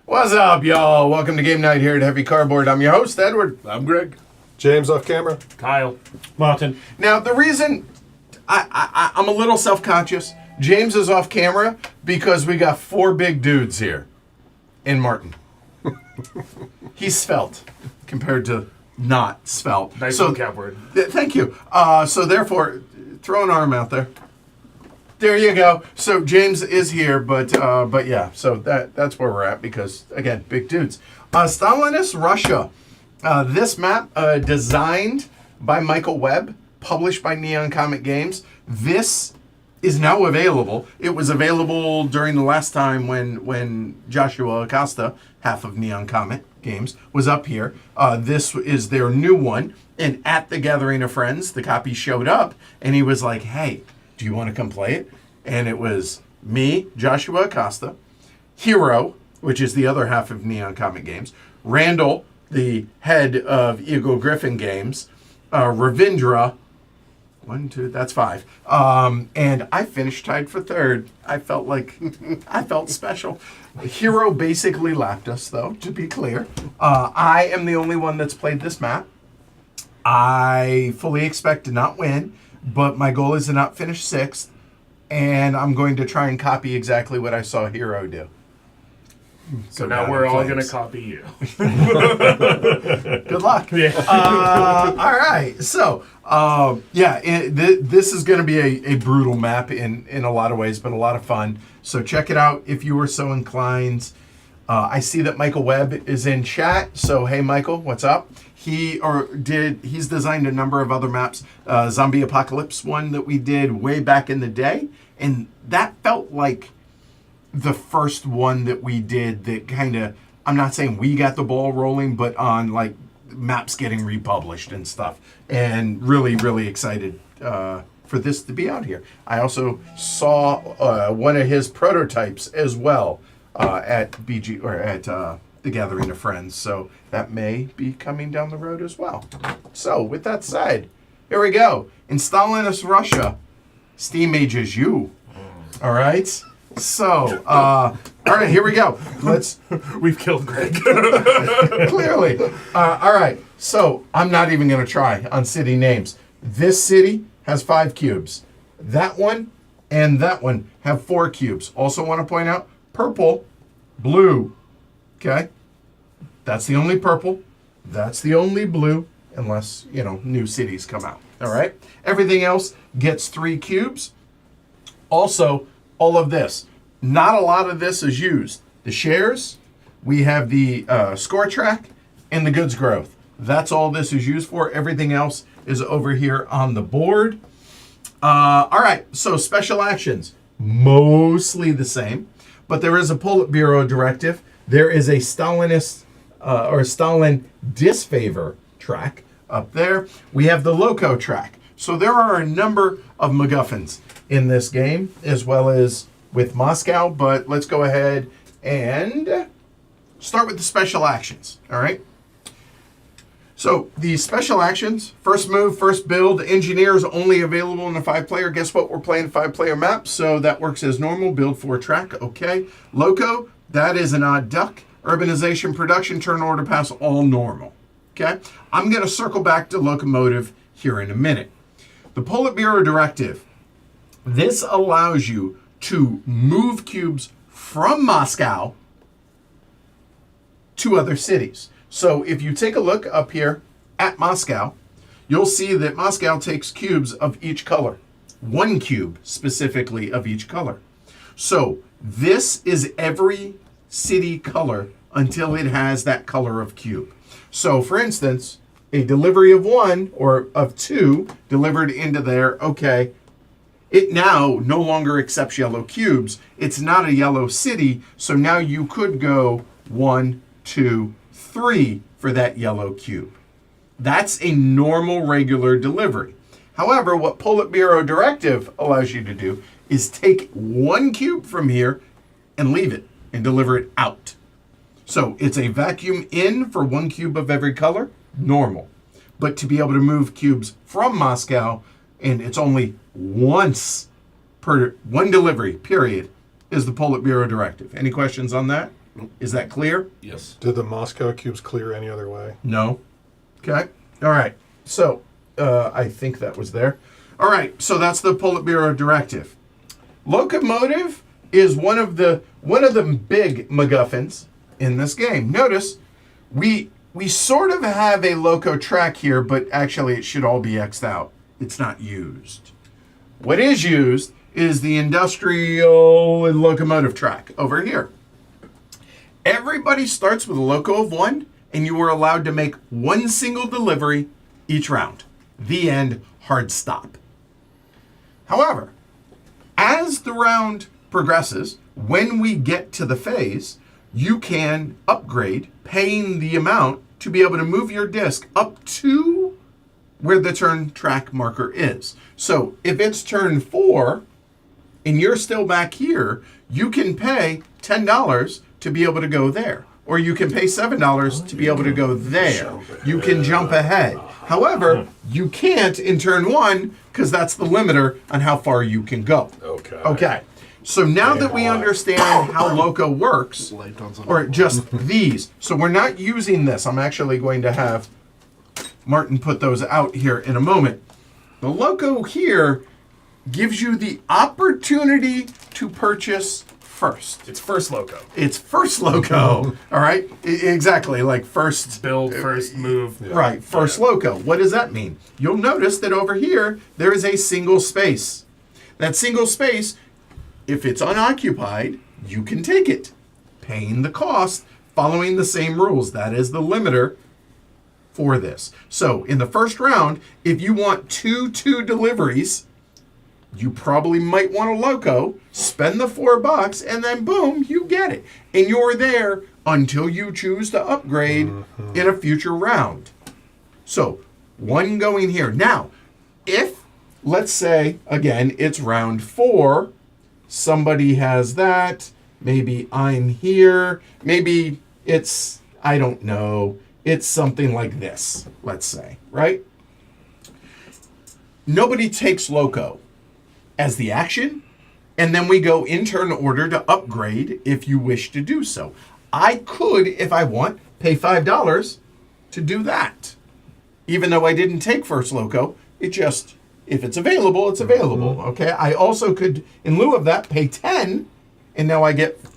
What's up, y'all? Welcome to Game Night here at Heavy Cardboard. I'm your host, Edward. I'm Greg. James off camera. Kyle. Martin. Now, the reason I'm a little self-conscious, James is off camera because we got four big dudes here in Martin. He's svelte compared to not svelte. Nice vocab word. Thank you. So therefore, throw an arm out there. There you go. So James is here, but yeah. So that's where we're at because again, big dudes. Stalinist Russia. This map designed by Michael Webb, published by Neon Comic Games. This is now available. It was available during the last time when Joshua Acosta, half of Neon Comet Games, was up here. This is their new one. And at the Gathering of Friends, the copy showed up, and he was like, hey, do you want to come play it? And it was me, Joshua Acosta, Hero, which is the other half of Neon Comet Games, Randall, the head of Eagle-Gryphon Games, Ravindra, 1, 2, that's 5. And I finished tied for third. I felt special. Hero basically lapped us, though, to be clear. I am the only one that's played this map. I fully expect to not win, but my goal is to not finish 6th, and I'm going to try and copy exactly what I saw Hero do. So now we're all going to copy you. Good luck. Yeah. All right. So, this is going to be a brutal map in a lot of ways, but a lot of fun. So check it out if you were so inclined. I see that Michael Webb is in chat. So, hey, Michael, what's up? He's designed a number of other maps. Zombie Apocalypse one that we did way back in the day. And that felt like the first one that we did that kind of, I'm not saying we got the ball rolling, but on like maps getting republished and stuff. And really, really excited for this to be out here. I also saw one of his prototypes as well at BG or at the Gathering of Friends. So that may be coming down the road as well. So with that said, here we go. In Stalinist Russia, Steam Ages you. All right. So, all right, here we go. We've killed Greg. Clearly. All right. So I'm not even going to try on city names. This city has 5 cubes. That one and that one have 4 cubes. Also want to point out purple, blue. Okay. That's the only purple. That's the only blue, unless, new cities come out. All right. Everything else gets 3 cubes. Also, all of this. Not a lot of this is used. The shares, we have the score track, and the goods growth. That's all this is used for. Everything else is over here on the board. All right, so special actions, mostly the same, but there is a Politburo directive. There is a Stalinist or Stalin disfavor track up there. We have the Loco track. So there are a number of MacGuffins in this game, as well as with Moscow, but let's go ahead and start with the special actions, all right? So the special actions, first move, first build, engineers only available in the 5-player. Guess what? We're playing 5-player map, so that works as normal. Build 4 track, okay. Loco, that is an odd duck. Urbanization, production, turn order, pass, all normal, okay? I'm gonna circle back to locomotive here in a minute. The Politburo directive, this allows you to move cubes from Moscow to other cities. So if you take a look up here at Moscow, you'll see that Moscow takes cubes of each color. 1 cube specifically of each color. So this is every city color until it has that color of cube. So for instance, a delivery of 1 or of 2 delivered into there, okay, it now no longer accepts yellow cubes. It's not a yellow city, so now you could go 1, 2, 3 for that yellow cube. That's a normal, regular delivery. However, what Politburo directive allows you to do is take 1 cube from here and leave it and deliver it out. So it's a vacuum in for 1 cube of every color, normal. But to be able to move cubes from Moscow, and it's only once per 1 delivery, period, is the Politburo directive. Any questions on that? Is that clear? Yes. Did the Moscow cubes clear any other way? No. Okay. All right. So I think that was there. All right. So that's the Politburo directive. Locomotive is one of the big MacGuffins in this game. Notice we sort of have a loco track here, but actually it should all be X'd out. It's not used. What is used is the industrial and locomotive track over here. Everybody starts with a loco of 1, and you are allowed to make 1 single delivery each round. The end, hard stop. However, As the round progresses, when we get to the phase, you can upgrade, paying the amount to be able to move your disc up to where the turn track marker is. So if it's turn 4 and you're still back here, you can pay $10 to be able to go there. Or you can pay $7 to be able to go there. You can jump ahead. However, you can't in turn 1 because that's the limiter on how far you can go. Okay. So now that we understand how Loco works, or just these, so we're not using this. I'm actually going to have Martin put those out here in a moment. The Loco here gives you the opportunity to purchase first. It's first Loco. It's first Loco. All right? Exactly. Like first build, first move. Right. First Loco. What does that mean? You'll notice that over here, there is a single space. That single space, if it's unoccupied, you can take it, paying the cost, following the same rules. That is the limiter for this. So in the first round, if you want two deliveries, you probably might want a Loco, spend the $4, and then boom, you get it. And you're there until you choose to upgrade in a future round. So one going here. Now, if, let's say, again, it's round 4, somebody has that, maybe I'm here, maybe it's, I don't know, it's something like this, let's say, right? Nobody takes Loco as the action, and then we go in turn order to upgrade if you wish to do so. I could, if I want, pay $5 to do that. Even though I didn't take first Loco, it just, if it's available, it's available, okay? I also could, in lieu of that, pay 10, and now I get 2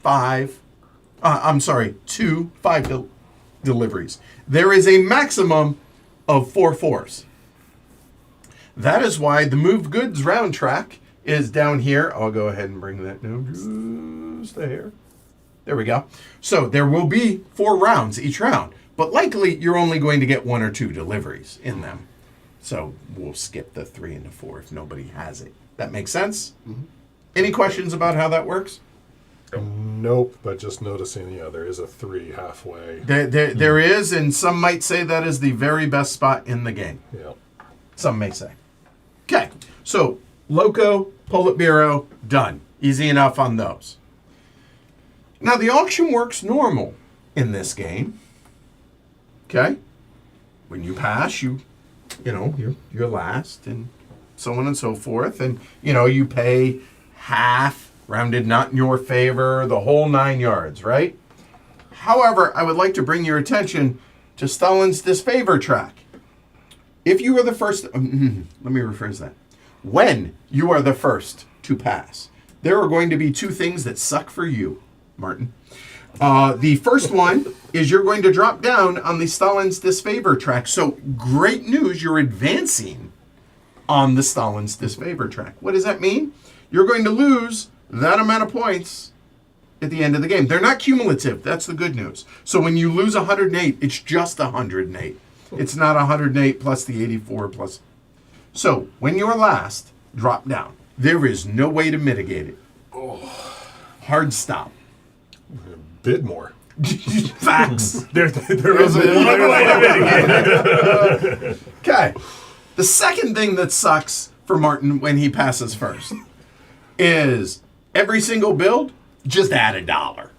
5 deliveries. There is a maximum of 4 4s. That is why the moved goods round track is down here. I'll go ahead and bring that down just there. There we go. So there will be 4 rounds each round, but likely you're only going to get 1 or 2 deliveries in them. So we'll skip the 3 and the 4 if nobody has it. That makes sense? Any questions about how that works? Nope, but just noticing, there is a 3 halfway. There is, and some might say that is the very best spot in the game. Yeah. Some may say. Okay, so Loco, Politburo, done. Easy enough on those. Now the auction works normal in this game. Okay? When you pass, you're last, and so on and so forth. And, you pay half, rounded not in your favor, the whole 9 yards, right? However, I would like to bring your attention to Stalin's disfavor track. If you are the first, let me rephrase that. When you are the first to pass, there are going to be 2 things that suck for you, Martin. The first one is you're going to drop down on the Stalin's disfavor track. So great news, you're advancing on the Stalin's disfavor track. What does that mean? You're going to lose that amount of points at the end of the game. They're not cumulative. That's the good news. So when you lose 108, it's just 108. It's not 108 plus the 84 plus. So when you're last, drop down. There is no way to mitigate it. Hard stop. Bid more. Facts. There is one way to mitigate it. Okay. The second thing that sucks for Martin when he passes first is every single build, just add $1.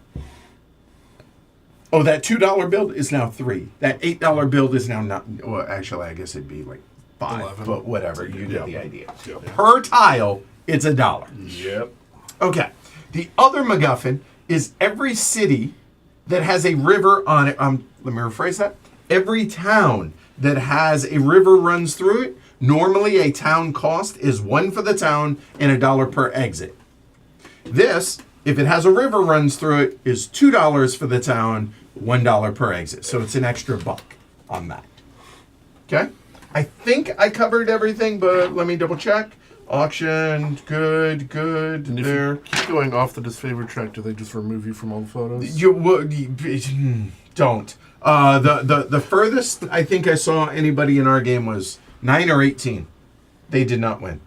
Oh, that $2 build is now 3. That $8 build is now not. Well, actually, I guess it'd be like 5, 11. but whatever. You get the idea. Yep. Per tile, it's $1. Yep. Okay. The other MacGuffin is every city that has a river on it. Let me rephrase that. Every town that has a river runs through it. Normally, a town cost is 1 for the town and $1 per exit. This, if it has a river runs through it, is $2 for the town, $1 per exit. So it's an extra $1 on that. Okay? I think I covered everything, but let me double check. Auction, good. And if you keep going off the disfavor track, do they just remove you from all the photos? Don't. The furthest I think I saw anybody in our game was 9 or 18. They did not win.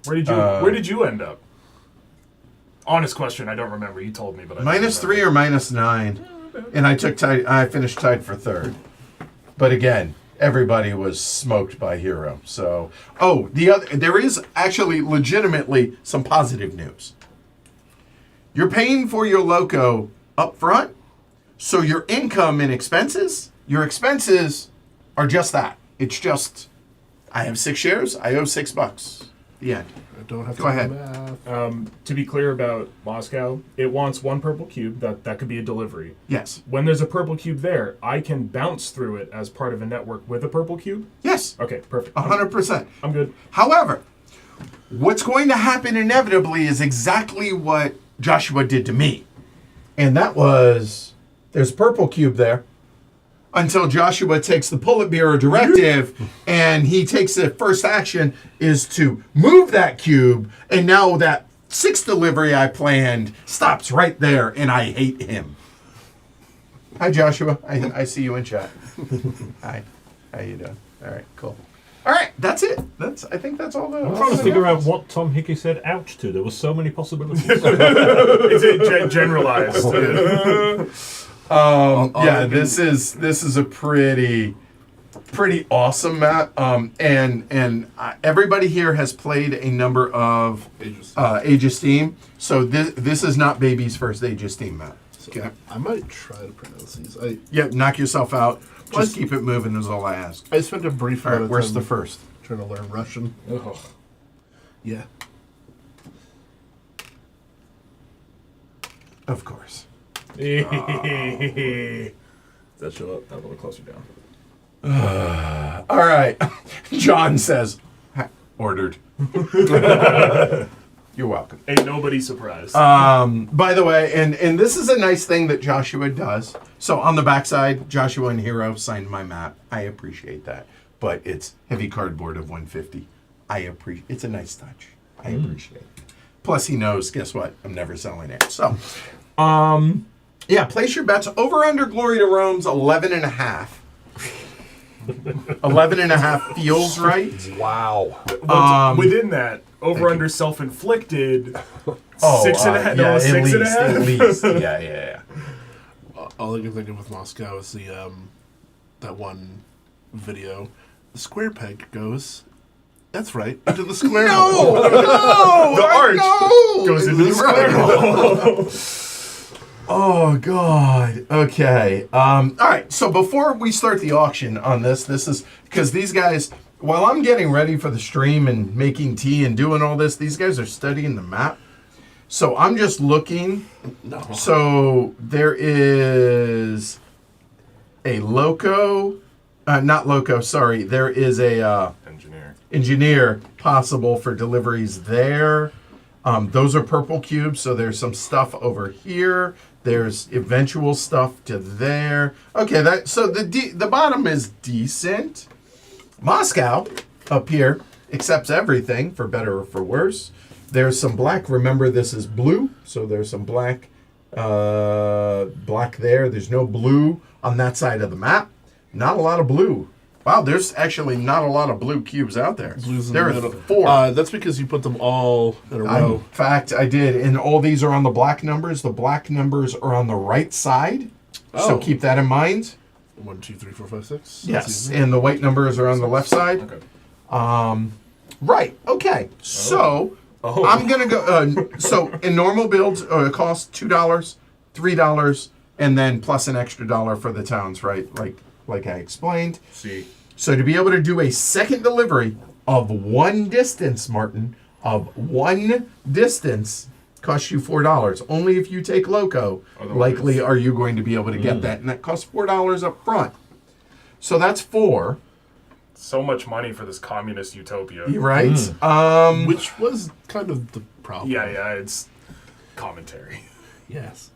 Where did you end up? Honest question, I don't remember. You told me, but I don't -3 or -9, and I finished tied for third. But again, everybody was smoked by Hero. So, there is actually legitimately some positive news. You're paying for your loco up front, so your income and expenses, your expenses are just that. It's just, I have 6 shares, I owe $6. The end. I don't have to Go do ahead. math. To be clear about Moscow, it wants 1 purple cube. That could be a delivery. Yes. When there's a purple cube there, I can bounce through it as part of a network with a purple cube. Yes. Okay, perfect. 100%. I'm good. However, what's going to happen inevitably is exactly what Joshua did to me. And that was, there's purple cube there until Joshua takes the Politburo directive and he takes the first action is to move that cube. And now that 6th delivery I planned stops right there and I hate him. Hi, Joshua. I see you in chat. Hi. How you doing? All right, cool. All right, that's it. I think that's all the... I'm trying to figure out what Tom Hickey said ouch to. There were so many possibilities. Is it generalized? This is a pretty awesome map. And everybody here has played a number of Age of Steam. So this is not baby's first Age of Steam map. Okay. I might try to pronounce these. Knock yourself out. Just keep it moving is all I ask. I spent a brief All amount right, of where's time the first? trying to learn Russian. Ugh. Yeah. Of course. Does that show up? A little closer down. All right. John says, ordered. You're welcome. Ain't nobody surprised. By the way, and this is a nice thing that Joshua does. So on the backside, Joshua and Hero signed my map. I appreciate that. But it's heavy cardboard of 150. It's a nice touch. I appreciate it. Plus he knows, guess what? I'm never selling it. So, place your bets. Over under Glory to Rome's 11.5. 11.5 feels right. Wow. Within that, over under self-inflicted, 6.5. No, at 6.5. At least. Yeah. All I can think of with Moscow is the that one video. The square peg goes. That's right, into the square hole. The arch goes into the square hole. Oh God. Okay. All right. So before we start the auction on this is because these guys, while I'm getting ready for the stream and making tea and doing all this, these guys are studying the map. So I'm just looking. No. So there is a loco, not loco. Sorry, there is a engineer possible for deliveries there. Those are purple cubes, so there's some stuff over here. There's eventual stuff to there. Okay, the bottom is decent. Moscow up here accepts everything for better or for worse. There's some black. Remember, this is blue, so there's some black. Black there. There's no blue on that side of the map. Not a lot of blue. Wow, there's actually not a lot of blue cubes out there. There are 4. That's because you put them all in a row. In fact, I did. And all these are on the black numbers. The black numbers are on the right side. So keep that in mind. 1, 2, 3, 4, 5, 6. Yes. And the white numbers are on the left side. Okay. Right. Okay. So I'm going to go. So in normal builds, it costs $2, $3, and then plus an extra $1 for the towns, right? Like I explained. See. So to be able to do a second delivery of one distance, Martin, of one distance costs you $4. Only if you take loco, likely are you going to be able to get that. And that costs $4 up front. So that's 4. So much money for this communist utopia. Right? Which was kind of the problem. Yeah, it's commentary. Yes.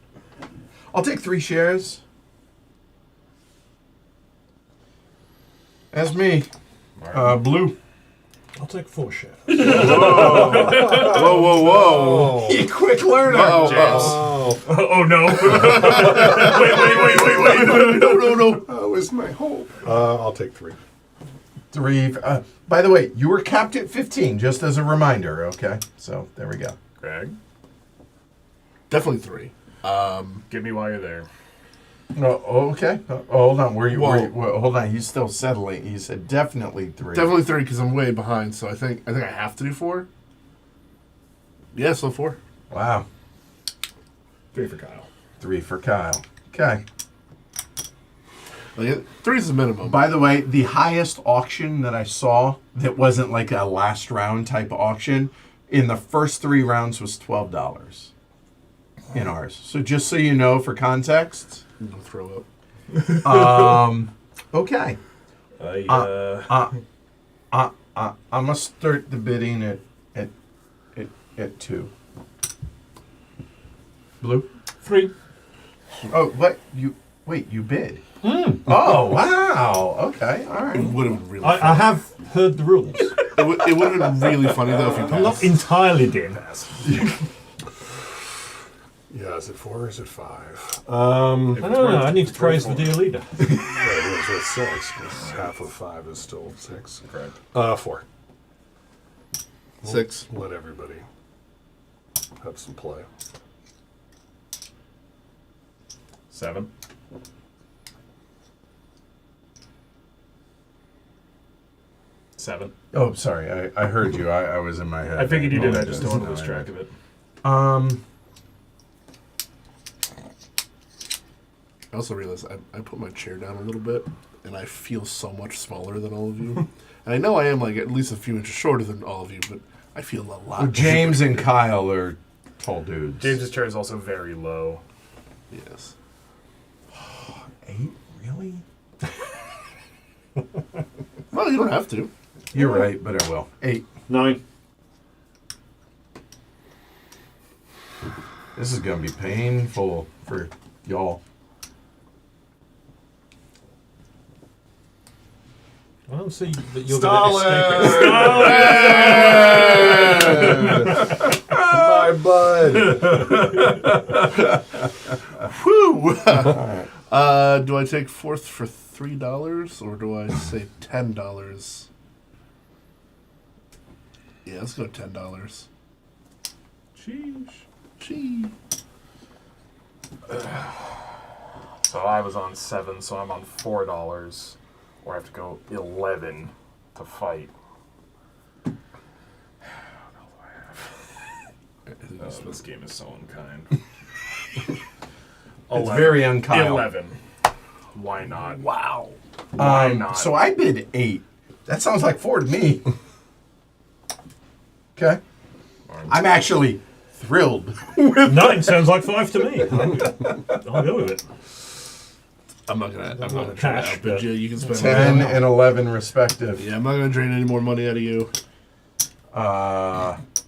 I'll take 3 shares. That's me. Blue. I'll take 4 shares. Whoa. You quick learner. Oh no. wait. No. That was my hope. I'll take 3. 3. By the way, you were capped at 15, just as a reminder, okay? So, there we go. Greg, Definitely 3. give me while you're there. Oh, okay. Hold on. Well- Hold on. He's still settling. He said definitely 3. Definitely 3 because I'm way behind. So I think I have to do 4. Yeah, so 4. Wow. 3 for Kyle. 3 for Kyle. Okay. Like 3 is the minimum. By the way, the highest auction that I saw that wasn't like a last round type auction in the first 3 rounds was $12 in ours. So just so you know, for context. I'm gonna throw up. Okay. I'm gonna start the bidding at 2. Blue. 3. Oh, what you bid? Oh wow. Okay. All It right. would have been really. I funny. have heard the rules. It would have been really funny though if you I'm not passed. entirely dim. Yeah, is it 4 or is it 5? I don't know. I need to praise the dear leader. Yeah, it was 6. 'Cause half of 5 is still 6. Correct. 4. 6. Let everybody have some play. 7. 7. Oh, sorry. I heard you. I was in my head. I figured you did. I apologize. just don't want to No, lose I- track of it. I also realized I put my chair down a little bit, and I feel so much smaller than all of you. And I know I am like at least a few inches shorter than all of you, but I feel a lot. Well, James and Kyle are tall dudes. James's chair is also very low. Yes. 8? Really? Well, you don't have to. You're right, but I will. 8. 9. This is gonna be painful for y'all. I don't see that you're going to escape it. My bud. Whew. Do I take 4th for $3 or do I say $10? Yeah, let's go $10. Sheesh. Gee. So I was on 7, so I'm on $4. Or I have to go 11 to fight. This game is so unkind. It's very unkyle. 11. Why not? Wow. Why not? So I bid 8. That sounds like 4 to me. Okay. I'm actually thrilled. 9 sounds like 5 to me. I'll go with it. I'm not gonna try to Cash, outbid but- you. You can spend 10 and 11 respective. Yeah, I'm not gonna drain any more money out of you.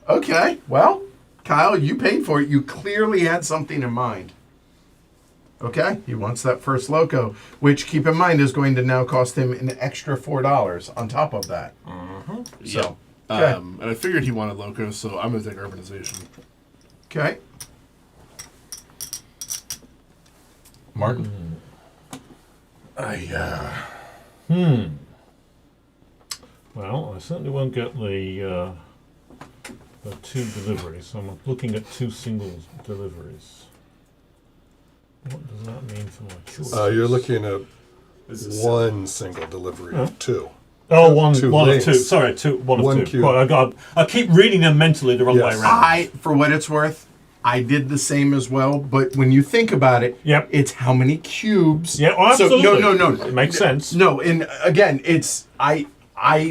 Okay. Well, Kyle, you paid for it. You clearly had something in mind. Okay. He wants that first loco, which, keep in mind, is going to now cost him an extra $4 on top of that. So, okay. And I figured he wanted loco, so I'm gonna take urbanization. Okay. Martin. Well, I certainly won't get the 2 deliveries. So I'm looking at 2 single deliveries. What does that mean for my choice? You're looking at This is 1 single delivery of 2. Oh, one of 2. links. Sorry, one of One 2. cube. Right, I keep reading them mentally the wrong way Yes. around. For what it's worth, I did the same as well. But when you think about it, Yep. it's how many cubes. Yeah, oh, absolutely. So, no. It makes sense. No, and again, it's I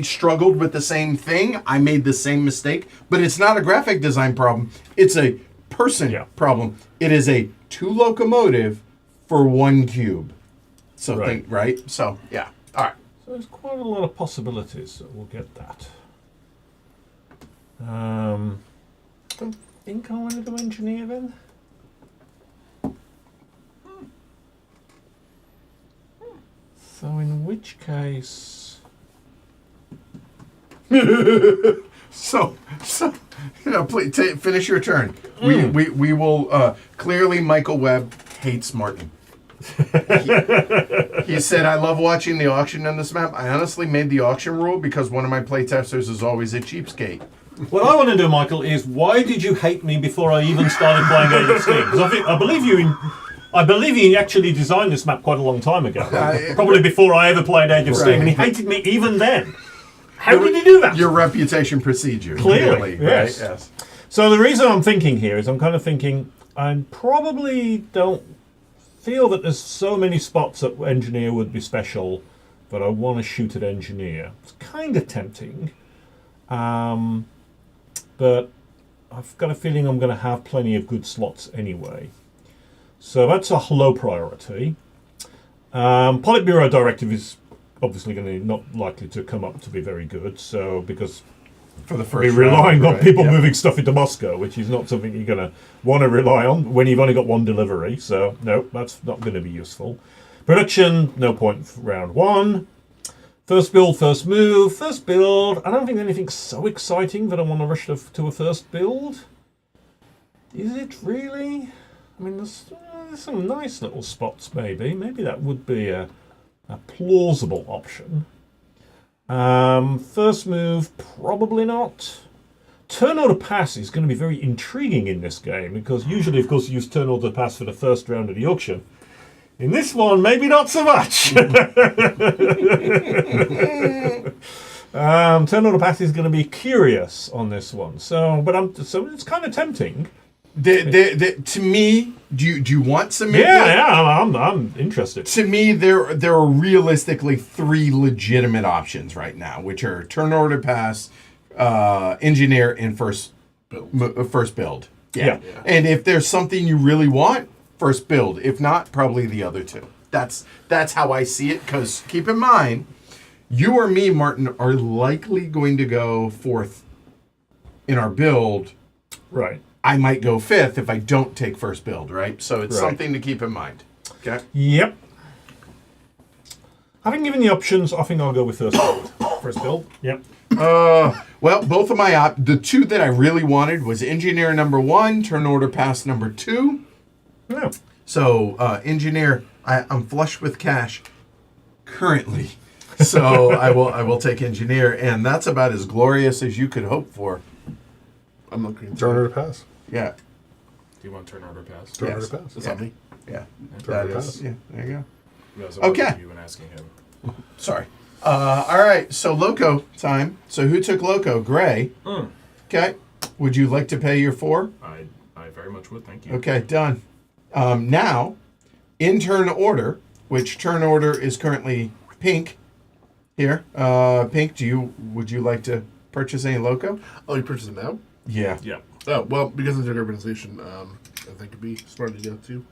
struggled with the same thing. I made the same mistake, but it's not a graphic design problem. It's a person Yeah. problem. It is a 2 locomotive for 1 cube. So Right. right? So yeah. All right. So there's quite a lot of possibilities that we'll get that. Don't think I want to do engineer then. So in which case, So please finish your turn. We will clearly Michael Webb hates Martin. He said, I love watching the auction on this map. I honestly made the auction rule because one of my playtesters is always a cheapskate. What I want to do, Michael, is why did you hate me before I even started playing Age of Steam? Because I believe you actually designed this map quite a long time ago. Probably before I ever played Age of Steam, and he hated me even then. How did he do that? Your reputation precedes you. Clearly, yes. Right? Yes. So the reason I'm thinking here is I'm kind of thinking I probably don't feel that there's so many spots that engineer would be special, but I want to shoot at engineer. It's kind of tempting, but I've got a feeling I'm going to have plenty of good slots anyway. So that's a low priority. Politburo directive is obviously going to not likely to come up to be very good. So because For the we're first relying round, on right? people Yep. moving stuff into Moscow, which is not something you're going to want to rely on when you've only got one delivery. So no, that's not going to be useful. Production, no point for round one. First build, first move. First build, I don't think anything's so exciting that I want to rush to a first build. Is it really? I mean, there's some nice little spots maybe. Maybe that would be a plausible option. First move, probably not. Turn order pass is going to be very intriguing in this game because usually, of course, you use turn order pass for the first round of the auction. In this one, maybe not so much. Turn order pass is going to be curious on this one. So it's kind of tempting. To me, do you want some input? Yeah, I'm interested. To me, there are realistically three legitimate options right now, which are turn order pass, engineer, and first build. Yeah. And if there's something you really want, first build. If not, probably the other two. That's how I see it. Because keep in mind, you or me, Martin, are likely going to go fourth in our build. Right. I might go fifth if I don't take first build, right? So it's Right. something to keep in mind. Okay. Yep. Having given the options, I think I'll go with first build. First build? Yep. Well, both of my the two that I really wanted was engineer number 1, turn order pass number 2. Yeah. So engineer, I'm flush with cash currently, so I will take engineer, and that's about as glorious as you could hope for. I'm not green. Turn order pass. Yeah, Do you want turn order pass? Turn Yes. order pass. That's not me. yeah, Turn that order is. pass. Yeah, there you go. You guys Okay. You and asking him. Sorry. All right, so Loco time. So who took Loco? Gray. Okay. Would you like to pay your 4? I very much would. Thank you. Okay, done. Now, in turn order, which turn order is currently pink. Here, pink. Would you like to purchase any Loco? Oh, you purchased it now? Yeah. Yeah. Oh, well, because of the urbanization, I think it'd be smart to go to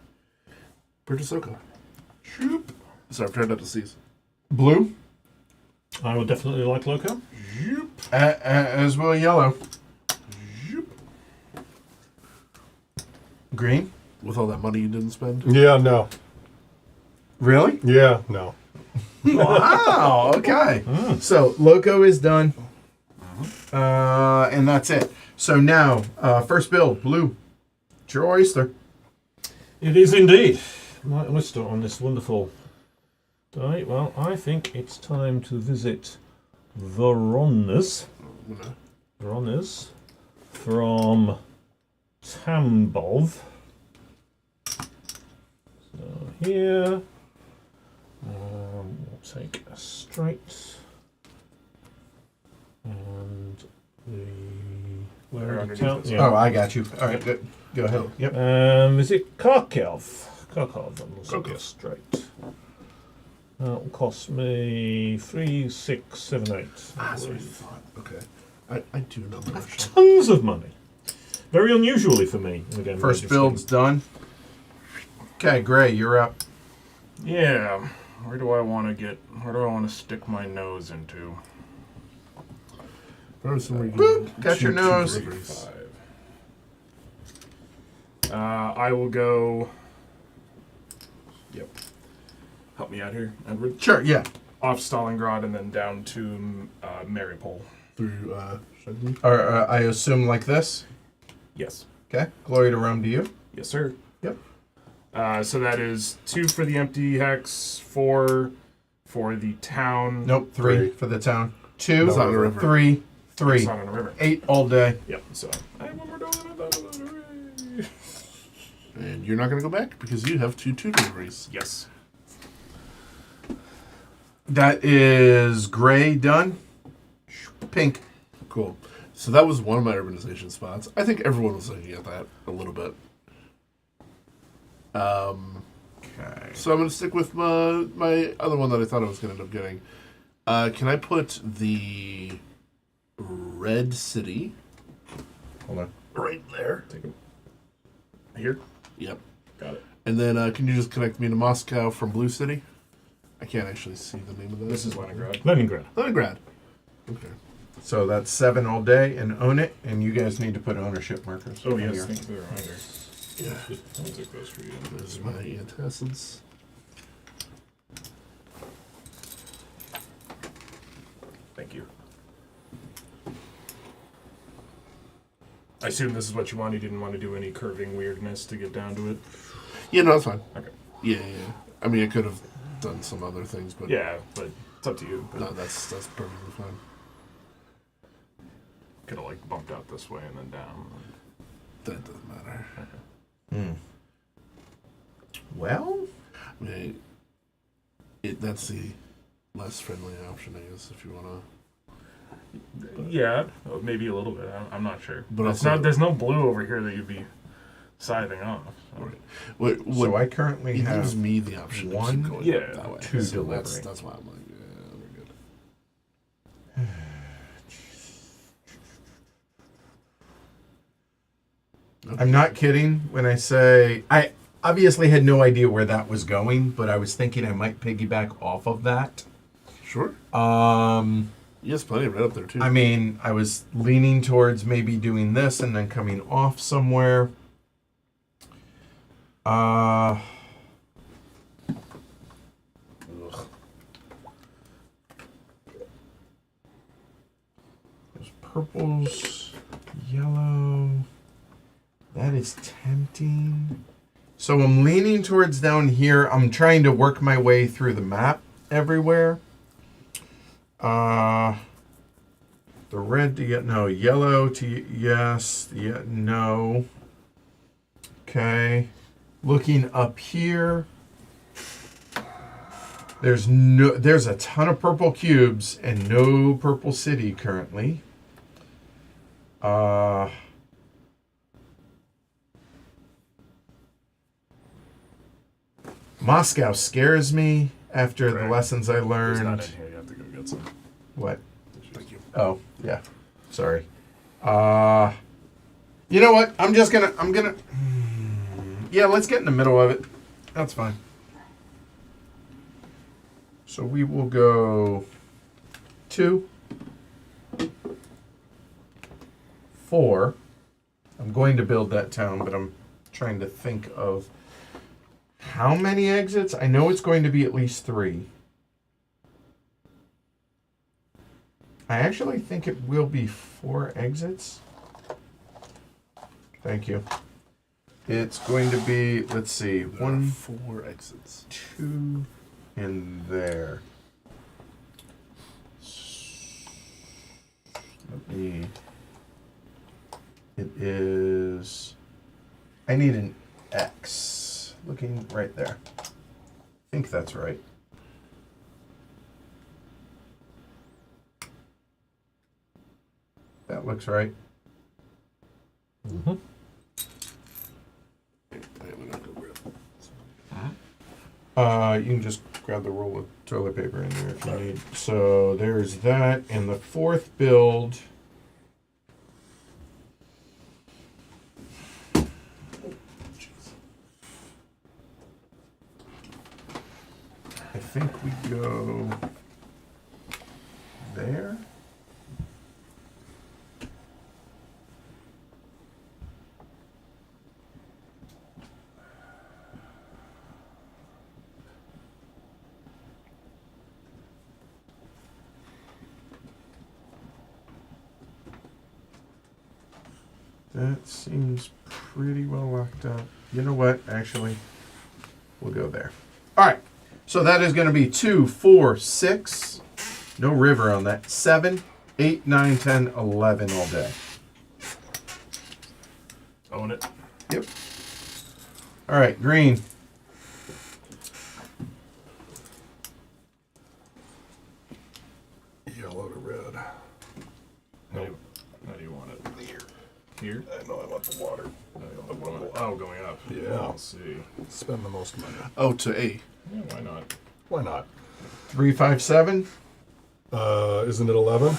purchase Oko. Shoop. Sorry, I'm trying not to seize. Blue, I would definitely like Loco. as will yellow. Green. With all that money you didn't spend. Yeah, no. Really? Yeah, no. Wow. Okay. So Loco is done, and that's it. So now, first build, blue. It's your oyster. It is indeed. My oyster on this wonderful day. Well, I think it's time to visit Voronezh. Voronezh from Tambov. So here, we'll take a straight. And where are the town? Yeah. Oh, I got you. All right, go ahead. Yep. Is it Kharkov? Kharkov, and we'll go straight. That'll cost me 3, 6, 7, 8. That's what I thought. Okay. I do know that. Actually. Tons of money. Very unusually for me. And again, First just build's done. Okay, Gray, you're up. Yeah. Where do I want to stick my nose into? Probably somewhere you Boop, can got your shoot nose. deliveries. 5. I will go. Yep. Help me out here, Edward. Sure, yeah. Off Stalingrad and then down to Mariupol. Through Shagny. Or I assume like this. Yes. Okay. Glory to Rome to you. Yes, sir. Yep. So that is 2 for the empty hex, 4 for the town. Nope, 3 Three. for the town. 2, It's not a river. 3, 3. It's not on a river. 8 all day. Yep. So I have one more dollar. I thought it was. Hooray. And you're not going to go back because you have 2 deliveries. Yes. That is gray done. Pink. Cool. So that was one of my urbanization spots. I think everyone was looking at that a little bit. Okay. So I'm going to stick with my other one that I thought I was going to end up getting. Can I put the red city Hold on. right there? Take it. Here. Yep. Got it. And then can you just connect me to Moscow from Blue City? I can't actually see the name of this. This is Leningrad. Leningrad. Leningrad. Okay. So that's 7 all day and own it, and you guys need to put ownership markers. Oh on yes. here. Thank you for the reminder. Yeah. I'll take those for you. This is my antacids. Thank you. I assume this is what you want. You didn't want to do any curving weirdness to get down to it. Yeah, no, that's fine. Okay. Yeah. I mean, I could have done some other things, but Yeah, but it's up to you. no, that's perfectly fine. Could have like bumped out this way and then down. That doesn't matter. Well, I mean, that's the less friendly option, I guess, if you want to. Yeah, maybe a little bit. I'm not sure. But But also- there's no blue over here that you'd be scything off. So. Right. so I currently it have gives me the option to one, keep going yeah, that way. 2 So delivery. that's why I'm like, yeah, we're good. I'm not kidding when I say I obviously had no idea where that was going, but I was thinking I might piggyback off of that. Sure. Yes, Plenty of red up there too. I mean, I was leaning towards maybe doing this and then coming off somewhere. Ugh. There's purples, yellow. That is tempting. So I'm leaning towards down here. I'm trying to work my way through the map everywhere. The red to get no, yellow to yes, yeah, no. Okay. Looking up here. There's a ton of purple cubes and no purple city currently. Moscow scares me after the Right. lessons I There's learned. not in here. You have to go get some. What? Thank you. Oh, yeah. Sorry. You know what? I'm gonna yeah, let's get in the middle of it. That's fine. So we will go 2, 4. I'm going to build that town, but I'm trying to think of how many exits. I know it's going to be at least 3. I actually think it will be 4 exits. Thank you. It's going to be, let's see, There are 1, 4 exits. 2, and there. Let me. It is. I need an X. Looking right there. I think that's right. That looks right. Mm-hmm. You can just grab the roll of toilet paper in there if you need. So there's that, and the 4th build. I think we go there. That seems pretty well locked up. You know what, actually? we'll go there. All right. So that is going to be 2, 4, 6. No river on that. 7, 8, 9, 10, 11 all day. Own it. Yep. All right, green. Yellow to red. How do you want it? Here? I know I want the water. Oh, going up. Yeah. I'll see. Spend the most money. Oh, to A. Yeah, why not? Why not? 3, 5, 7. Isn't it 11?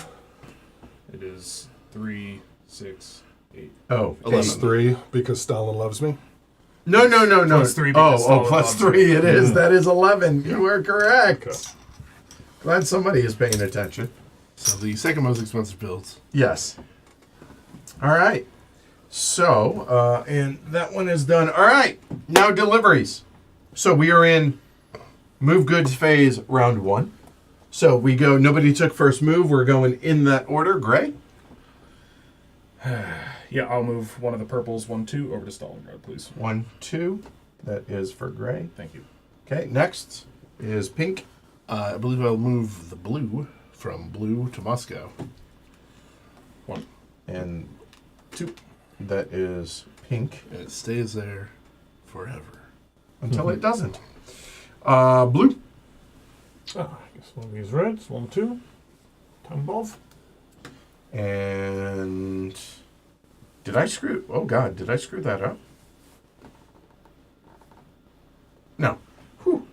It is 3, 6, 8. Oh, Plus 8. 3 because Stalin loves me. No. Plus 3 because Oh, Stalin plus loves 3 you. it is. That is 11. You are correct. Okay. Glad somebody is paying attention. So the second most expensive builds. Yes. All right. So, and that one is done. All right. Now deliveries. So we are in move goods phase round 1. So we go, nobody took first move. We're going in that order. Gray? Yeah, I'll move one of the purples, 1, 2, over to Stalingrad, please. 1, 2. That is for gray. Thank you. Okay. Next is pink. I believe I'll move the blue from blue to Moscow. 1. And 2. That is pink And it stays there forever. until it doesn't. Blue. Ah, I guess one of these reds. 1, 2. Tambov. And did I screw? Oh God, did I screw that up? No. Whew.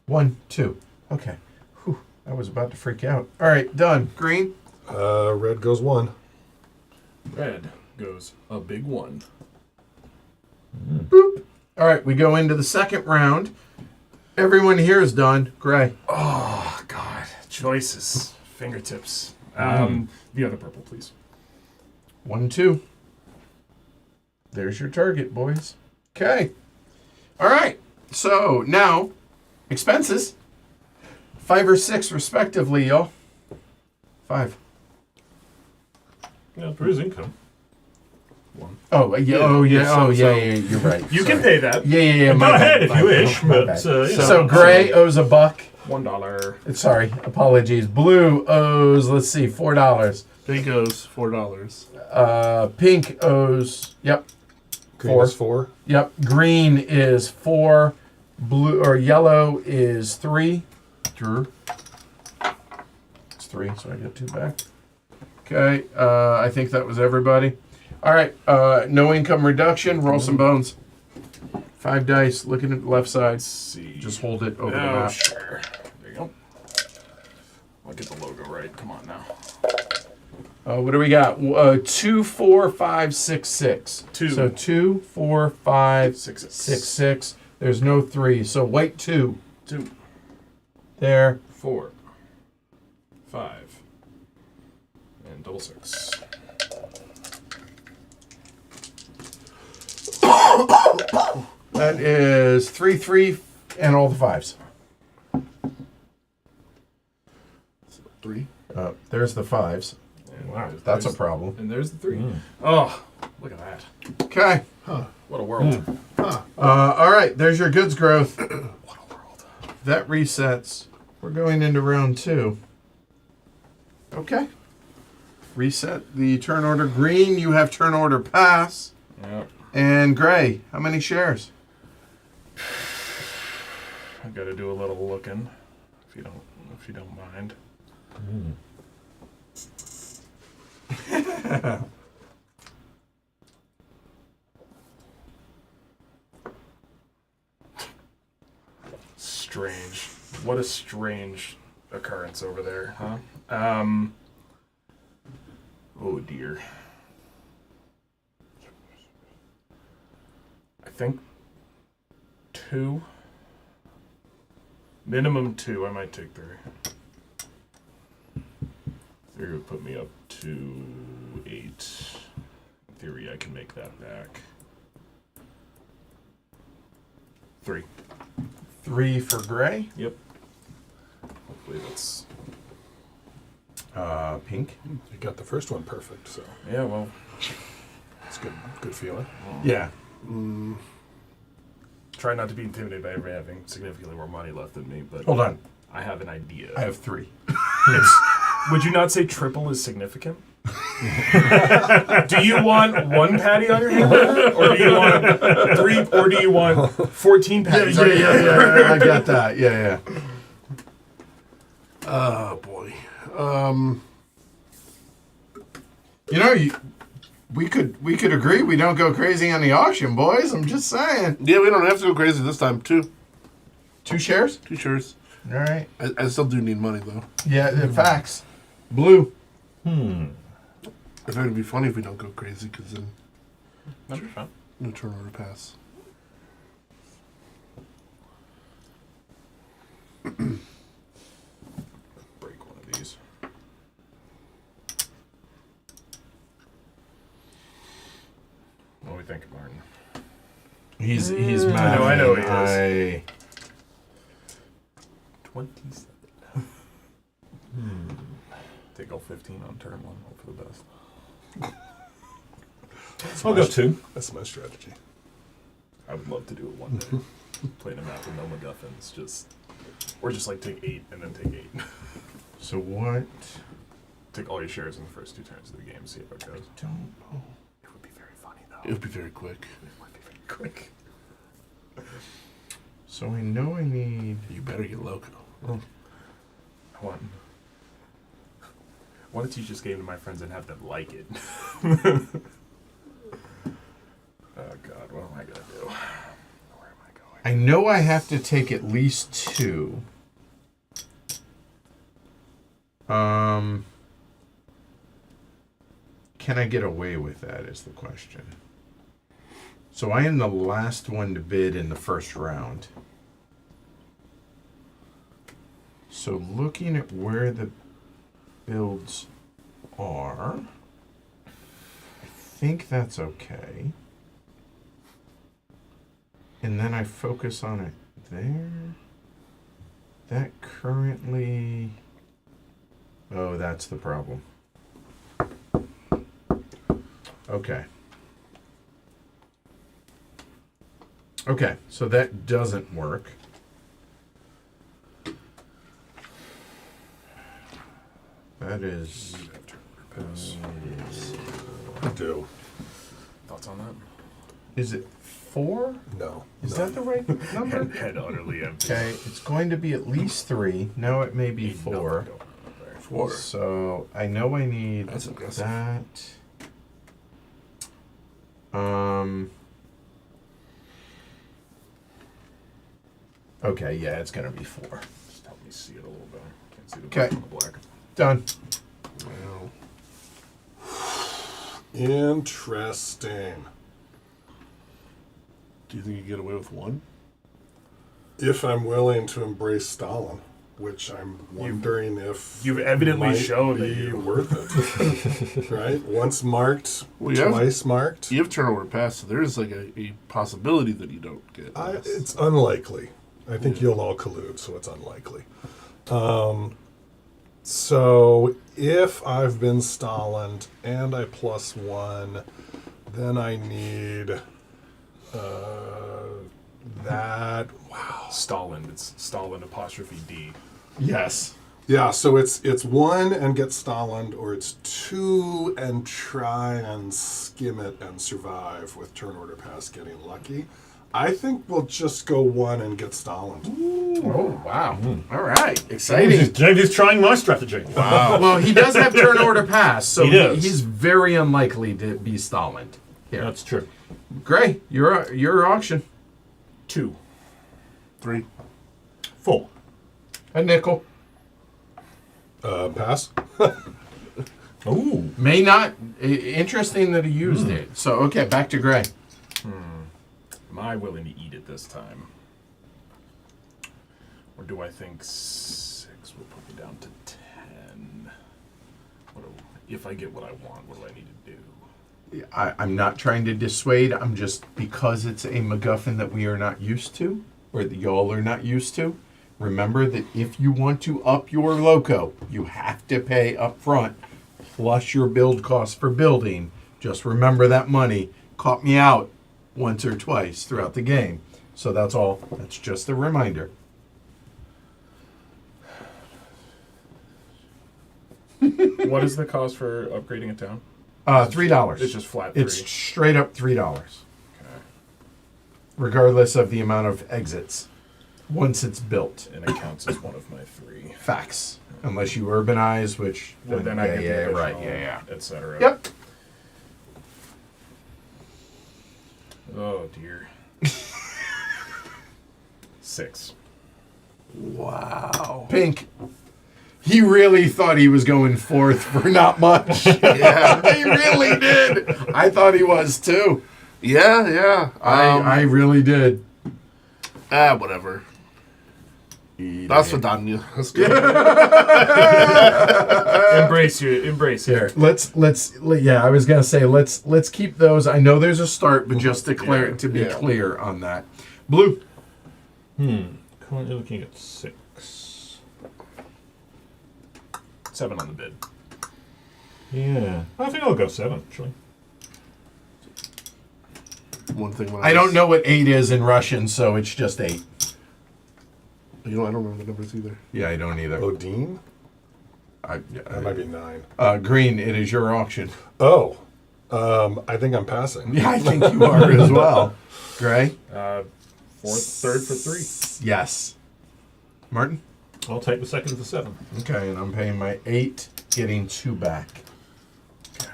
1, 2. Okay. Whew. I was about to freak out. All right, done. Green. Red goes 1. Red goes a big 1. Boop. All right, we go into the second round. Everyone here is done. Gray. Oh, God. Choices. Fingertips. The other purple, please. 1, 2. There's your target, boys. Okay. All right. So now, expenses. 5 or 6 respectively, y'all. 5. Yeah, for his income. 1. Oh, yeah. Yeah, Oh, yeah. yeah, so- Oh, yeah. Yeah. You're right. You Sorry. can pay that. Yeah. Go my ahead bad, if my you bad, wish, my but bad. you know. So gray owes a buck. $1. Sorry, apologies. Blue owes, let's see, $4. Pink goes $4. Pink owes, yep, Green 4. is 4. Yep. Green is 4. Blue or yellow is 3. Drew. It's 3, so I get 2 back. Okay. I think that was everybody. All right. No income reduction. Roll some bones. 5 dice. Looking at the left side. Let's see. Just hold it over the Oh, map. sure. There you go. I'll get the logo right. Come on now. What do we got? 2, 4, 5, 6, 6. 2. So 2, 4, 5, 6, 6, 6. There's no 3. So white 2. 2, There. 4, 5, and double 6. That is 3, 3, and all the 5s. 3. There's the 5s. And Wow, That's a there's- problem. And there's the 3. Oh, look at that. Okay. What a world. All right. There's your goods growth. What a world. That resets. We're going into round 2. Okay. Reset the turn order. Green, you have turn order pass. Yep. And gray, how many shares? I've got to do a little looking, if you don't mind. Strange. What a strange occurrence over there, huh? Oh dear. I think 2. Minimum 2. I might take 3. 3 would put me up to 8. In theory, I can make that back. 3. 3 for gray. Yep. Hopefully that's... Pink. You got the first one perfect, so Yeah, well... it's good. Good feeling. Yeah. Try not to be intimidated by everybody having significantly more money left than me, but Hold on. I have an idea. I have 3. Would you not say triple is significant? Do you want 1 patty on your hamburger, or do you want 3, or do you want 14 patties on your hamburger? I got that. Yeah. Oh boy. We could agree we don't go crazy on the auction, boys. I'm just saying. Yeah, we don't have to go crazy this time. 2 shares? 2 shares. All right. I still do need money though. Yeah, facts. Blue. I thought it'd be funny if we don't go crazy, because then That'd be fun. no turn order pass. Break one of these. What do we think, Martin? He's mad. I know he is. 27. Take all 15 on turn 1. Hope for the best. I'll go 2. That's my strategy. I would love to do it one day. Playing a map with no MacGuffins, or just like take 8 and then take 8. So what? Take all your shares in the first 2 turns of the game, see how it goes. Don't know. It would be very funny though. It would be very quick. It would be very quick. So I know I need. You better get loco. What to teach this game to my friends and have them like it? Oh God, what am I gonna do? Where am I going? I know I have to take at least 2. Can I get away with that is the question. So I am the last one to bid in the first round. So looking at where the builds are, I think that's okay. And then I focus on it there. That currently... Oh, that's the problem. Okay. Okay, so that doesn't work. That is... I do. Thoughts on that? Is it 4? No. Is that the right number? Head utterly empty. Okay, it's going to be at least 3. Now it may be Ain't 4. nothing going on there. 4. So I know I need That's aggressive. that. Okay, yeah, it's gonna be 4. Just help me see it a little better. Can't see the Okay. black on the black. Done. Well, Interesting. do you think you get away with 1? If I'm willing to embrace Stalin, which I'm wondering if You've evidently might shown that be you worth it. Right? Once marked, Well, you have- twice marked. You have turn order pass, so there's like a possibility that you don't get. this. It's unlikely. I think you'll all collude, so it's unlikely. So if I've been Stalin and I +1, then I need that. Wow. Stalin. It's Stalin apostrophe D. Yes. Yeah, so it's 1 and get Stalin, or it's 2 and try and skim it and survive with turn order pass getting lucky. I think we'll just go 1 and get Stalin. Oh, wow. All right. Exciting. James is trying my strategy. Wow. Well, he does have turn order pass, so He does. he's very unlikely to be Stalin. Here. That's true. Gray, your auction. 2. 3. 4. A nickel. Pass. Ooh. May not. Interesting that he used it. So, okay, back to Gray. Am I willing to eat it this time? Or do I think 6 will put me down to 10? If I get what I want, what do I need to do? I'm not trying to dissuade. I'm just, because it's a MacGuffin that we are not used to, or that y'all are not used to, remember that if you want to up your loco, you have to pay up front, plus your build cost for building. Just remember that money caught me out once or twice throughout the game. So that's all. That's just a reminder. What is the cost for upgrading it down? $3. It's just flat 3. It's straight up $3, Okay. regardless of the amount of exits. Once it's built, And it counts as one of my 3. facts. Unless you urbanize, which Well, then I get the additional, right, yeah. etc. Yep. Oh dear. 6. Wow. Pink. He really thought he was going fourth for not much. Yeah, he really did. I thought he was too. Yeah. I really did. Whatever. That's for Daniel. That's good. Embrace Here, it. yeah, I was gonna say let's keep those. I know there's a start, but just to be Yeah. clear on that. Blue. Currently looking at 6. 7 on the bid. Yeah. I think I'll go 7, actually. One thing when I don't know what 8 is in Russian, so it's just 8. I don't remember the numbers either. Yeah, I don't either. Odin? That might be 9. Green, it is your auction. Oh, I think I'm passing. Yeah, I think you are as well. Gray? 3rd for 3. Yes. Martin? I'll take the second for 7. Okay, and I'm paying my 8, getting 2 back.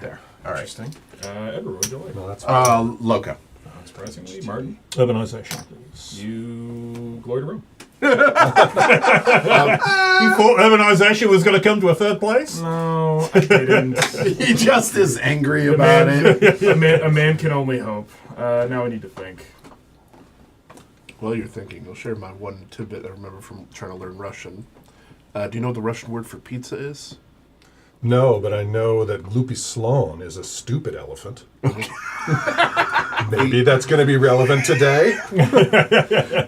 There. All right. Interesting. Edward, would you like? No, that's Loco. Unsurprisingly, Martin, Urbanization, please. you glory to Rome. You thought urbanization was going to come to a 3rd place? No, I didn't. He just is angry about it. a man can only hope. Now I need to think. While you're thinking, I'll share my one tidbit I remember from trying to learn Russian. Do you know what the Russian word for pizza is? No, but I know that Gloopy Sloan is a stupid elephant. Maybe that's going to be relevant today.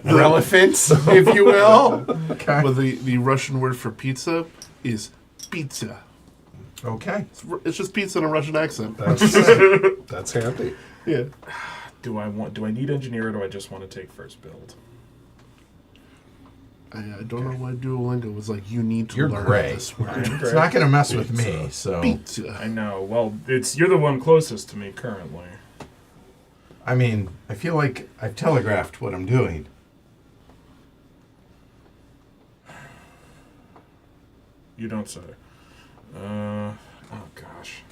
Relevant, if you will. Okay. But the Russian word for pizza is pizza. Okay. It's just pizza in a Russian accent. That's handy. Yeah. Do I need engineer or do I just want to take first build? I don't know why Duolingo was like, you need to You're learn gray. this word. It's not going to mess with me, so. Pizza. I know. Well, you're the one closest to me currently. I mean, I feel like I've telegraphed what I'm doing. You don't say. Oh gosh.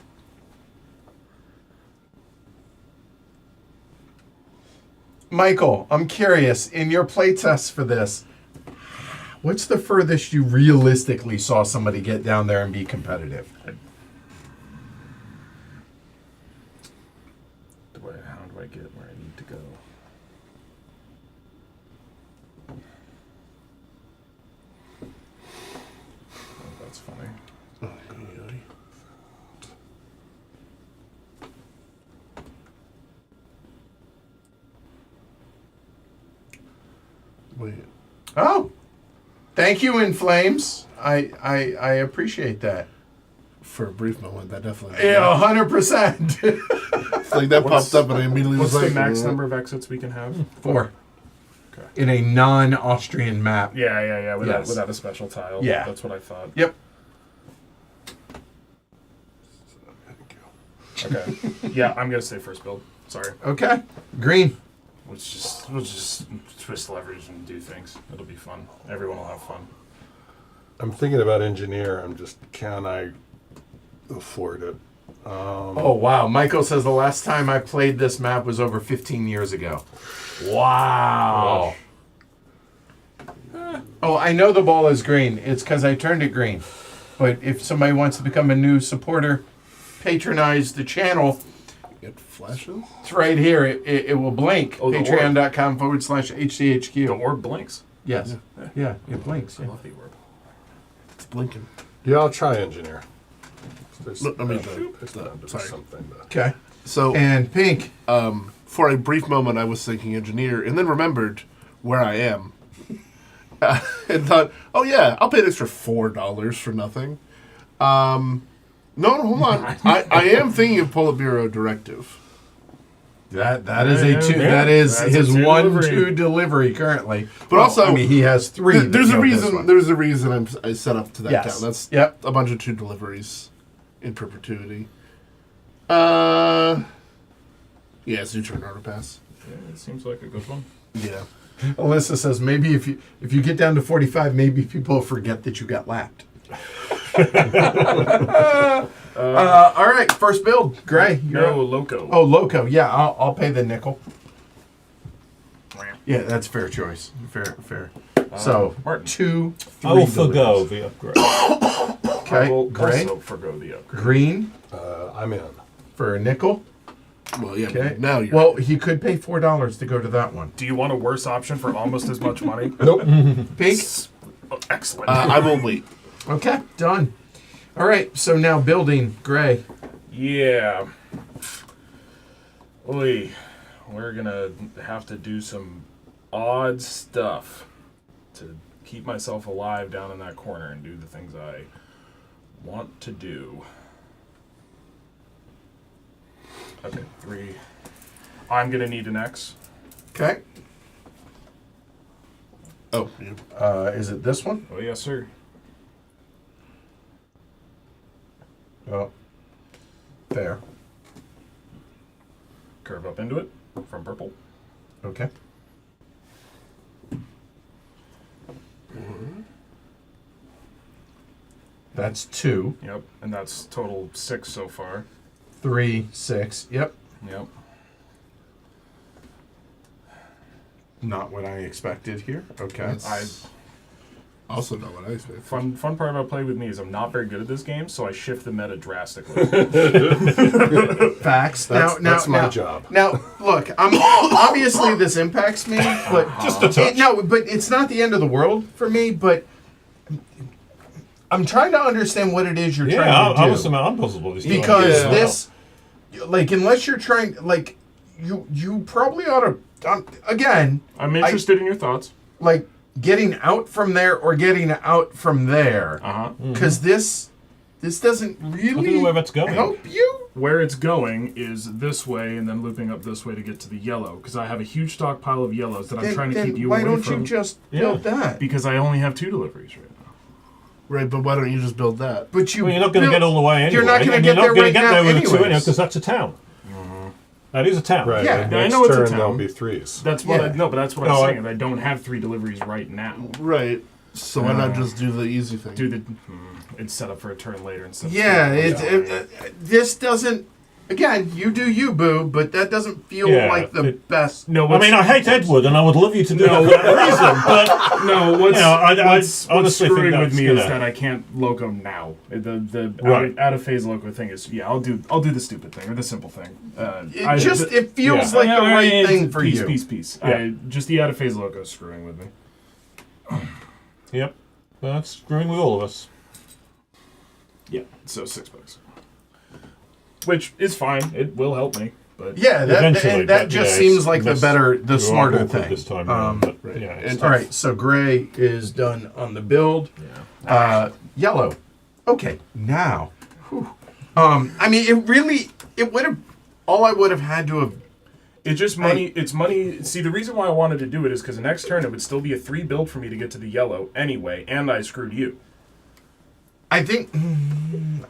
Michael, I'm curious, in your playtest for this, what's the furthest you realistically saw somebody get down there and be competitive? How do I get where I need to go? Oh, that's funny. Wait. Oh, thank you, In Flames. I appreciate that. For a brief moment, that definitely. Yeah, 100%. It's like that popped up and I immediately What's was the like, max number of exits we can have? 4. Okay. In a non-Austrian map. Yeah. Yes. Without a special tile. Yeah. That's what I thought. Yep. Okay. Yeah, I'm gonna say first build. Sorry. Okay. Green. We'll just twist levers and do things. It'll be fun. Everyone will have fun. I'm thinking about engineer. Can I afford it? Oh, wow. Michael says the last time I played this map was over 15 years ago. Wow. Oh, I know the ball is green. It's because I turned it green. But if somebody wants to become a new supporter, patronize the channel. it flashes? It's right here. It will blink. Oh, the orb. Patreon.com/HCHQ. The orb blinks. Yes. Yeah, it blinks. I Yeah. love the orb. It's blinking. Yeah, I'll try engineer. There's, Look, I mean, there's sorry. something. Okay. So, And pink. for a brief moment, I was thinking engineer, and then remembered where I am, and thought, "Oh yeah, I'll pay an extra $4 for nothing." No, hold on. I am thinking of Politburo directive. That is a Yeah, two. yeah. That is That's his a two 1-2 delivery. delivery currently. But also, I mean, he has 3. There's that a go this reason. way. There's a reason I set up to that Yes. count. That's Yep. a bunch of 2 deliveries in perpetuity. Yeah, it's new turn order pass. Yeah, it seems like a good one. Yeah. Alyssa says maybe if you get down to 45, maybe people forget that you got lapped. All right, first build, Gray. You're No, up. Loco. Oh, Loco. Yeah, I'll pay the nickel. Yeah, that's fair choice. Fair. So Martin. 2, 3 I will forgo deliveries. the upgrade. I Okay, will Gray. also forgo the upgrade. Green I'm in. for a nickel. Well, yeah. Okay. Now you're. Well, he could pay $4 to go to that one. Do you want a worse option for almost as much money? Nope. Pink. Oh, excellent. I will wait. Okay, done. All right, so now building Gray. Yeah. Oy, we're gonna have to do some odd stuff to keep myself alive down in that corner and do the things I want to do. Okay, 3. I'm gonna need an X. Okay. Oh, yeah. Is it this one? Oh yes, sir. Oh, fair. Curve up into it from purple. Okay. That's 2, Yep, and that's total 6 so far. 3, 6. Yep. Yep. Not what I expected here. Okay. That's also not what I expected. Fun part about Play With Me is I'm not very good at this game, so I shift the meta drastically. Facts. That's my now, job. Now, look, obviously this impacts me, but Just a touch. no, but it's not the end of the world for me. But I'm trying to understand what it is you're Yeah, trying to I do. was impossible this time. Because Yeah. this, like, unless you're trying, like, you probably ought to, again, I'm interested in your thoughts. like, getting out from there or getting out from there. Uh-huh. Because this doesn't I don't really know where that's going. help you. Where it's going is this way and then looping up this way to get to the yellow, because I have a huge stockpile of yellows that I'm trying to keep you why away don't from. you just Yeah. build that? Because I only have 2 deliveries right now. Right, but why don't you just build that? But Well, you're not going to get all the way anyway. You're not gonna and get you're there not gonna right get now there with a 2 anyways. anyway, because that's a town. That is a town. Right. Yeah. and Yeah, I next know it's a turn town. there'll be 3s. That's what Yeah. but that's what No, I'm saying. I don't have 3 deliveries right now. Right. So why not just do the easy thing? Do the it's set up for a turn later instead. Yeah, of this doesn't. Again, you do you, boo, but that doesn't feel Yeah, like the best. No, I mean, I hate Edward, and I would love you to do that for that reason, but No, what's, You know, I what's honestly think screwing with that's me gonna- is that I can't loco now. The Right. out of phase loco thing is I'll do the stupid thing or the simple thing. It feels yeah. like the right thing for peace, you. Peace. Yeah. Just the out of phase loco is screwing with me. yep, that's screwing with all of us. Yeah, so $6, which is fine. It will help me, but Yeah, Eventually, that but, just yeah, seems it's like the less- better, the you are smarter awkward thing. this time around. But, right. yeah, it's And- All right, so gray is done on the build. yeah. Yellow. Okay, now. Whew. I mean, it would have. All I would have had to have. It's just money. It's money. See, the reason why I wanted to do it is because the next turn it would still be a 3 build for me to get to the yellow anyway, and I screwed you. I think.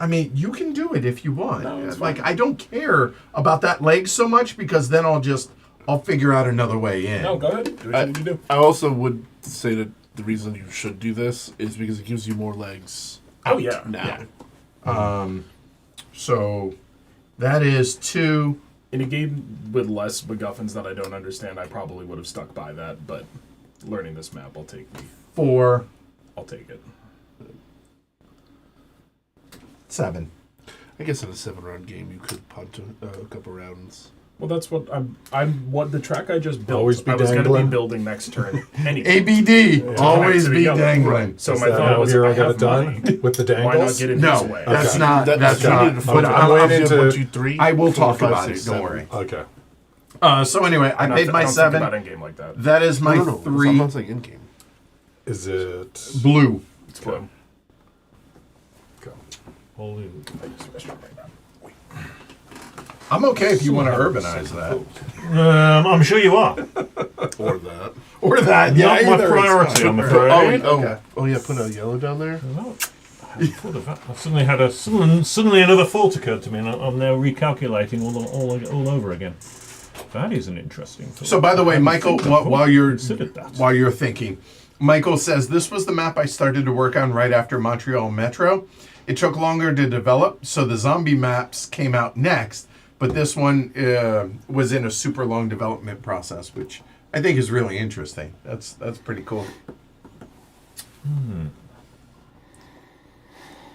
I mean, you can do it if you want. No, it's Like, I don't care about that leg so much because then I'll figure out another way in. No, go ahead. Do what you need to do. I also would say that the reason you should do this is because it gives you more legs. Oh yeah. Now. Yeah. So that is 2. In a game with less MacGuffins that I don't understand, I probably would have stuck by that. But learning this map will take me. 4, I'll take it. 7. I guess in a 7-round game you could punt a couple rounds. Well, that's what I'm. What the track I just built. Always be I was going to be dangling. building next turn. Anyway. ABD. Always To the be yellow. dangling. So Is my that thought how was, here I I got have it done money. with the dangles? Why not get in No, his way? that's Okay. not. That's you not. needed to But I'm I'm waiting waiting to- 1, 2, 3. I will 4, talk 5, about 6, it. Don't 7. worry. Okay. So anyway, I Not paid that- my I don't think 7. about endgame like that. That is my No, 3 I'm not saying in game. Is it... blue. It's blue. Okay. Holy. I'm okay if you want to urbanize that. I'm sure you are. Or that. Or that. Not my either is priority, fine. I'm afraid. Oh yeah, put a yellow down there. Well, I hadn't thought of that. I suddenly had suddenly another thought occurred to me, and I'm now recalculating all over again. That is an interesting thought. So, by the way, Michael, while you're considered that. while you're thinking, Michael says this was the map I started to work on right after Montreal Metro. It took longer to develop, so the zombie maps came out next. But this one was in a super long development process, which I think is really interesting. That's pretty cool.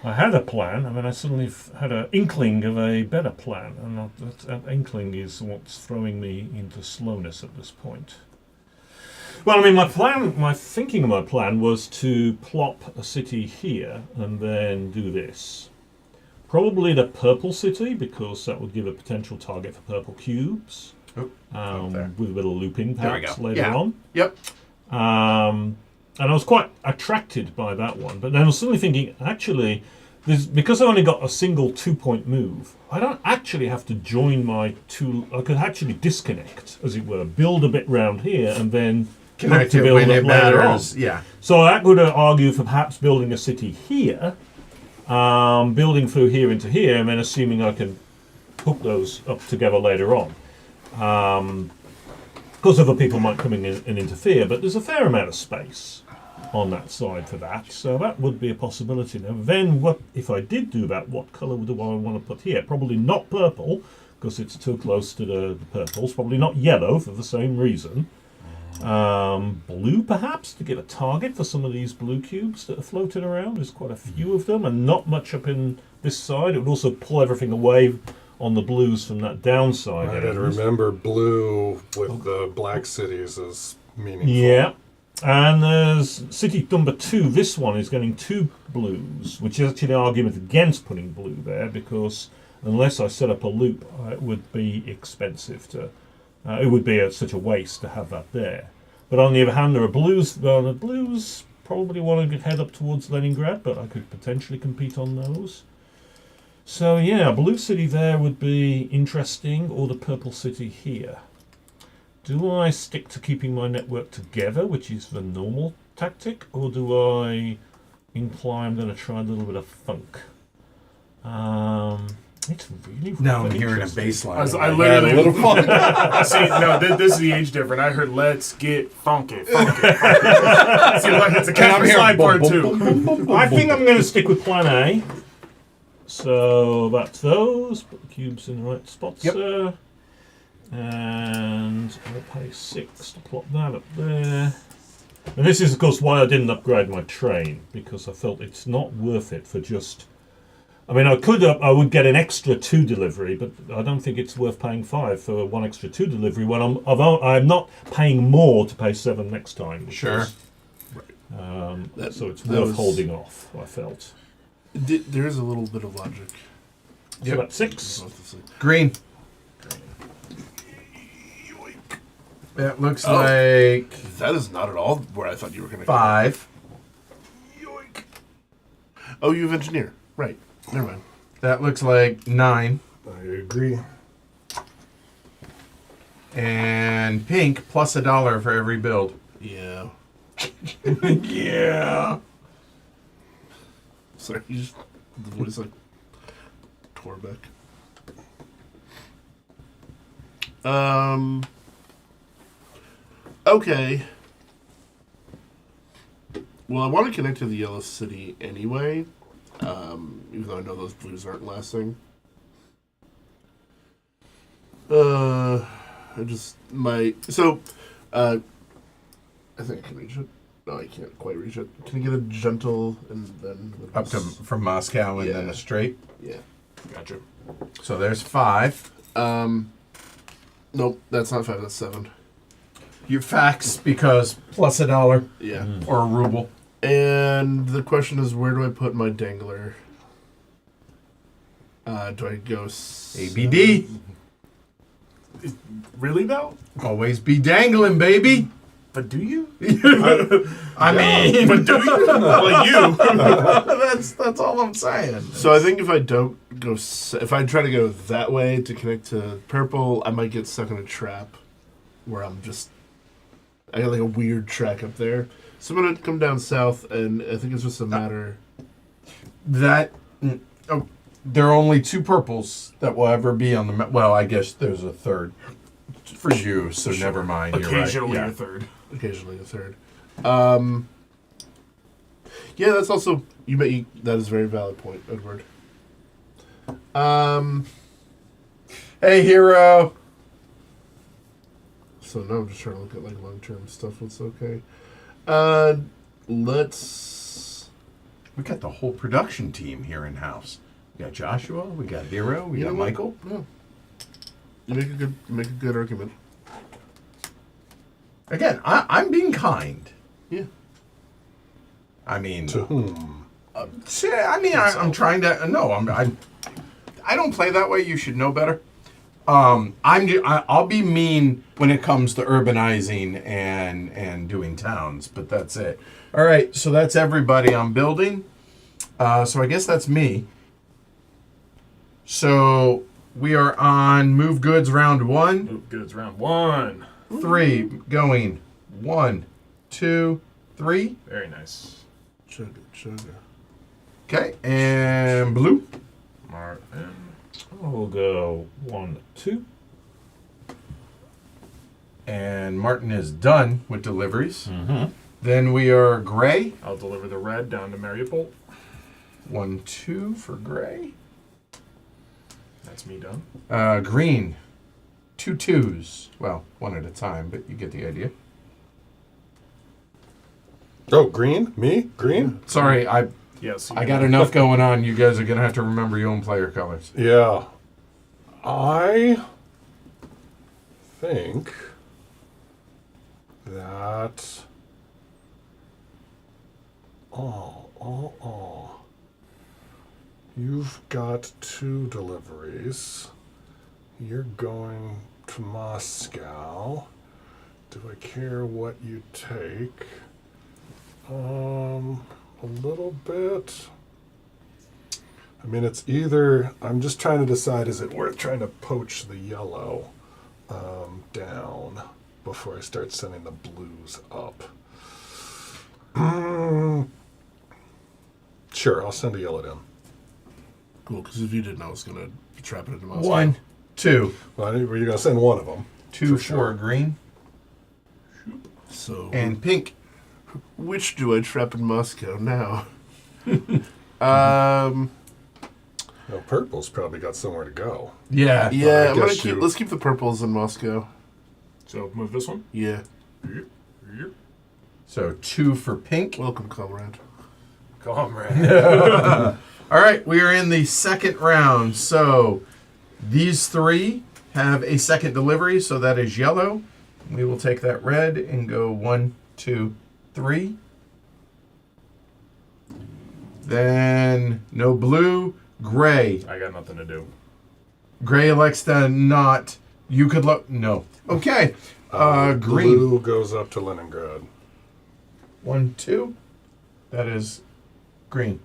I had a plan, and then I suddenly had an inkling of a better plan, and that inkling is what's throwing me into slowness at this point. Well, I mean, my thinking of my plan was to plop a city here and then do this. Probably the purple city, because that would give a potential target for purple cubes. There. With a bit of looping There we perhaps go. later Yeah. on. Yep. And I was quite attracted by that one. But then I was suddenly thinking, actually, because I only got a single 2-point move, I don't actually have to join my two. I could actually disconnect, as it were, build a bit round here, and then Connect to it build when up it later on. matters. Yeah. So that would argue for perhaps building a city here, building through here into here, and then assuming I can hook those up together later on. Of course, other people might come in and interfere, but there's a fair amount of space on that side for that, so that would be a possibility. Now, then, what if I did do that? What colour do I want to put here? Probably not purple, because it's too close to the purples. Probably not yellow for the same reason. Blue, perhaps, to give a target for some of these blue cubes that are floating around. There's quite a few of them, and not much up in this side. It would also pull everything away on the blues from that downside. Right, and remember, blue with the black cities is meaningful. Yeah. And there's city number 2. This one is getting 2 blues, which is actually an argument against putting blue there, because unless I set up a loop, it would be expensive to. It would be such a waste to have that there. But on the other hand, there are blues. Well, the blues probably want to head up towards Leningrad, but I could potentially compete on those. So yeah, blue city there would be interesting, or the purple city here. Do I stick to keeping my network together, which is the normal tactic, or do I imply I'm going to try a little bit of funk? It's really Now I'm very hearing a interesting. bass line. I in my head, literally- a little fun. See, no, this is the age different. I heard "Let's get funky." See, like it's a Catch Me Slide part 2. I think I'm going to stick with plan A. So that's those. Put the cubes in the right spots Yep. there. And I'll pay 6 to plop that up there. And this is, of course, why I didn't upgrade my train, because I felt it's not worth it for just. I mean, I would get an extra 2 delivery, but I don't think it's worth paying 5 for 1 extra 2 delivery when I'm not paying more to pay 7 next time. Sure. So it's that worth was- holding off, I felt. There is a little bit of logic. So that's 6. Green. That looks like That is not at all where I thought you were going to 5. Yoink. Oh, you have engineer. Right. Never mind. That looks like 9. I agree. And pink plus $1 for every build. Yeah. Yeah. Sorry, you just the voice like Torbeck. Okay. Well, I want to connect to the Yellow City anyway, even though I know those blues aren't lasting. I just I think I can reach it. No, I can't quite reach it. Can I get a gentle and then Up to from Moscow and then Yeah. a straight. Yeah, gotcha. So there's 5. Nope, that's not 5. That's 7. You fax because plus $1 Yeah. or a ruble. And the question is, where do I put my dangler? Do I go ABD. Really though? Always be dangling, baby. But do you? I mean, But do you? Well, you. that's all I'm saying. So I think if I don't go, if I try to go that way to connect to purple, I might get stuck in a trap where I got like a weird track up there. So I'm gonna come down south, and I think it's just a matter. There are only 2 purples that will ever be on the map. Well, I guess there's a third for you, so never mind. Occasionally You're a right. third. Occasionally a third. Yeah, that's also that is a very valid point, Edward. Hey, hero. So now I'm just trying to look at like long-term stuff. What's okay? Let's. We got the whole production team here in house. We got Joshua. We got Hero. We You got know what? Michael. Yeah. You make a good argument. Again, I'm being kind. Yeah. I mean, To whom? I'm trying to. No, I don't play that way. You should know better. I'll be mean when it comes to urbanizing and doing towns, but that's it. All right, so that's everybody I'm building. So I guess that's me. So we are on move goods round 1. Move goods round 1. 3 going 1, 2, 3. Very nice. Sugar. Okay, and blue. Martin. I'll go 1, 2. And Martin is done with deliveries. Mm-hmm. Then we are gray. I'll deliver the red down to Mariupol. 1, 2 for gray. That's me done. Green. 2 2s. Well, 1 at a time, but you get the idea. Oh, green? Me? Green? Sorry, I Yes. got enough going on. You guys are gonna have to remember your own player colors. Yeah. I think that. You've got 2 deliveries. You're going to Moscow. Do I care what you take? A little bit. I mean, it's either, I'm just trying to decide, is it worth trying to poach the yellow down before I start sending the blues up? Sure, I'll send a yellow down. Cool, because if you didn't, I was gonna trap it into Moscow. 1, 2. Well, you're going to send one of them. 2 For for sure. green. So And pink. which do I trap in Moscow now? No, purple's probably got somewhere to go. Yeah. Yeah, I I'm gonna guess you- let's keep the purples in Moscow. So move this one. Yeah. So 2 for pink. Welcome, comrade. Comrade. All right, we are in the second round. So these 3 have a second delivery, so that is yellow. We will take that red and go 1, 2, 3. Then no blue, gray. I got nothing to do. Gray elects to not. You could look. No. Okay. Green. Blue goes up to Leningrad. 1, 2. That is green.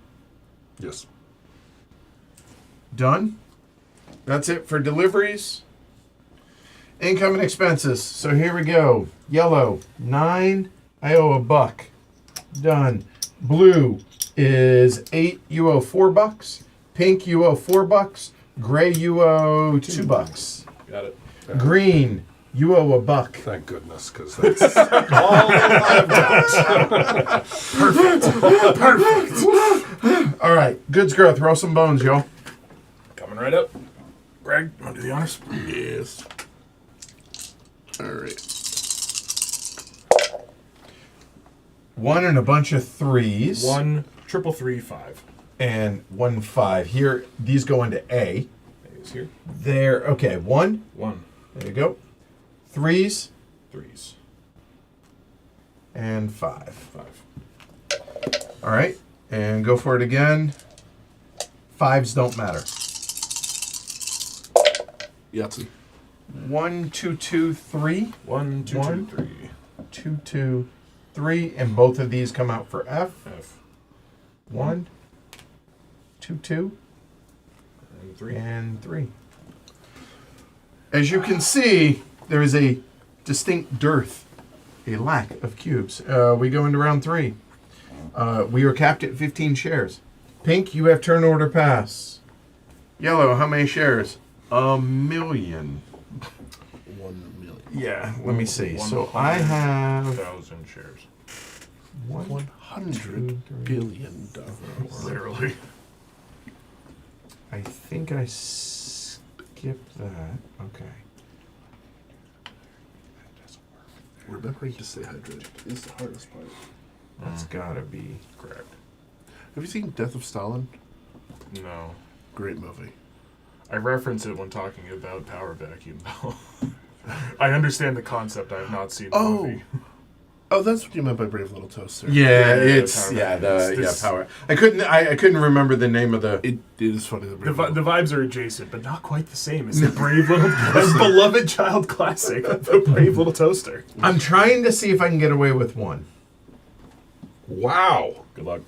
Yes. Done. That's it for deliveries. Income and expenses. So here we go. Yellow, 9. I owe $1. Done. Blue is 8. You owe $4. Pink, you owe $4. Gray, you owe $2. Got it. Green, you owe $1. Thank goodness, because that's all I've got. Perfect. All right. Goods growth. Throw some bones, yo. Coming right up. Greg, you want to do the honors? Yes. All right. 1 and a bunch of 3s. 1 triple 3 5. And 1 5. Here, these go into A. Is here. There. Okay. 1. 1 There you go. 3s 3s and 5. 5. All right. And go for it again. 5s don't matter. Yahtzee. 1, 2, 2, 3. 1 2 1. 2 3. 2, 2, 3, and both of these come out for F. F. 1, 2, 2, And 3. and 3. As you can see, there is a distinct dearth, a lack of cubes. We go into round 3. We are capped at 15 shares. Pink, you have turn order pass. Yellow, how many shares? 1 million. 1 million. Yeah, let me see. So I have 1,000 shares. 100 billion dollars. Literally. I think I skipped that. Okay. Remembering to stay hydrated is the hardest part. That's gotta be. Correct. Have you seen Death of Stalin? No. Great movie. I reference it when talking about Power Vacuum, though. I understand the concept. I have not seen the movie. Oh, that's what you meant by Brave Little Toaster. Yeah, Yeah, it's Power yeah Rangers. the This- power. I couldn't remember the name of the. It is funny. The vibes are adjacent, but not quite the same. It's the Brave Little, beloved child classic, the Brave Little Toaster. I'm trying to see if I can get away with 1. Wow. Good luck.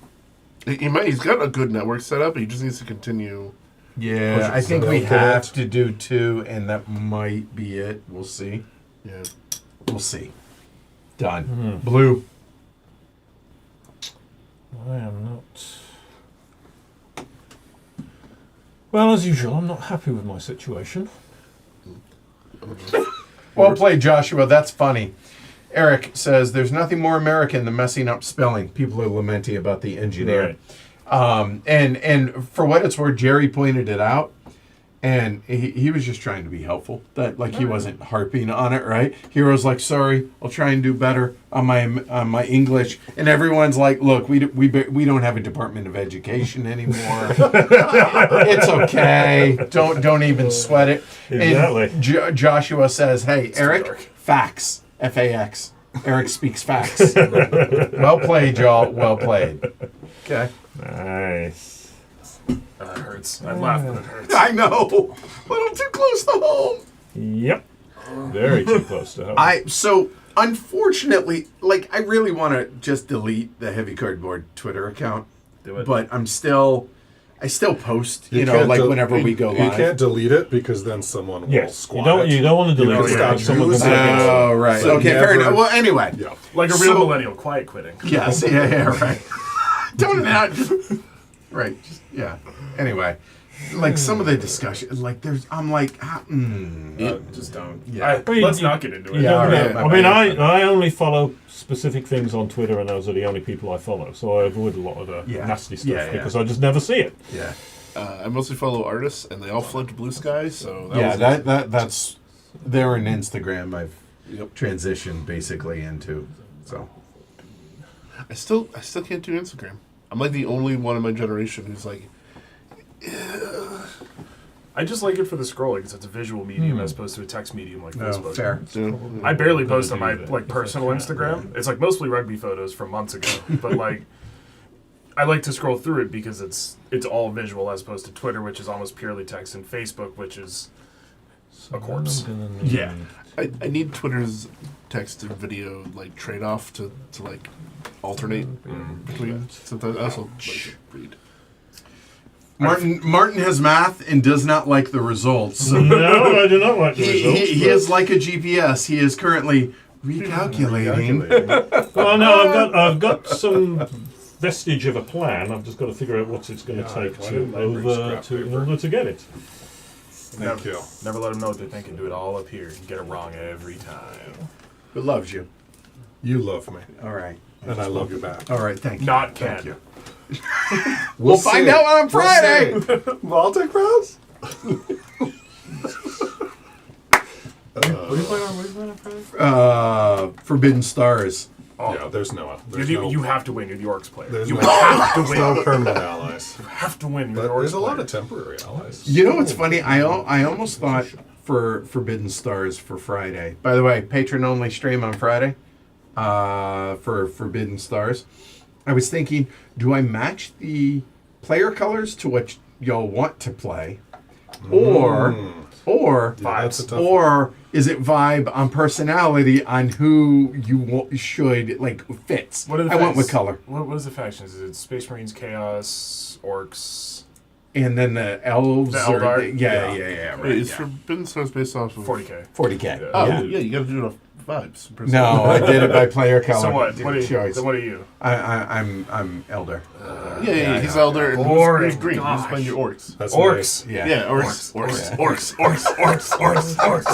He's got a good network set up. He just needs to continue. Yeah, I think so we they'll have get to do 2, and that might be it. We'll see. Yeah. We'll see. Done. Blue. I am not. Well, as usual, I'm not happy with my situation. Well played, Joshua. That's funny. Eric says there's nothing more American than messing up spelling. People are lamenting about the engineer. Right. And for what it's worth, Jerry pointed it out, and he was just trying to be helpful. That he wasn't harping on it, right? Hero's like, sorry, I'll try and do better on my English, and everyone's like, look, we don't have a Department of Education anymore. It's okay. Don't even sweat it. Exactly. And Joshua says, hey, Eric, dark. facts. F-A-X. Eric speaks facts. Well played, y'all. Well played. Okay. Nice. That hurts. I laugh, but it hurts. I know. A little too close to home. Yep. Very too close to home. So unfortunately, I really want to just delete the Heavy Cardboard Twitter account. Do it. But I still post, can't whenever we go You live. can't delete it because then someone will Yes. squat You don't want to delete can it. stop because someone using can it. take it. Oh, right. So Okay, fair never- enough. Well, anyway. Yeah. Like a real So- millennial, quiet quitting. Yes, yeah, right. Don't not just right, just yeah. Anyway, some of the discussion, I'm like, Just don't. Yeah. Let's not get into it. Yeah, all right. I mean, I only follow specific things on Twitter, and those are the only people I follow. So I avoid a lot of the Yeah. nasty stuff Yeah, yeah. because I just never see it. yeah, I mostly follow artists, and they all fled to Blue Sky. So that's they're an Instagram I've Yep. transitioned basically into. So I still can't do Instagram. I'm like the only one in my generation who's like, I just like it for the scrolling because it's a visual medium as opposed to a text medium like no, Facebook. fair. I barely post on do my that personal because I can't, Instagram. It's mostly rugby photos from months ago, but I like to scroll through it because it's all visual as opposed to Twitter, which is almost purely text, and Facebook, which is a corpse. I'm gonna need- Yeah. I need Twitter's text and video trade off to alternate between. Sometimes I also like to read. Martin has math and does not like the results. No, I do not like the results. He is like a GPS. He is currently recalculating. Well, no, I've got some vestige of a plan. I've just got to figure out what it's going to take why didn't I bring scrap in paper? order to get it. Thank you. Never let them know what they think and do it all up here and get it wrong every time. Who loves you? You love me, All right. and I love you back. All right. Thank you. Not Thank Ken. you. We'll find out on Friday. Baltic Rose? What are you playing on Friday? Forbidden Stars. Yeah, there's no. There's You have to win. You're the Orcs player. There's You no, have to there's win. no permanent allies. You have to win. You're But the Orcs there's a lot player. of temporary allies. You know what's funny? I almost thought for Forbidden Stars for Friday. By the way, patron only stream on Friday for Forbidden Stars. I was thinking, do I match the player colors to what y'all want to play, or Yeah, that's a tough one. or Is it vibe on personality on who should like fits? What are the I went with factions? color. What is the factions? Is it Space Marines, Chaos, Orcs, And then the elves. The or Eldar? yeah. Right. Wait, is yeah. Forbidden Stars based off of 40k? 40k. Yeah. Oh, yeah. yeah, you got to do it off vibes. No, I did it by player color. So what? What are you? Choice. Then what are you? I'm elder. Yeah, he's elder. And Boring. who's green? Gosh. Who's playing your orcs? That's Orcs. Yeah. Yeah, orcs.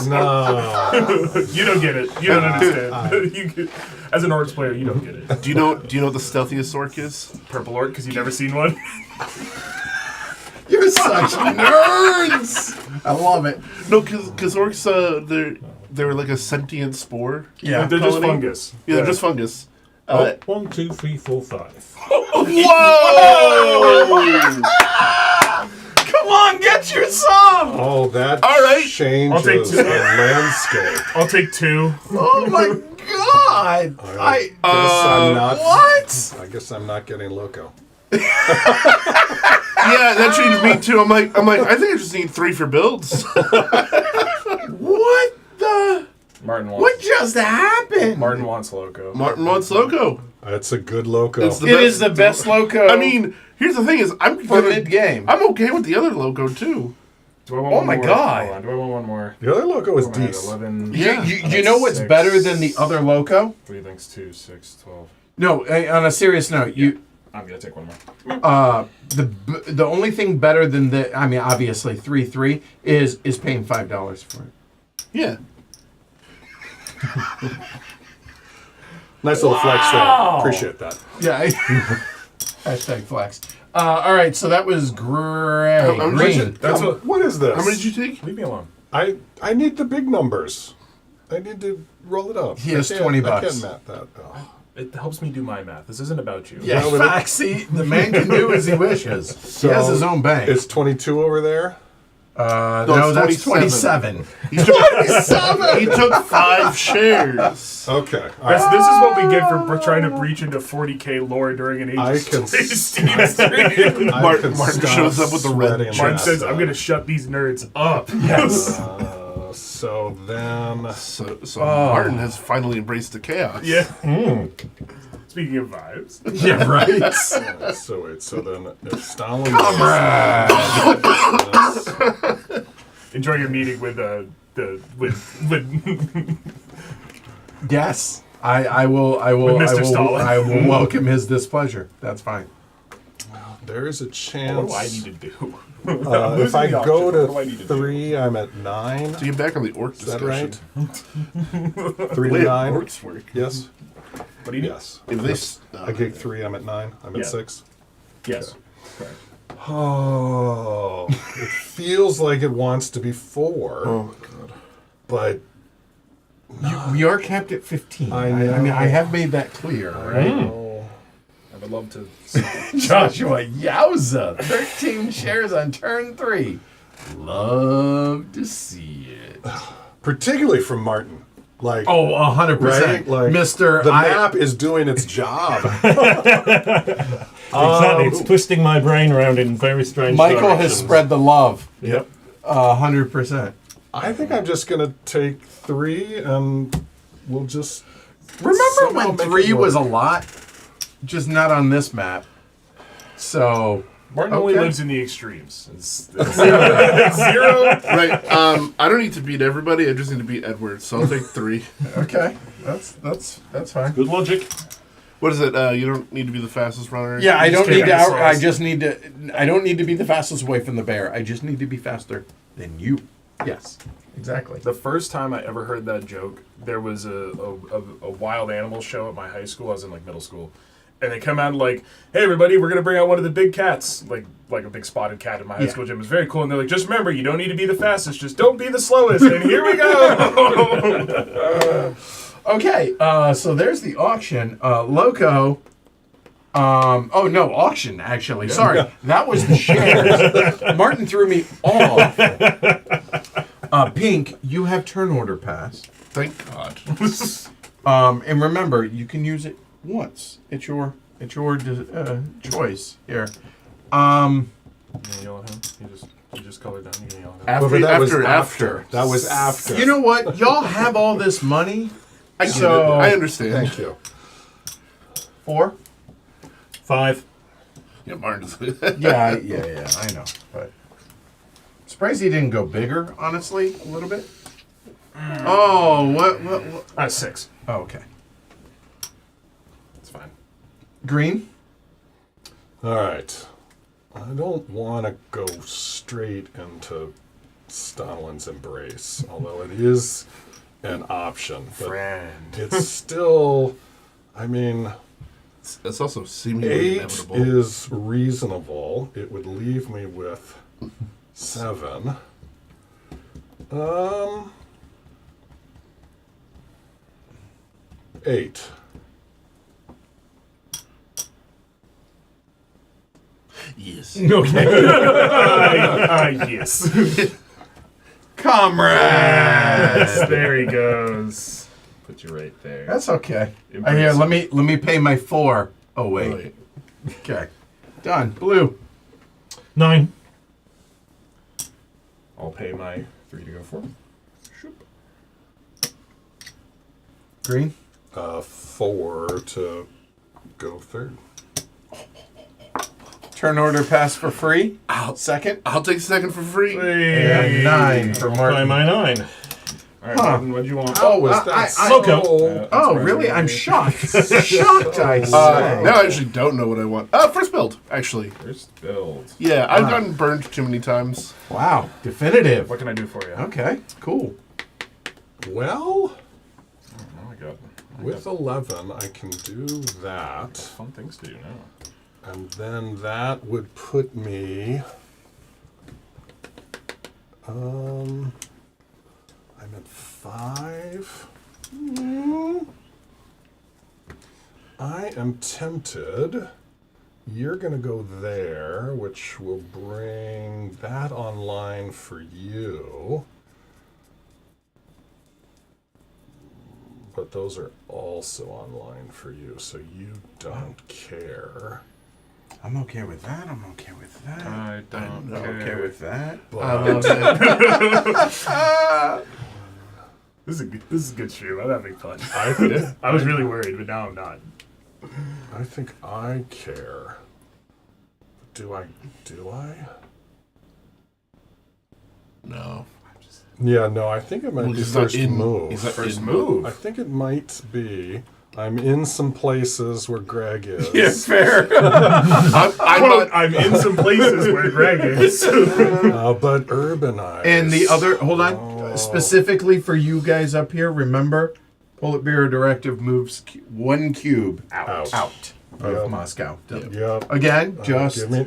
No. You don't get it. You don't understand. As an Orcs player, you don't get it. Do you know what the stealthiest orc is? Purple Orc, because you've never seen one. You're such nerds. I love it. No, because orcs, they're like a sentient spore. Yeah. They're just colony. fungus. Yeah, they're just fungus. 1, 2, 3, 4, 5. Whoa! Come on, get your sum. Oh, that All right. changes I'll take the two. landscape. I'll take 2. Oh my god. I guess I'm not. What? I guess I'm not getting loco. Yeah, that changed me too. I'm like, I think I just need 3 for builds. What the? Martin wants. What just happened? Martin wants Loco. Martin wants loco. That's a good loco. It's the It best. is the best loco. I mean, here's the thing: is for mid game. I'm okay with the other logo too. Do I want Oh one my more? God. Hold on. Do I want one more? The other loco is What am I at, decent. 11. Yeah. You know what's 6. better than the other loco? What do you think's 2, 6, 12? No, on a serious note, I'm gonna take one more. the only thing better than obviously 3-3 is paying $5 for it. Yeah. Nice little flex there. Appreciate that. Yeah. Hashtag flex. All right, so that was gray. How much is Green. it? That's what. What is this? How many did you take? Leave me alone. I need the big numbers. I need to roll it up. He has I can't- $20. I can't map that. Oh. It helps me do my math. This isn't about you. Yeah, Well, facts. See, the man can do as he wishes. So he has his own bank. Is 22 over there? No, it's that's 27. 27. He took, he took 5 shares. Okay. All right. This is what we get for trying to breach into 40k lore during an Age I of can Steam stream. Martin stop shows up with the red sweating Martin that says, stuff. "I'm gonna shut these nerds up." Yes. So then, So Martin has finally embraced the chaos. Yeah. Speaking of vibes, Yeah, right. so wait. So then, if Stalin, enjoy your meeting with with Yes, I will. With Mr. Stalin. I will welcome his displeasure. That's fine. there is a What chance. do I need to do? If I the go option. What do I need to to do? 3, I'm at 9. To get back on the orc Is that discussion. right? 3 The to way 9. orcs work. Yes. What do you need? Yes. If they, I get 3. I'm at 9. I'm Yeah. at 6. Yes. Oh, it feels like it wants to be 4, oh god. but We are capped at 15. I I mean, know. I have made that clear, right? oh, I would love to. Joshua, yowza! 13 shares on turn 3. Love to see it. particularly from Martin. Like, Oh, 100%. right? Like, Mr. the map is doing its job. Exactly, it's twisting my brain around in very strange Michael directions. has spread the love. Yep. 100%. I think I'm just gonna take 3, and we'll just Remember somehow when make it 3 was a work. lot? Just not on this map. So, Martin only Okay. lives in the extremes. It's zero. Right. I don't need to beat everybody. I just need to beat Edward. So I'll take 3. okay. That's fine. Good logic. What is it? You don't need to be the fastest runner. Yeah, I You just don't need can't to be the out, I slowest. just need to I don't need to be the fastest away from the bear. I just need to be faster than you. Yes. Exactly. The first time I ever heard that joke, there was a wild animal show at my high school. I was in like middle school, and they come out like, "Hey everybody, we're gonna bring out one of the big cats, like a big spotted cat in my high Yeah. school gym." It was very cool, and they're like, "Just remember, you don't need to be the fastest, just don't be the slowest." And here we go. Okay, so there's the auction. Loco. Oh no, auction actually. Sorry, that was the shares. Martin threw me off. Pink, you have turn order pass. Thank God. And remember, you can use it once. It's your choice here. You yell at him. He just You just color down. You know, After, But that was after. That was after. You know what? Y'all have all this money. I get So- it. I understand. Thank you. 4? 5. Yeah, Martin's. Yeah, I know. But surprised he didn't go bigger, honestly, a little bit. Oh, what? 6. Oh, okay. It's fine. Green? All right. I don't want to go straight into Stalin's embrace, although it is an option. But Friend. it's still, I mean, It's also seemingly 8 inevitable. is reasonable. It would leave me with 7. 8. Yes. Okay. Yes. Comrade! There he goes. Put you right there. That's okay. Embrace Here, it. let me pay my 4. Oh, Oh, wait. wait. Okay. Done. Blue. 9. I'll pay my 3 to go 4. Shoop. Green. 4 to go third. Turn order pass for free. I'll, Second. I'll take second for free. And 9 for Play Martin. my 9. All right, Huh. Martin, what'd you want? Oh, Was that Loco. so? Oh, really? I'm shocked. Shocked, I say. Now I actually don't know what I want. First build, actually. First build. Yeah, I've gotten burned too many times. Wow. Definitive. What can I do for you? Okay, cool. Well, Oh my god. with 11, I can do that. Fun things to do now. And then that would put me. I'm at 5. I am tempted. You're going to go there, which will bring that online for you. But those are also online for you, so you don't care. I'm okay with that. I'm okay with that. I don't I'm care. okay with that. I love it. This is a good stream. I'm having fun. I, I was really worried, but now I'm not. I think I care. Do I? No. Yeah, no, I think it might be He's not first in. move. He's not First in move. I think it might be. I'm in some places where Greg is. Yeah, fair. I'm in some places where Greg is. But urbanized. And the other, hold on, Oh. specifically for you guys up here, remember, Politburo directive moves 1 cube Out. out of Yep. Moscow. Yep. Again, just Give me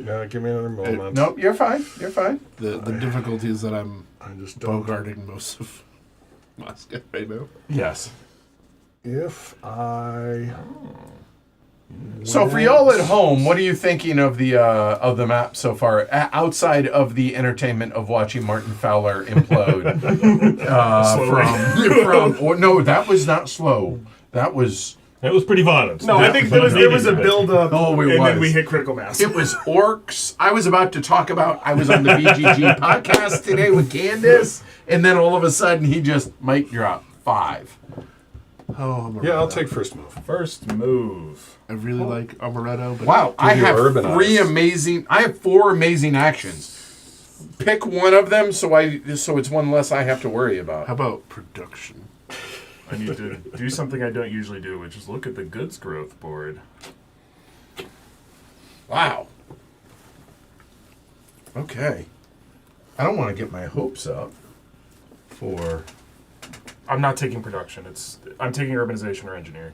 another moment. nope. You're fine. You're fine. The difficulty is that I'm I just don't. bogarting most of Moscow right now. Yes. If I. So for y'all at home, what are you thinking of the map so far? Outside of the entertainment of watching Martin Fowler implode, no, that was not slow. That was pretty violent. No, I think there was a build up, Oh, it and then was. we hit critical mass. It was orcs. I was about to talk about. I was on the BGG podcast today with Candace, and then all of a sudden he just mic drop 5. Oh, Amaretto. Yeah, I'll take first move. First move. I really like Amaretto, but Wow, I you have urbanized? I have 4 amazing actions. Pick one of them, so it's one less I have to worry about. how about production? I need to do something I don't usually do, which is look at the goods growth board. Wow. Okay. I don't want to get my hopes up for. I'm not taking production. I'm taking urbanization or engineering,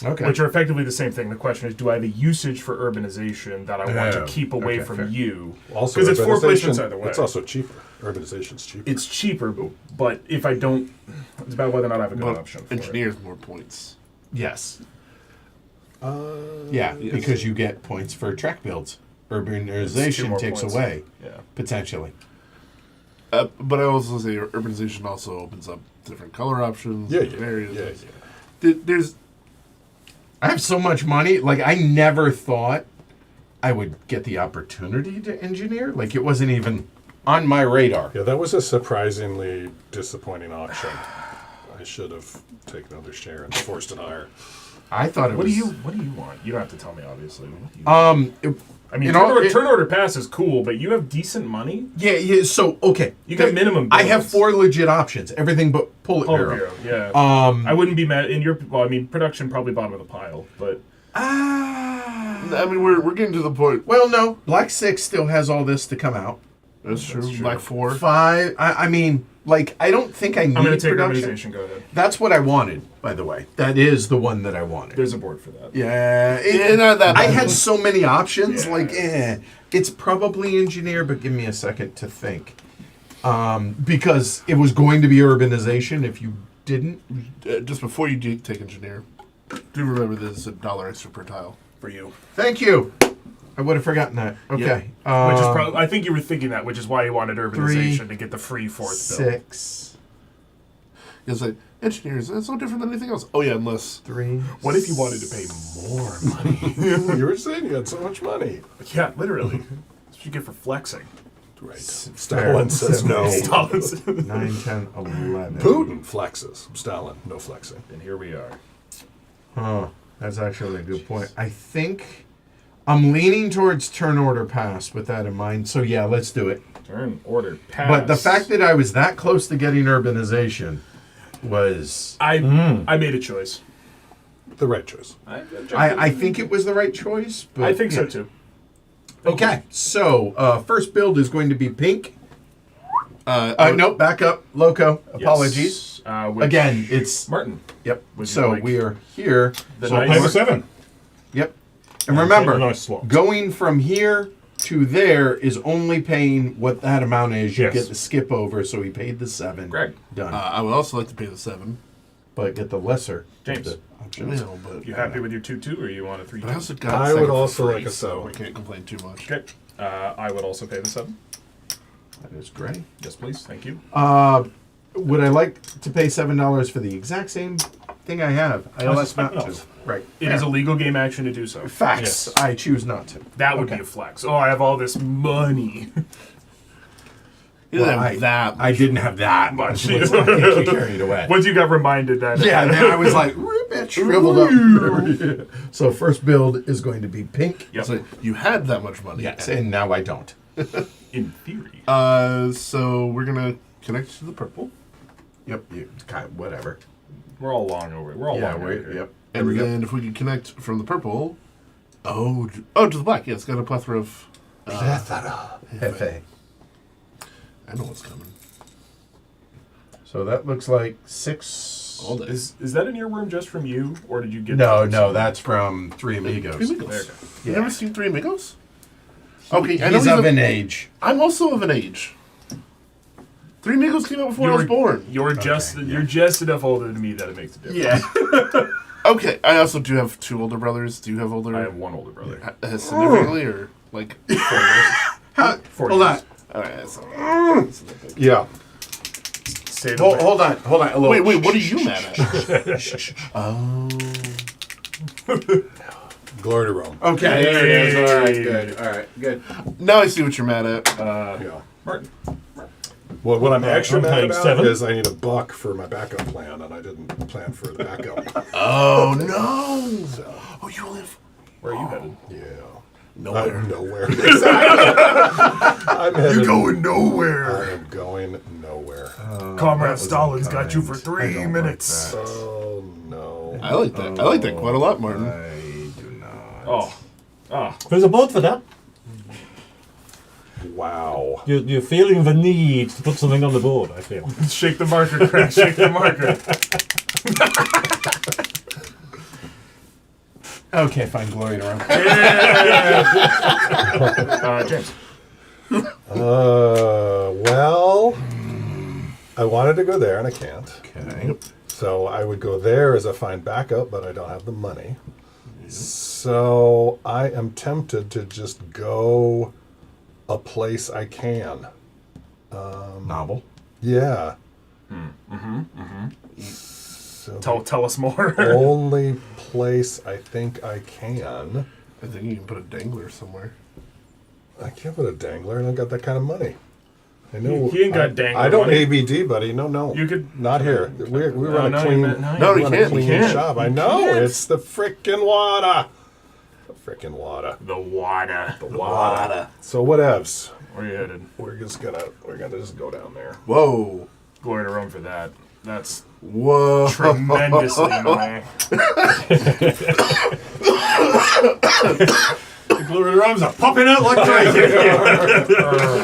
Okay. which are effectively the same thing. The question is, do I have a usage for urbanization that I want to Oh, keep away okay, from fair. you? Also, 'Cause it's 4 placements urbanization- either way. It's also cheaper. Urbanization's cheaper. It's cheaper, but if I don't, it's about whether or not I have a good But option for engineers more points. Yes. Uh, Yeah, Yes. because you get points for track builds. It's 2 Urbanization more takes points. away, it. Yeah. potentially. But I also say urbanization also opens up different color options. Yeah, different yeah, areas. yeah. There's I have so much money. Like, I never thought I would get the opportunity to engineer. Like, it wasn't even on my radar. Yeah, that was a surprisingly disappointing auction. I should have taken another share and forced it higher. I thought it What was. do you want? You don't have to tell me, obviously. What do you I mean, you know, turn order pass is cool, but you have decent money. Yeah. So okay, You got minimum I have bills. 4 legit options. Everything but Pull It Bureau. Yeah. I wouldn't be mad in your. Well, I mean, production probably bottom of the pile, but I mean, we're getting to the point. Well, no. Black 6 still has all this to come out. That's true. Black 4. 5. I mean, like, I don't think I need I'm going to take production. organization. Go ahead. That's what I wanted, by the way. That is the one that I wanted. There's a board for that. Yeah. Not that I bad. had so many options. Yeah. Like, it's probably engineer, but give me a second to think. Because it was going to be urbanization if you didn't. Just before you take engineer, do remember there's $1 extra per tile for you. Thank you. I would have forgotten that. Okay. Which is probably. I think you were thinking that, which is why you wanted urbanization to get the free 4th bill. 6, It's like engineers. It's no different than anything else. Oh yeah, unless 3. What if you wanted to pay more money? You were saying you had so much money. Yeah, literally. That's what you get for flexing. Right. Fair. Stalin says no. Stalin's. 9, 10, 11. Putin flexes. Stalin, no flexing. And here we are. Oh, that's actually a good point. I think I'm leaning towards turn order pass with that in mind. So yeah, let's do it. Turn order pass. But the fact that I was that close to getting urbanization was I made a choice. The right choice. I think it was the right choice. But I think so yeah. too. Okay, so first build is going to be pink. No, back up, Loco. Apologies. Yes. Which- Again, it's Martin. yep. Would you So like we are here. the So nice- Pay the 7. Yep. And remember, Nice slot. going from here to there is only paying what that amount is. You Yes. get the skip over, so he paid the 7. Greg. Done. I would also like to pay the 7. But get the lesser. James. of the options. No, but You happy with your 2-2, or you want a 3-2? But I also got I second would for also free, like a so 7. I can't complain too much. Okay. I would also pay the 7. That is great. Yes, please. Thank you. Would I like to pay $7 for the exact same thing I have? I elect suspect not not. to. Right. It is a legal game action to do so. Facts. Yes. I choose not to. That would Okay. be a flex. Oh, I have all this money. You didn't Well, have that. I didn't have that Much. much. Let's not get carried away. Once you got reminded that. Yeah, then I was like, it shriveled up. So first build is going to be pink. Yep. It's like, you had that much money. Yes, and now I don't. In theory. So we're gonna connect to the purple, Yep. You, kind of, whatever. We're all long over it. We're all Yeah. long over Wait. it. Yep. and we go. then if we can connect from the purple, to the black. Yeah, it's got a plethora of. Hefe. I know what's coming. So that looks like 6. All day. Is that an earworm just from you, or did you get? No, that no, from that's from Three Amigos. Three Amigos. There you go. You Yeah. never seen Three Amigos? Okay, I know He's of an age. I'm also of an age. Three Amigos came out before I was born. You're just enough older than me that it makes a difference. Yeah. Okay, I also do have 2 older brothers. Do you have older? I have one older brother. Significantly, or like 4 years? How, 4 hold on. years. All right, that's not big. Yeah. Say the Hold on. Hold on. A little. Wait, what are you mad at? Oh. Glory to Rome. Okay. There it is. All right. Hey. Good. All right. Good. Now I see what you're mad at. Yeah. Martin. Well, what I'm actually I'm mad paying about 7. is I need a buck for my backup plan, and I didn't plan for the backup. Oh no! Oh, you live Where are you headed? Yeah. nowhere. I'm nowhere. Exactly. I'm headed. going nowhere. I am going nowhere. Comrade Stalin's got you for 3 minutes. Oh no. I like that. I like that quite a lot, Martin. I do not. Oh. There's a board for that. Wow. You're feeling the need to put something on the board, I feel. Shake the marker, Craig. Shake the marker. Okay, fine. Glory to Rome. James. Well, I wanted to go there and I can't. Okay. So I would go there as a fine backup, but I don't have the money. So I am tempted to just go a place I can. Novel. Yeah. So Tell us more. the only place I think I can. I think you can put a dangler somewhere. I can't put a dangler, and I've got that kind of money. I know. He ain't got dangler I don't money. ABD, buddy. No. You could. Not here. We run no, a clean. No, we you run a can't, you clean can't. shop. I know. It's the frickin' water. The frickin' water. The water. The water. So whatevs. Where you headed? We're gonna just go down there. Whoa. Glory to Rome for that. That's Whoa. tremendously annoying. The glory arms are popping out like crazy.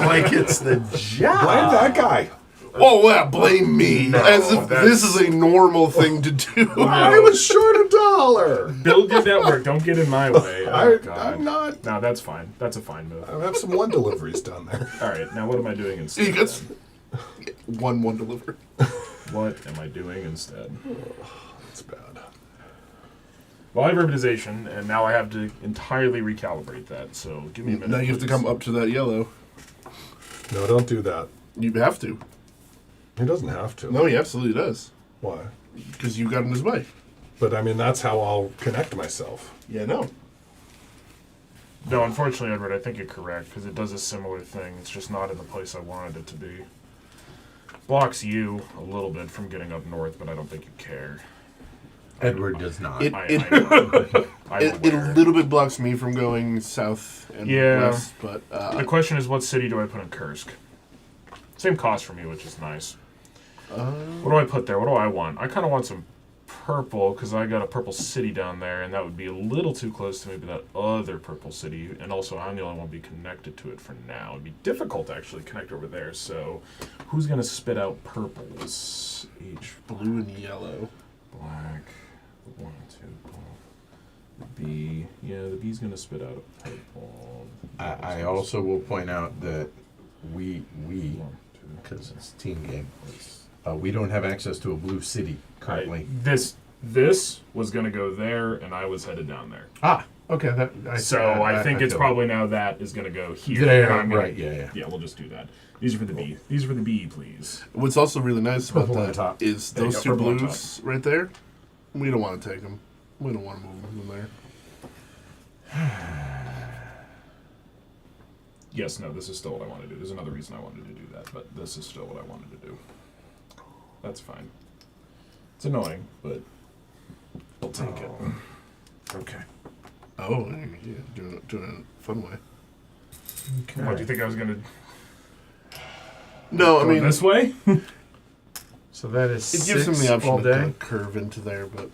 Like it's the job. Blame that guy. Oh, yeah, blame me. As if this is a normal thing to do. I was short $1. Build your network. Don't get in my way. Oh, God. I'm not. No, that's fine. That's a fine move. I have some one deliveries down there. All right, now what am I doing He instead? gets one delivered. What am I doing instead? It's bad. Well, I have urbanization, and now I have to entirely recalibrate that. So give me a minute. Now you have to please. come up to that yellow. No, don't do that. You have to. He doesn't have to. No, he absolutely does. Why? Because you got in his way. But I mean, that's how I'll connect myself. Yeah, no. No, unfortunately, Edward, I think you're correct, because it does a similar thing. It's just not in the place I wanted it to be. Blocks you a little bit from getting up north, but I don't think you care. Edward does not. It I'm it a aware. little bit blocks me from going south and Yeah. west, but The question is, what city do I put in Kursk? Same cost for me, which is nice. What do I put there? What do I want? I kind of want some purple, because I got a purple city down there, and that would be a little too close to maybe that other purple city, and also I'm the only one to be connected to it for now. It'd be difficult to actually connect over there, so who's going to spit out purples? H, blue and yellow. black, 1, 2, black. The B, yeah, the B's going to spit out a purple. I also will point out that we, 1, 2, because it's a team game, we don't have access to a blue city currently. This was going to go there, and I was headed down there. Ah, okay. I think it's feel probably now that is going to go here. there. and I'm gonna- Right? Yeah. Yeah, we'll just do that. These are for the B. These are for the B, please. What's also really nice about Purple on that top. is There you those go, two purple on blues right there. We don't want to take them. We don't want to move them from there. Yes, no, this is still what I want to do. There's another reason I wanted to do that, but this is still what I wanted to do. That's fine. It's annoying, but I'll take it. Okay. Oh, yeah, doing it in a fun way. Okay. What, do you think I was going to No, I go mean, this way? So that is it gives him 6 the option all to day. kind of curve into there, but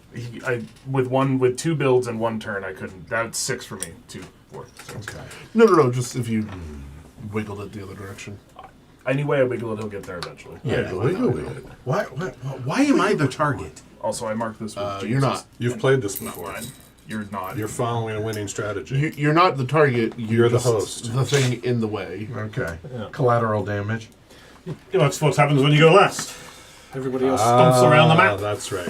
With 2 builds and 1 turn, I couldn't. That's 6 for me. 2, 4, 6. Okay. no, just if you wiggled it the other direction. Anyway, I wiggle it, he'll get there eventually. Yeah. Wiggle it. Why am I the target? Also, I marked this with You're not. You've played this before. Fine. You're not. You're following a winning strategy. You're not the target. You're the just host. The thing in the way. Okay. Yeah. Collateral damage. You know, that's what happens when you go last. Everybody else stomps around the map. That's right.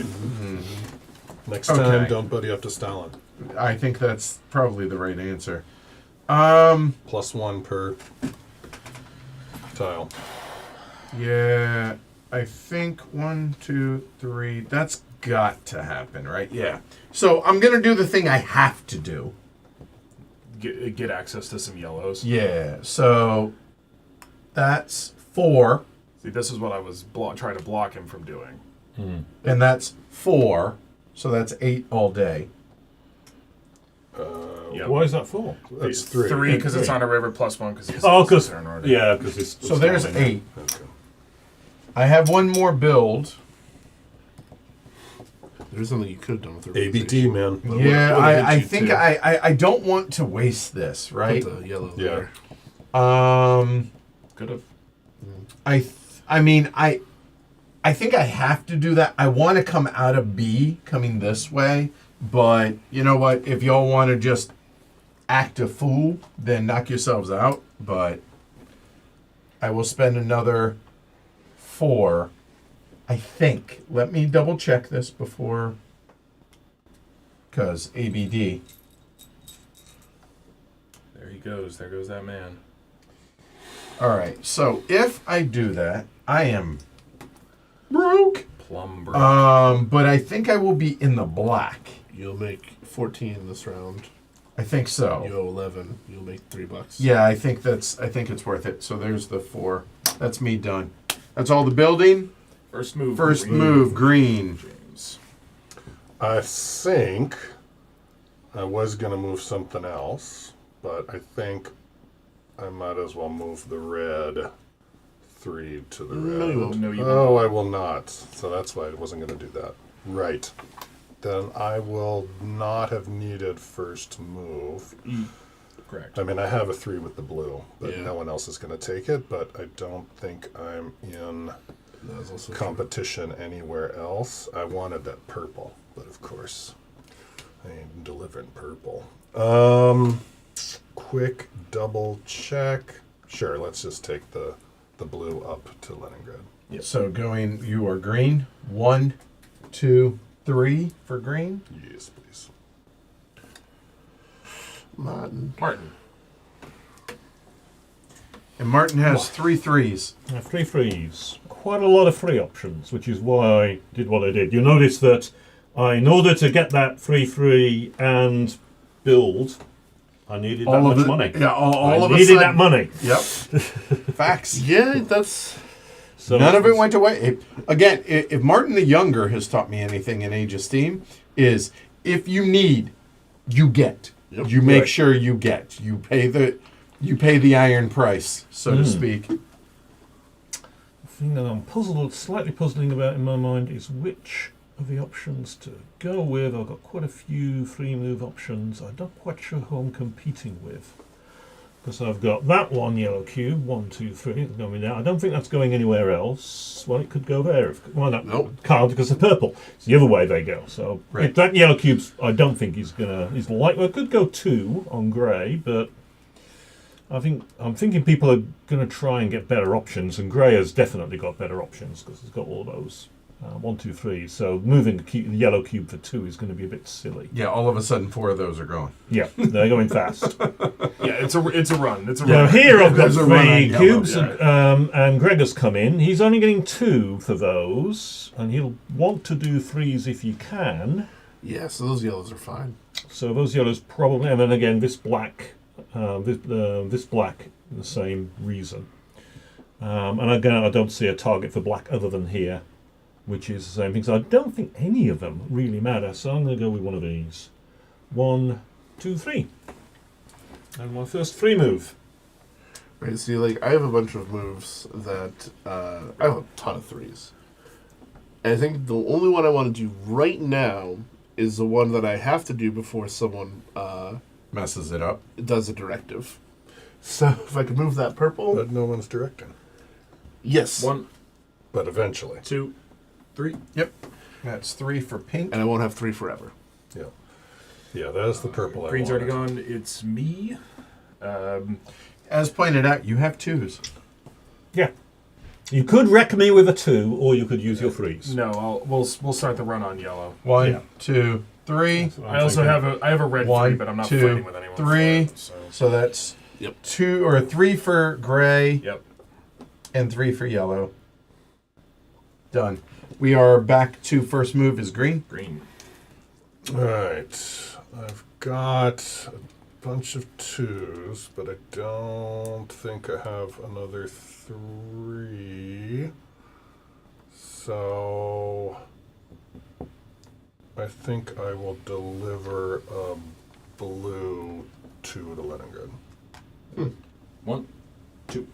Next Okay. time, don't buddy up to Stalin. I think that's probably the right answer. +1 per tile. Yeah, I think 1, 2, 3. That's got to happen, right? Yeah. So I'm gonna do the thing I have to do. Get access to some yellows. Yeah. So that's 4, See, this is what I was trying to block him from doing. and that's 4. So that's 8 all day. Yep. Why is that 4? That's 3. 3 because it's Three. on a river, +1 because he's Oh, because turn order. yeah, because it's So there's Stalin. 8. Okay. I have one more build. There's something you could have done with the ABT, man. Yeah, would've hit I you think too. I don't want to waste this, right? Put the yellow Yeah. there. Could have. I mean, I think I have to do that. I want to come out of B, coming this way, but you know what? If y'all want to just act a fool, then knock yourselves out. But I will spend another 4, I think. Let me double check this before, because ABD. There he goes. There goes that man. All right, so if I do that, I am broke. Plumber. But I think I will be in the black. You'll make 14 this round. I think You so. owe 11. You'll make $3. Yeah, I think it's worth it. So there's the 4. That's me done. That's all the building. First move. First green. move, green. James. I think I was going to move something else, but I think I might as well move the red 3 to the red. No, you won't. No, you Oh, I will not. So that's why I wasn't going to do that. Right. Then I will not have needed first move. Correct. I mean, I have a 3 with the blue, but Yeah. no one else is going to take it. But I don't think I'm in That was also competition anywhere else. I wanted that purple, but of course, I ain't delivering purple. Quick double check. Sure, let's just take the blue up to Leningrad. So going, you are green. 1, 2, 3 for green. Yes, please. Martin. Martin. And Martin has 3 3s. 3 threes. Quite a lot of free options, which is why I did what I did. You notice that in order to get that 3-3 and build, I needed that much money. Yeah, all I of a needed sudden. that money. Yep. Facts. Yeah, that's. So None of it went away. Again, if Martin the Younger has taught me anything in Age of Steam, is if you need, you get. Yep. You make Right. sure you get. You pay the iron price, so to speak. The thing that I'm slightly puzzling about in my mind is which of the options to go with. I've got quite a few 3-move options. I'm not quite sure who I'm competing with. Because I've got that one yellow cube, 1, 2, 3, it's going there. I don't think that's going anywhere else. Well, it could go there. Well, no, Nope. can't because it's purple. It's the other way they go. So Right. if that yellow cube's, I don't think he's like. Well, it could go 2 on grey, but I'm thinking people are going to try and get better options, and grey has definitely got better options because it's got all those 1, 2, 3. So moving the yellow cube for 2 is going to be a bit silly. Yeah, all of a sudden 4 of those are gone. Yeah, they're going fast. Yeah, it's a run. It's a Now run. here I've got There's a run on 3 yellow. cubes, and Greg has come in. He's only getting 2 for those, and he'll want to do 3s if he can. Yeah, so those yellows are fine. So those yellows probably, and then again this black, this black, the same reason. And again, I don't see a target for black other than here, which is the same thing. So I don't think any of them really matter. So I'm going to go with one of these. 1, 2, 3. And my first 3 move. Right, see, like, I have a bunch of moves that, I have a ton of 3s. And I think the only one I want to do right now is the one that I have to do before someone Messes it up. does a directive. So if I could move that purple, But no one's directing. yes. 1, But eventually. 2, 3. Yep. That's 3 for pink. And I won't have 3 forever. Yeah. Yeah, that's the purple I Green's already wanted. gone. It's me. As pointed out, you have 2s. Yeah. You could wreck me with a 2, or you could use your 3s. No, we'll start the run on yellow. 1, Yeah. 2, 3. That's what I'm I also thinking. have a red 1, 3, but I'm not 2, fighting with anyone. 3. For it, so. So that's Yep. 2 or 3 for gray Yep. and 3 for yellow. Done. We are back to first move is green. Green. All right. I've got a bunch of 2s, but I don't think I have another 3. So I think I will deliver a blue 2 to Leningrad. 1, 2.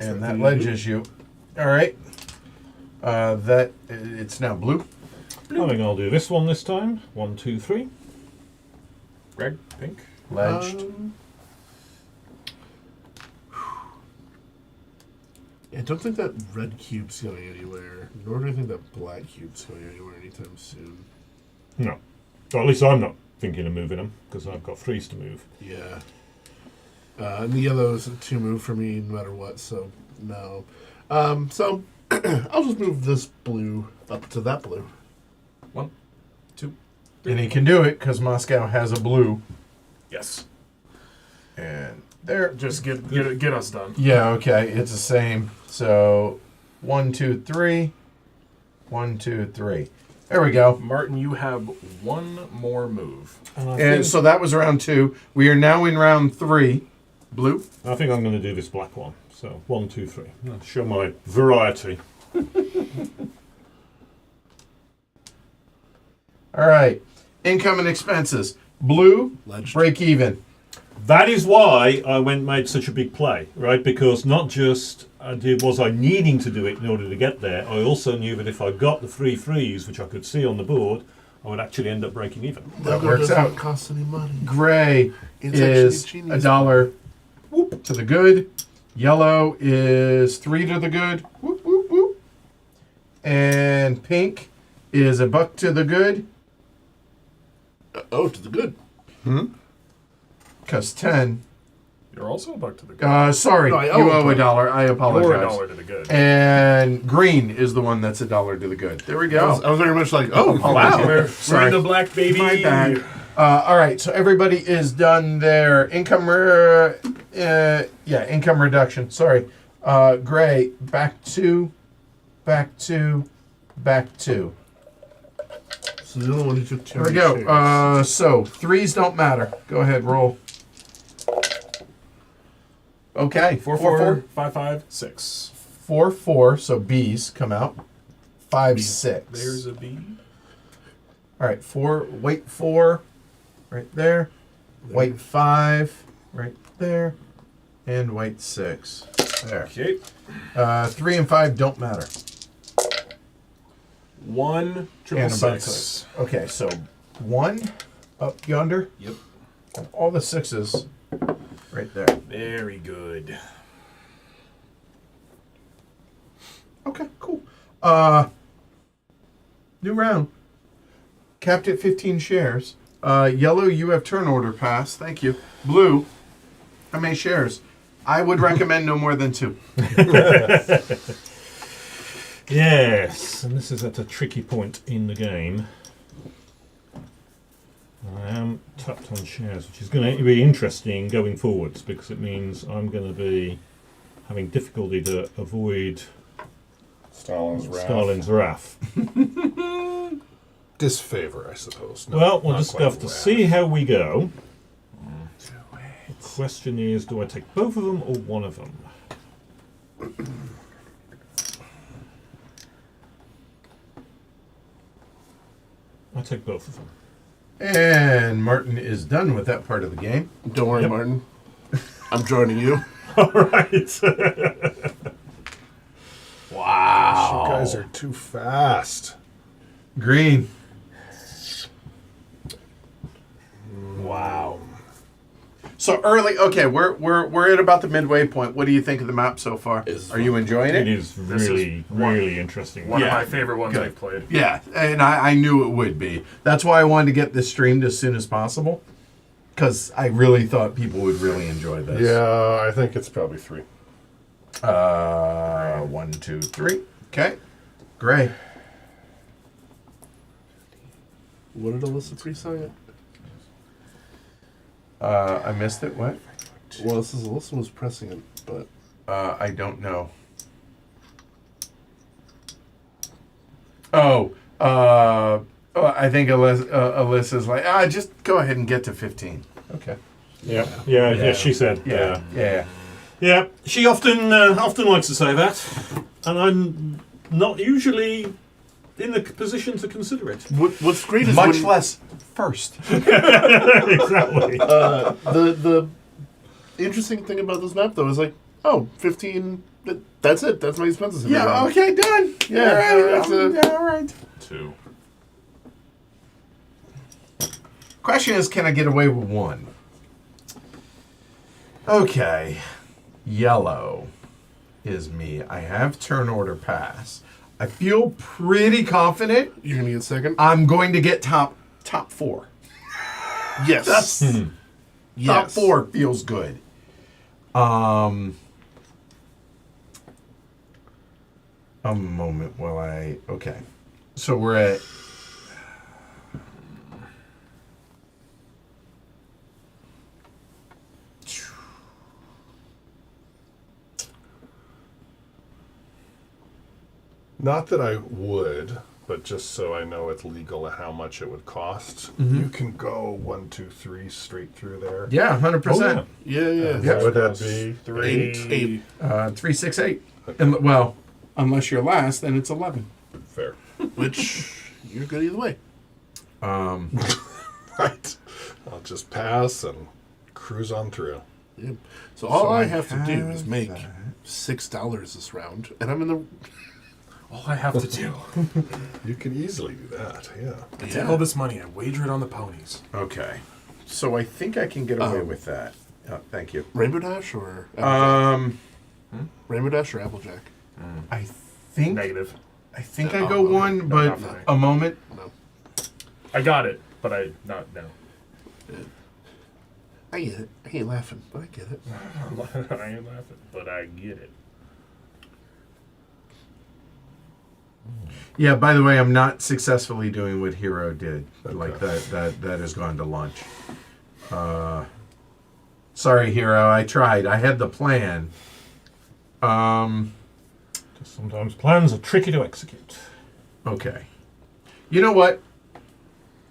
And that ledges you. All right. That it's now blue. I think I'll do this one this time. 1, 2, 3. Red, pink. Ledged. I don't think that red cube's going anywhere, nor do I think that black cube's going anywhere anytime soon. No. Or at least I'm not thinking of moving them, because I've got 3s to move. Yeah. And the yellow is a 2 move for me no matter what, so no. So I'll just move this blue up to that blue. 1, 2. And he can do it because Moscow has a blue. Yes. And there. Just get us done. Yeah, okay. It's the same. So 1, 2, 3. 1, 2, 3. There we go. Martin, you have 1 more move. And I And think so that was round 2. We are now in round 3. Blue. I think I'm going to do this black one. So 1, 2, 3. I'll show my variety. All right. Income and expenses. Blue. Ledged. Break even. That is why I made such a big play, right? Because not just was I needing to do it in order to get there, I also knew that if I got the 3 threes, which I could see on the board, I would actually end up breaking even. That Logo works doesn't out. cost any money. Gray It's is actually genius. $1 whoop, to the good. Yellow is 3 to the good. Whoop, whoop, whoop. And pink is $1 to the good. Oh, to the good. Because 10. You're also $1 to the good. Sorry, No, I you owe owe $1. $1. I Or apologize. $1 to the good. And green is the one that's $1 to the good. There we I go. was very much like, oh, Apologies. wow. We're in the black, baby. My bad. All right, so everybody is done their income. Income reduction. Sorry, gray back to. So the other one, he took too There we many go. shares. So threes don't matter. Go ahead, roll. Okay, 4, 4, 4, 5, 5, 6. 4, 4. So B's come out. 5, 6. There's a B. All right, 4. White 4, right there. White 5, right there, and white 6. There. Okay. 3 and 5 don't matter. 1, triple And about 6. 6. Okay, so 1 up yonder. Yep. And all the 6s right there. Very good. Okay, cool. New round. Capped at 15 shares. Yellow, you have turn order pass. Thank you. Blue, how many shares? I would recommend no more than 2. Yes, and this is at a tricky point in the game. I am tapped on shares, which is going to be interesting going forwards because it means I'm going to be having difficulty to avoid Stalin's wrath. Disfavor, I suppose. No, Well, we'll not just quite have to wrath. see how we go. The question is, do I take both of them or one of them? I take both of them. And Martin is done with that part of the game. Don't worry, Martin. I'm joining you. All right. Wow. You guys are too fast. Green. Wow. So early, okay, we're at about the midway point. What do you think of the map so far? It's Are you enjoying It it? is really, really interesting. One Yeah. of my favorite ones Good. I've played. Yeah, and I knew it would be. That's why I wanted to get this streamed as soon as possible, because I really thought people would really enjoy this. Yeah, I think it's probably 3. 1, 2, 3. Okay. Gray. What did Alyssa pre-sign? I missed it. What? Well, this is Alyssa was pressing it, but I don't know. I think Alyssa's like, just go ahead and get to 15. Okay. Yeah, she said. Yeah. Yeah, she often likes to say that, and I'm not usually in the position to consider it. what's great is Much when, less first. Exactly. the interesting thing about this map though is like, 15. That's it. That's my expenses. every Yeah, round. okay, done. Yeah, all right. that's it. Yeah, all right. 2. Question is, can I get away with 1? Okay. Yellow is me. I have turn order pass. I feel pretty confident You're gonna get second. I'm going to get top 4. Yes. That's top 4 feels good. A moment while okay. So we're at Not that I would. but just so I know it's legal how much it would cost, Mm-hmm. you can go 1, 2, 3 straight through there. Yeah, 100%. Yeah. What would that be? 3. 368. And, well, unless you're last, then it's 11. Fair. Which you're good either way. Right. I'll just pass and cruise on through. Yeah. So all I I have to do have is make that. $6 this round, and I'm in the. All I have to do. You can easily do that, yeah. I take all this money, I wager it on the ponies. Okay. So I think I can get away with that. Thank you. Rainbow Dash or Applejack? Rainbow Dash or Applejack? I think Negative. I go one, but not for me. a moment. No. I got it, but I not now. I get it. I ain't laughing, but I get it. I ain't laughing, but I get it. Yeah. By the way, I'm not successfully doing what Hero did. Like Okay. that has gone to lunch. Sorry, Hero. I tried. I had the plan. Just sometimes plans are tricky to execute. Okay. You know what?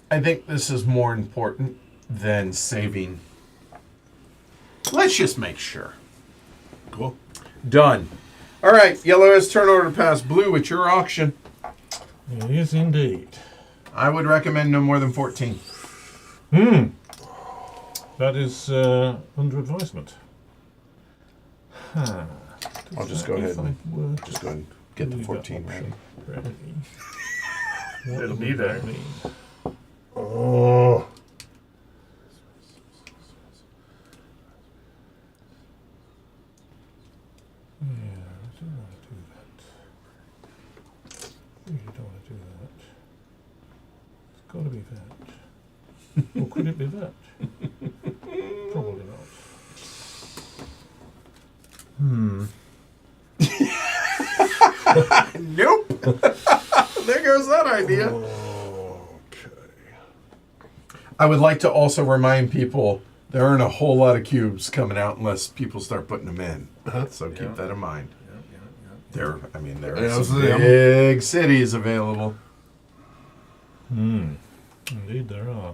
I think this is more important than saving. Let's just make sure. Cool. Done. All right. Yellow has turn order pass. Blue, it's your auction. It is indeed. I would recommend no more than 14. That is under advisement. Huh. I'll Does just that go ahead if I and were Just go ahead and get the leave that 14 ready. option ready? What It'll would be there. that mean? Oh. Yeah, I don't want to do that. Really don't want to do that. It's got to be that. Or could it be that? Probably not. Nope. There goes that idea. Okay. I would like to also remind people there aren't a whole lot of cubes coming out unless people start putting them in. So keep that in mind. There are Yeah, some I'm- big cities available. Indeed, there are.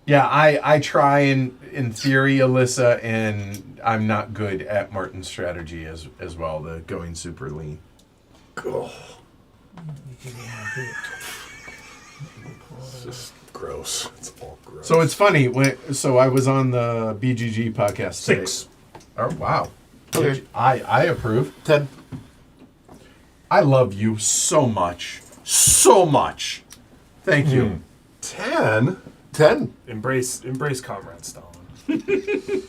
Yeah, I try in theory, Alyssa, and I'm not good at Martin's strategy as well, the going super lean. It's just gross. It's all gross. So it's funny. So I was on the BGG podcast today. 6. Oh, wow. Okay. I approve. 10. I love you so much. So much. Thank you. 10? 10. Embrace Comrade Stalin.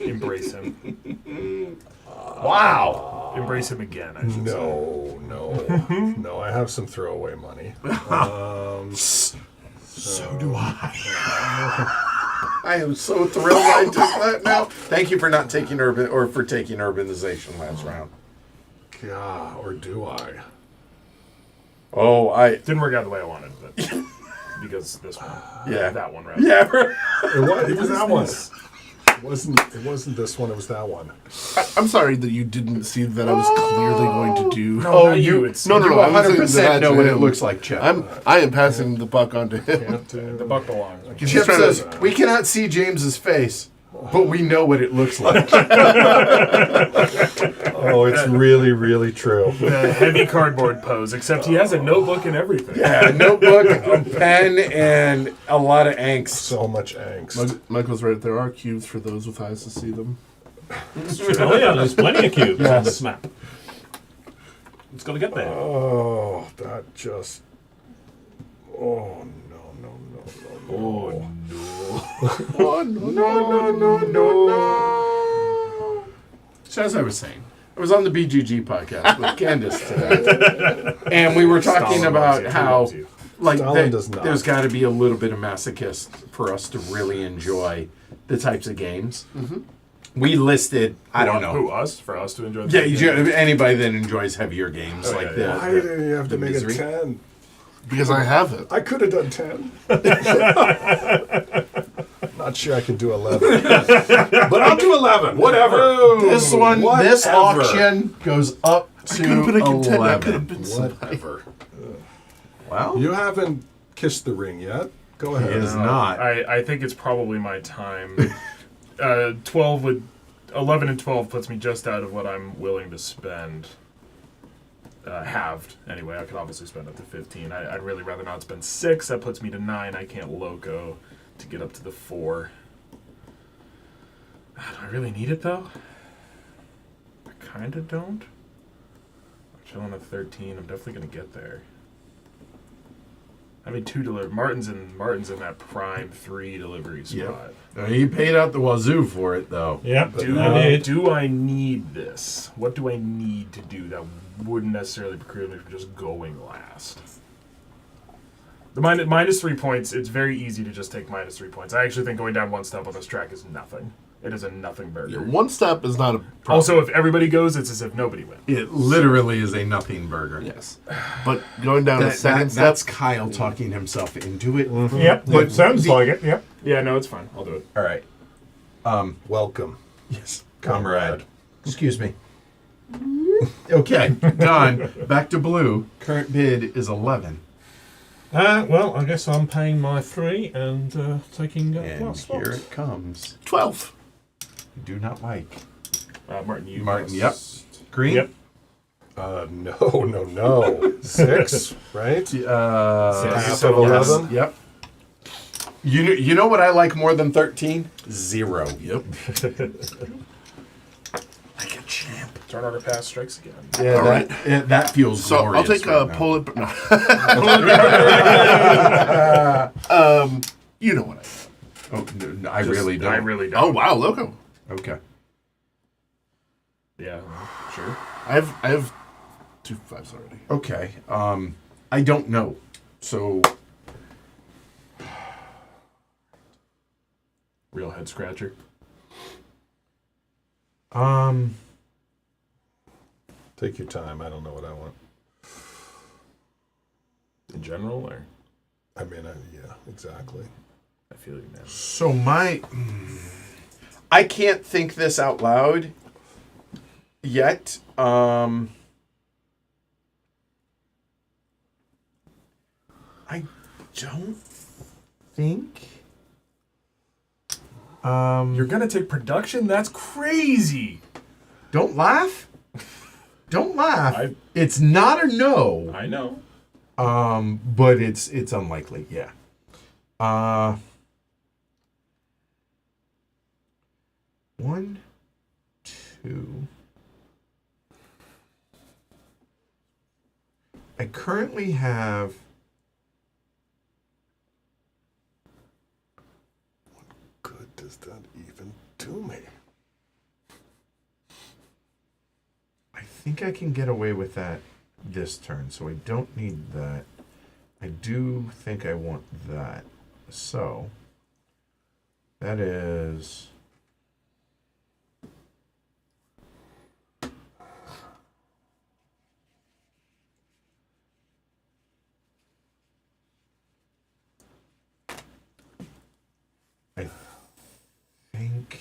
Embrace him. Wow. Embrace him again, I should say. No. I have some throwaway money. So do I. I am so thrilled I took that now. Thank you for not taking for taking urbanization last round. Yeah, or do I? Oh, Didn't work out the way I wanted, but because this one. Yeah. That one, rather. yeah. It was that one. It wasn't this one, it was that one. I'm sorry that you didn't see that I was clearly going to do. No, not you. It's No, You I'm saying 100% that know to what it him. looks like, Chip. I am passing the buck on to him. the buck belongs. Chip trying to- says, we cannot see James's face, but we know what it looks like. Oh, it's really, really true. The heavy cardboard pose, except he has a notebook and everything. Yeah, a notebook, a pen, and a lot of angst. So much angst. Michael's right. There are cubes for those with eyes to see them. Oh yeah, there's plenty of cubes on this map. It's got to get there. Oh, that just. Oh, no. Oh, No. So as I was saying, I was on the BGG podcast with Candace today, and we were talking Stalin about loves you. He how, loves you. like, Stalin does not. there's got to be a little bit of masochist for us to really enjoy the types of games. We listed, I don't know. Who, us? For us to enjoy the Yeah, game? anybody that enjoys heavier games Oh, like yeah, the, yeah. Why did you have to the make misery. it 10? because I have it. I could have done 10. Not sure I could do 11. But I'll do 11. Whatever. This Whatever. auction goes up to been a contender. I could've 11. been somebody. Whatever. Well, You haven't kissed the ring yet. Go he ahead. is not. I think it's probably my time. 12 would 11 and 12 puts me just out of what I'm willing to spend. Halved anyway. I could obviously spend up to 15. I'd really rather not spend 6. That puts me to 9. I can't loco to get up to the 4. Do I really need it though? I kind of don't. I'm chilling at 13. I'm definitely gonna get there. I mean, 2 delivery. Martin's in that prime 3 delivery spot. He paid out the wazoo for it, though. Yep. Do I need this? What do I need to do that wouldn't necessarily preclude me from just going last? The minus 3 points, it's very easy to just take minus 3 points. I actually think going down 1 step on this track is nothing. It is a nothing burger. One step is not a problem. Also, if everybody goes, it's as if nobody went. It literally is a nothing burger. Yes. But going down the second step, That's Kyle talking himself into it. Yep. It sounds like it. Yep. Yeah, no, it's fine. I'll do it. All right. Welcome. Yes, comrade. Excuse me. Okay, done. Back to blue. Current bid is 11. Well, I guess I'm paying my 3 and taking And last here spot. it comes. 12. Do not like. Martin, Martin, yep. must- Green? Yep. No. 6, right? Half of 11? Yep. You know what I like more than 13? 0. Yep. Like a champ. Turn order pass strikes again. Yeah, All right. that feels So I'll glorious take right a now. pull it. No. You know what I mean. Oh, no, I really don't. I really don't. Oh wow, loco. Okay. Yeah, sure. I have 2 5s already. Okay. I don't know. So Real head scratcher. Take your time. I don't know what I want. In general, or I mean, yeah, exactly. I feel you, man. So I can't think this out loud yet. I don't think. You're gonna take production? That's crazy. Don't laugh. Don't laugh. I- It's not a no. I know. But it's unlikely. Yeah. 1, 2. I currently have. Good does that even do me? I think I can get away with that this turn, so I don't need that. I do think I want that. So that is. I think.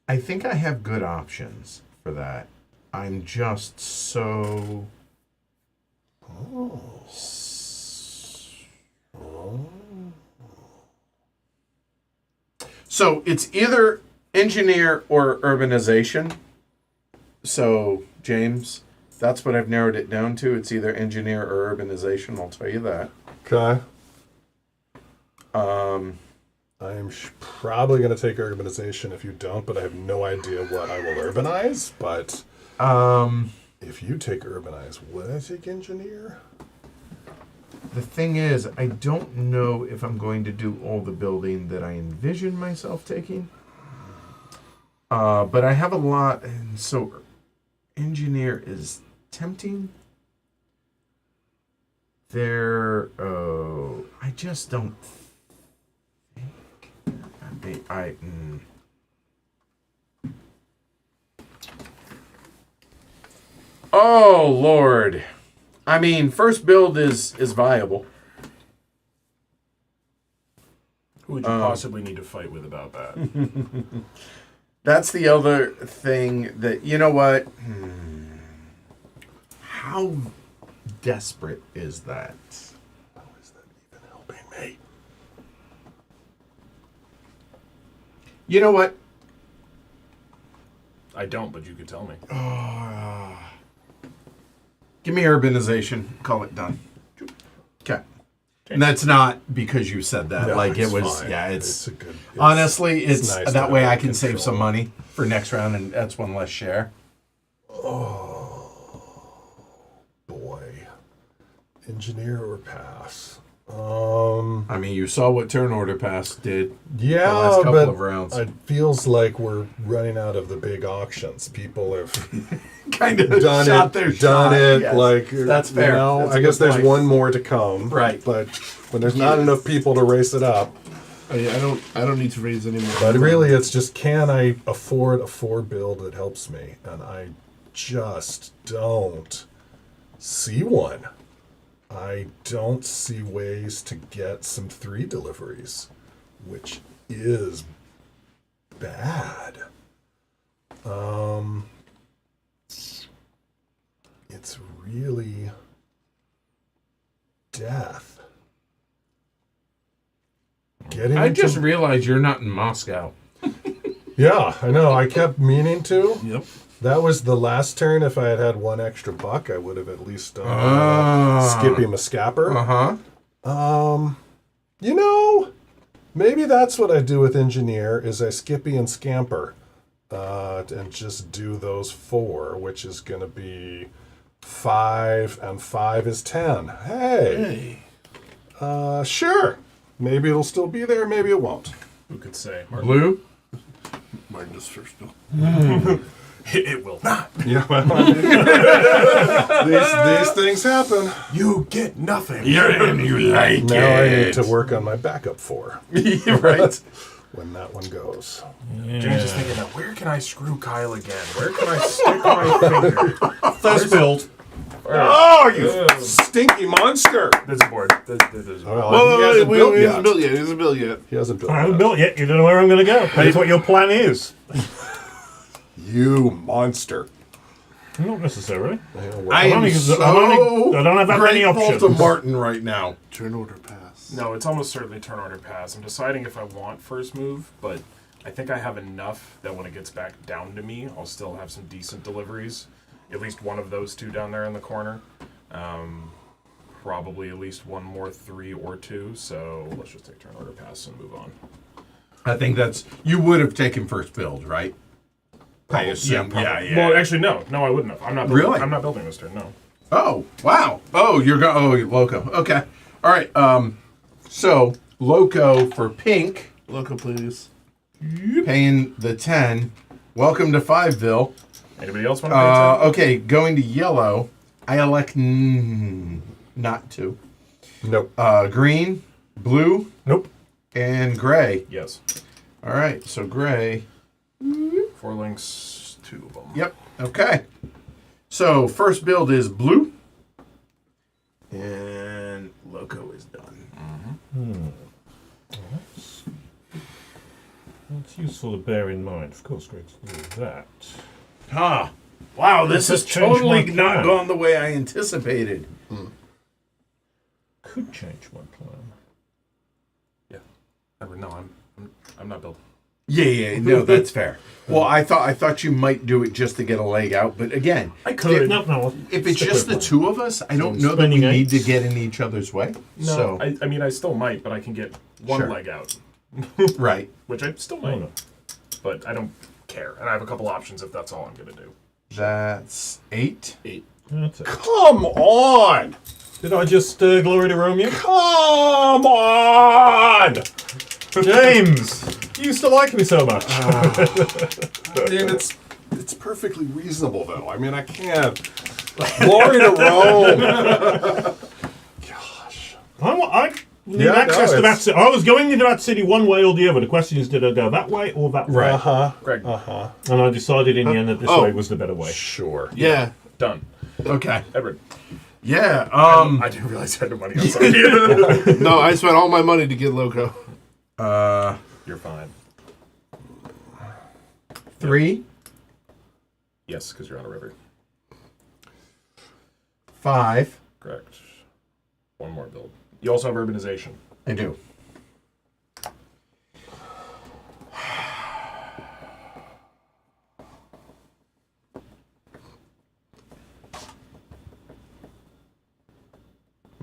I think I have good options for that. I'm just so. So it's either engineer or urbanization. So, James, that's what I've narrowed it down to. It's either engineer or urbanization, I'll tell you that. Okay. I am probably going to take urbanization if you don't, but I have no idea what I will urbanize. But if you take urbanize, would I take engineer? The thing is, I don't know if I'm going to do all the building that I envision myself taking. But I have a lot, and so engineer is tempting. I just don't think. Oh, Lord. I mean, first build is viable. Who would you possibly need to fight with about that? That's the other thing that, you know what? How desperate is that? How is that even helping me? You know what? I don't, but you could tell me. Give me urbanization. Call it done. Okay. And that's not because you said that. No, like it it's was, fine. yeah. It's a good. Honestly, it's nice to that way have I it can save some controlled. money for next round, and that's one less share. Boy, engineer or pass? I mean, you saw what turn order pass did. Yeah, last couple but of rounds. it feels like we're running out of the big auctions. People have Kind of done shot it, their done shot, it. yes. Like That's fair. You know, That's a I guess good there's point. one more to come. Right. But when there's not enough people to race it up, I don't need to raise any more. but really, it's just can I afford a 4 build that helps me, and I just don't see one. I don't see ways to get some 3 deliveries, which is bad. It's really death. Getting I into- just realized you're not in Moscow. yeah, I know. I kept meaning to. Yep. That was the last turn. If I had had 1 extra buck, I would have at least done Skippy Mascapper. You know, maybe that's what I do with Engineer, is I Skippy and Scamper and just do those 4, which is going to be 5, and 5 is 10. Hey. Sure. Maybe it'll still be there, maybe it won't. Who could say? Blue? Martin is first. Bill. It will not. Yeah, well, these things happen. You get nothing. And you like Now I need to work on my backup 4 right? when that one goes. James is thinking, now, where can I screw Kyle again? Where can I stick my finger? First build. Oh, you stinky monster! This board. This is Well, he hasn't built He yet. hasn't built yet. He hasn't built yet. He hasn't built I haven't yet. built yet. You don't know where I'm going to go. That's what your plan is. You monster. Not necessarily. I am only- so I don't have that many grateful options. to Martin right now. Turn order pass. No, it's almost certainly turn order pass. I'm deciding if I want first move, but I think I have enough that when it gets back down to me, I'll still have some decent deliveries. At least one of those 2 down there in the corner. Probably at least one more 3 or 2. So let's just take turn order pass and move on. I think that's you would have taken first build, right? I assume. Probably. Well, actually, no, I wouldn't have. I'm not building, Really? I'm not building this turn. No. Oh wow! Oh, you're going. Oh, you're Loco. Okay. All right. So Loco for pink, Loco, please. paying the 10. Welcome to Fiveville. Anybody else want to pay attention? Okay, going to yellow. I elect not to. Nope. Green, blue, Nope. and gray. Yes. All right. So gray. 4 links, 2 of them. Yep. Okay. So first build is blue, and Loco is done. That's useful to bear in mind. Of course, going to do that. Ah, wow! This has This has changed totally my not plan. gone the way I anticipated. Could change my plan. Yeah. No, I'm not building. Yeah. No, that's fair. Well, I thought you might do it just to get a leg out, but again, I could. No. if it's just the 2 of us, I don't know that we spending need to 8s. get in each other's way. No, So I mean, I still might, but I can get 1 Sure. leg out, right. which I still Oh, might. no. But I don't care, and I have a couple options if that's all I'm gonna do. That's 8. That's it. Come on! Did I just glory to Rome you? Come on! James! You used to like me so much. I mean, it's perfectly reasonable, though. I mean, I can't. Glory to Rome! Gosh. I need Yeah, access no, to that it's- city. I was going into that city one way or the other. The question is, did I go that way or that way? Right. Uh-huh. Greg, And I decided in the end that this way was the better way. Sure. Yeah. done. Okay. Edward, Yeah. I didn't realize I had no money outside. No, I spent all my money to get Loco. You're fine. 3, Yes, because you're on a river. 5. Correct. One more build. You also have urbanization. I do.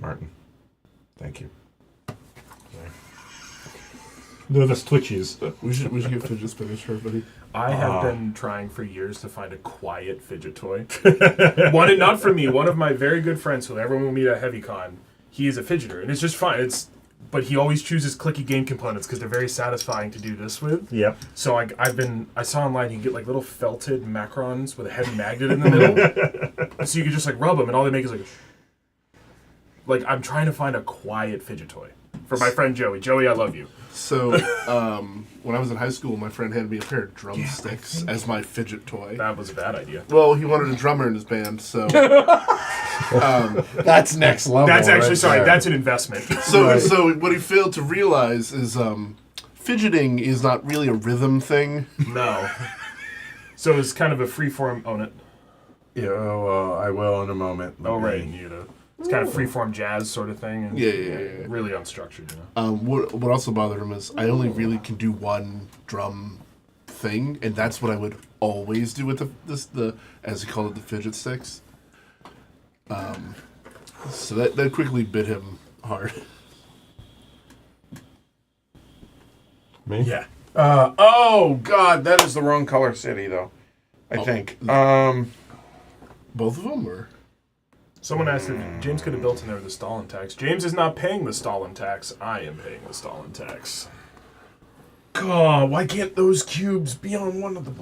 Martin, thank you. Nervous twitches. We should get fidget spinners for everybody. I have been trying for years to find a quiet fidget toy. One, not for me. One of my very good friends, who everyone will meet at HeavyCon, he is a fidgeter, and it's just fine. But he always chooses clicky game components because they're very satisfying to do this with. Yep. So I saw online you can get like little felted macrons with a heavy magnet in the middle, so you can just like rub them, and all they make is like I'm trying to find a quiet fidget toy for my friend Joey. Joey, I love you. So, when I was in high school, my friend handed me a pair of drumsticks as my fidget toy. That was a bad idea. Well, he wanted a drummer in his band, so That's next level. That's actually right sorry. there. That's an investment. so what he failed to realize is fidgeting is not really a rhythm thing. No. So it's kind of a freeform. Own it. Yeah, I will in a moment. Oh right, it's kind of freeform jazz sort of thing. And Yeah. Really unstructured, you know. What also bothered him is I only really can do one drum thing, and that's what I would always do with the as he called it, the fidget sticks. So that quickly bit him hard. Me? Yeah. Oh God, that is the wrong color city though. I think. Both of them were. Someone asked if James could have built in there the Stalin tax. James is not paying the Stalin tax. I am paying the Stalin tax. God, why can't those cubes be on one of the?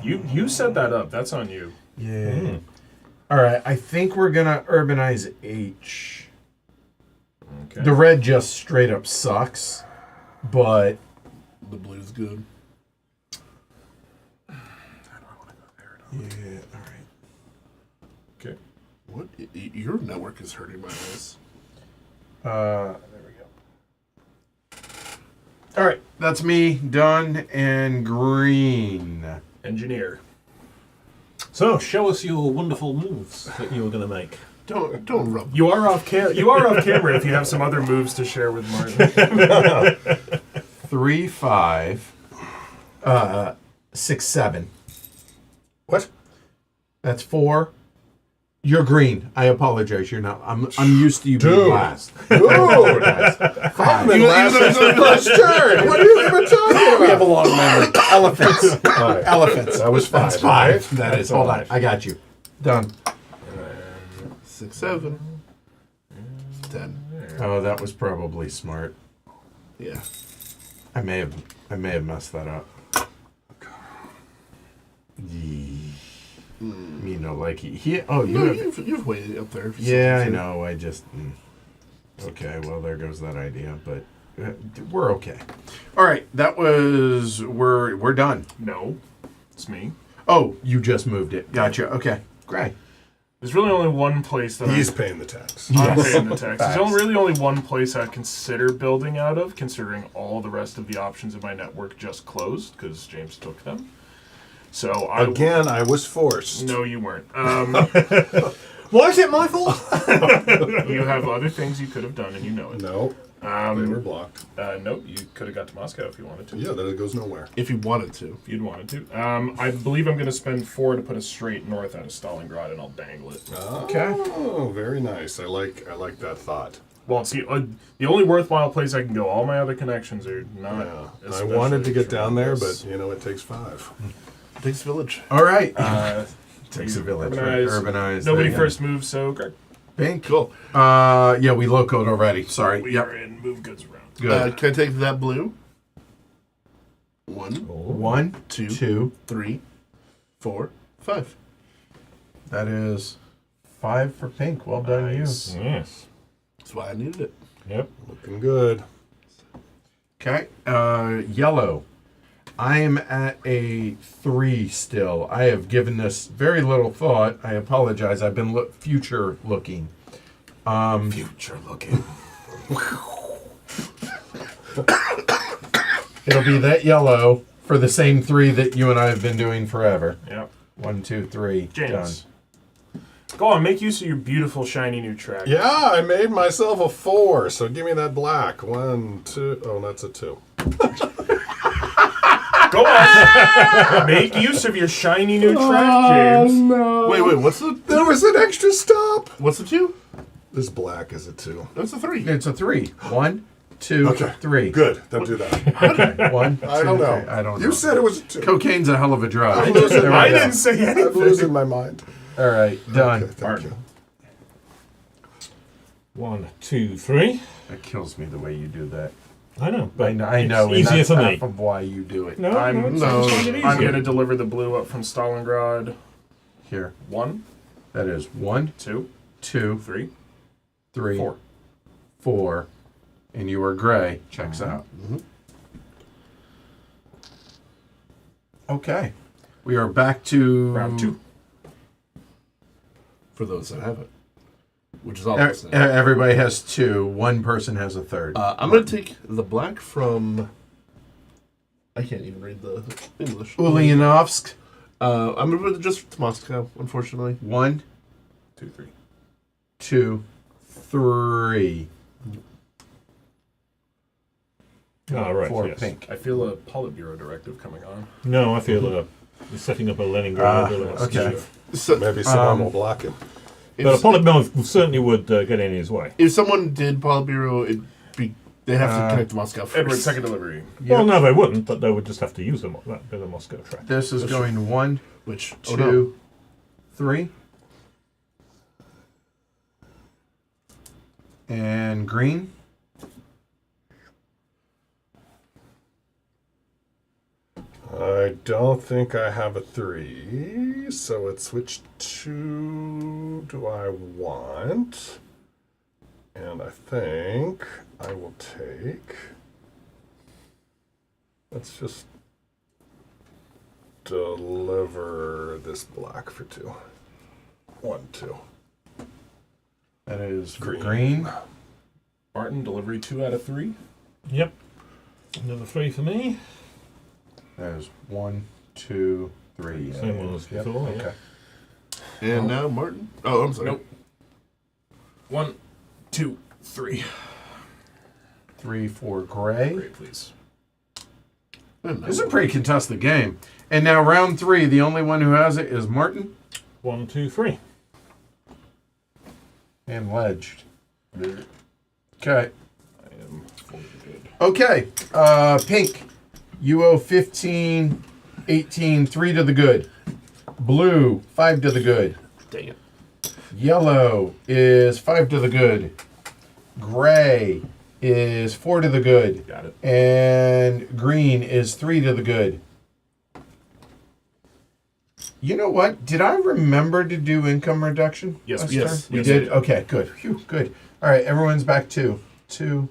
You set that up. That's on you. Yeah. All right, I think we're gonna urbanize H. Okay. The red just straight up sucks, but The blue's good. yeah. All right. Okay. What? Your network is hurting my eyes. There we go. All right, that's me done and green. Engineer. So, show us your wonderful moves that you were going to make. Don't rub. You are off camera if you have some other moves to share with Martin. 3, 5, 6, 7. What? That's 4. You're green. I apologize. You're not. I'm used to you being Dude. last. Dude! I've been last turn. What are you even talking about? We have a long memory. Elephants. Five. Elephants. That was 5. That's 5. right? That is. Hold on. I got you. Done. 6, 7, 10. Oh, that was probably smart. Yeah. I may have messed that up. Me no like he. Oh, you No, have. you've waited up there. For Yeah, I something. know. I just. Okay, well, there goes that idea, but we're okay. All right, that was we're done. No, it's me. Oh, you just moved it. Gotcha. Okay, great. There's really only one place that He's paying the tax. I'm paying the tax. There's really only one place I'd consider building out of, considering all the rest of the options in my network just closed because James took them. So Again, I was forced. No, you weren't. Why is it my fault? You have other things you could have done, and you know it. No, they were blocked. Nope, you could have got to Moscow if you wanted to. Yeah, then it goes nowhere. If you wanted to. If you'd wanted to. I believe I'm going to spend 4 to put a straight north out of Stalingrad, and I'll dangle it. Okay. Oh, very nice. I like that thought. Well, it's the only worthwhile place I can go. All my other connections are not. Yeah. I especially wanted to get down there, but tremendous. It takes 5. Thanks, Village. All right. Takes a village. Urbanize. Urbanize. Nobody There you first moved, so Greg. Pink. Cool. Yeah, we locoed already. Sorry. We Yep. are in move goods around. Good. Can I take that blue? 1, 1, 2, 2. 3, 4, 5. That is 5 for pink. Well done, Nice. Yes. That's why I needed it. Yep. Looking good. you. Okay. Yellow. I am at a 3 still. I have given this very little thought. I apologize. I've been future looking. Future looking. It'll be that yellow for the same 3 that you and I have been doing forever. Yep. 1, 2, 3. James. Go on, make use of your beautiful, shiny new track. Yeah, I made myself a 4, so give me that black. 1, 2. Oh, that's a 2. Go on. Make use of your shiny new track, James. No. Wait, what's the There was an extra stop. what's the 2? This black is a 2. That's a 3. It's a 3. 1, 2, Okay. 3. Good. Don't do that. Okay. 1, I don't 2, know. 3. I don't know. You said it was a 2. Cocaine's a hell of a drug. I'm losing There we I go. didn't say I'm anything. losing my mind. All right, done. Okay, thank Martin. you. 1, 2, 3. That kills me the way you do that. I know. I know, and Easier that's for me. half of why you do it. No, I'm- no, it's no, it's making it I'm easier. going to deliver the blue up from Stalingrad. Here, 1, that is 1, 2, 2, 3, 3, 4. 4, and you are gray. Checks out. Okay, we are back to Round 2. For those that have it. Which is all E- I'm saying. Everybody has 2. One person has a 3rd. I'm going to take the black from... I can't even read the English. Ulyanovsk. I'm going to put it just to Moscow, unfortunately. 1, 2, 3. 2, 3. Ah, right, For yes. pink. I feel a Politburo directive coming on. No, I feel you're setting up a Leningrad. or a- Okay. So, Maybe someone will block him. if, But a Politburo certainly would get in his way. if someone did Politburo, they'd have to connect to Moscow first. Edward, second delivery. Well, no, they wouldn't, but they would just have to use that bit of Moscow track. This is going 1, Which, 2, oh no. 3. And green. I don't think I have a 3, so it's which 2 do I want? And I think I will take... Let's just deliver this black for 2. 1, 2. That is Green. green. Martin, delivery 2 out of 3. Yep. Another 3 for me. That is 1, 2, 3. Same one as Yep, before, yeah. Okay. And now Martin. Oh, I'm sorry. Nope. 1, 2, 3. 3 for gray. Great, please. This is a pretty contested game. And now round 3, the only one who has it is Martin 1, 2, 3. and Ledged. Okay. I am fully good. Okay. Pink. You owe 15, 18, 3 to the good. Blue, 5 to the good. Dang it. Yellow is 5 to the good. Gray is 4 to the good. Got it. And green is 3 to the good. You know what? Did I remember to do income reduction? Yes, last yes, turn? We yes, did? we did. Okay, good. Phew, good. All right, everyone's back 2. 2.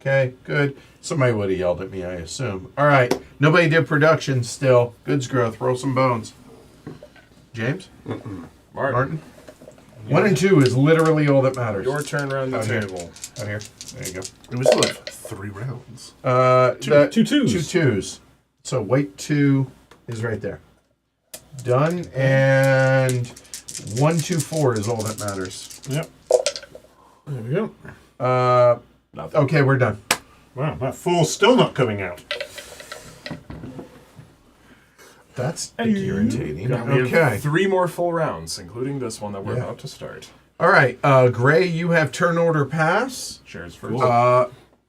Okay, good. Somebody would have yelled at me, I assume. All right, nobody did production still. Goods growth, roll some bones. James? Martin? 1 and 2 is literally all that matters. Your turn around the Out here. table. Out here. There you go. And we still have 3 rounds. Two twos. 2 twos. So white 2 is right there. Done. And 1, 2, 4 is all that matters. Yep. There we go. Okay, we're done. Wow, that 4's still not coming out. That's irritating. We Okay. have 3 more full rounds, including this one that we're Yeah. about to start. All right. Gray, you have turn order pass. Shares first.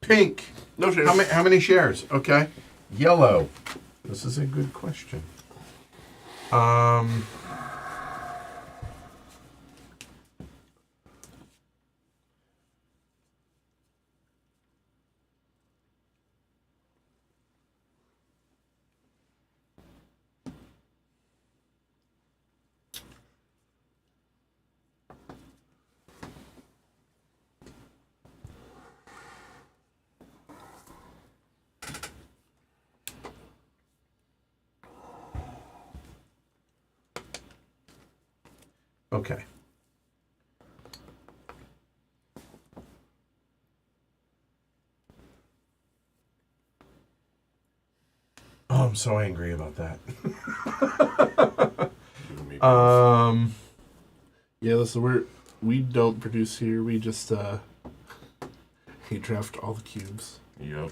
Pink. No shares. How many shares? Okay. Yellow. This is a good question. Okay. I'm so angry about that. You and me Yeah, listen, we don't produce here. We just he draft all the cubes. Yep.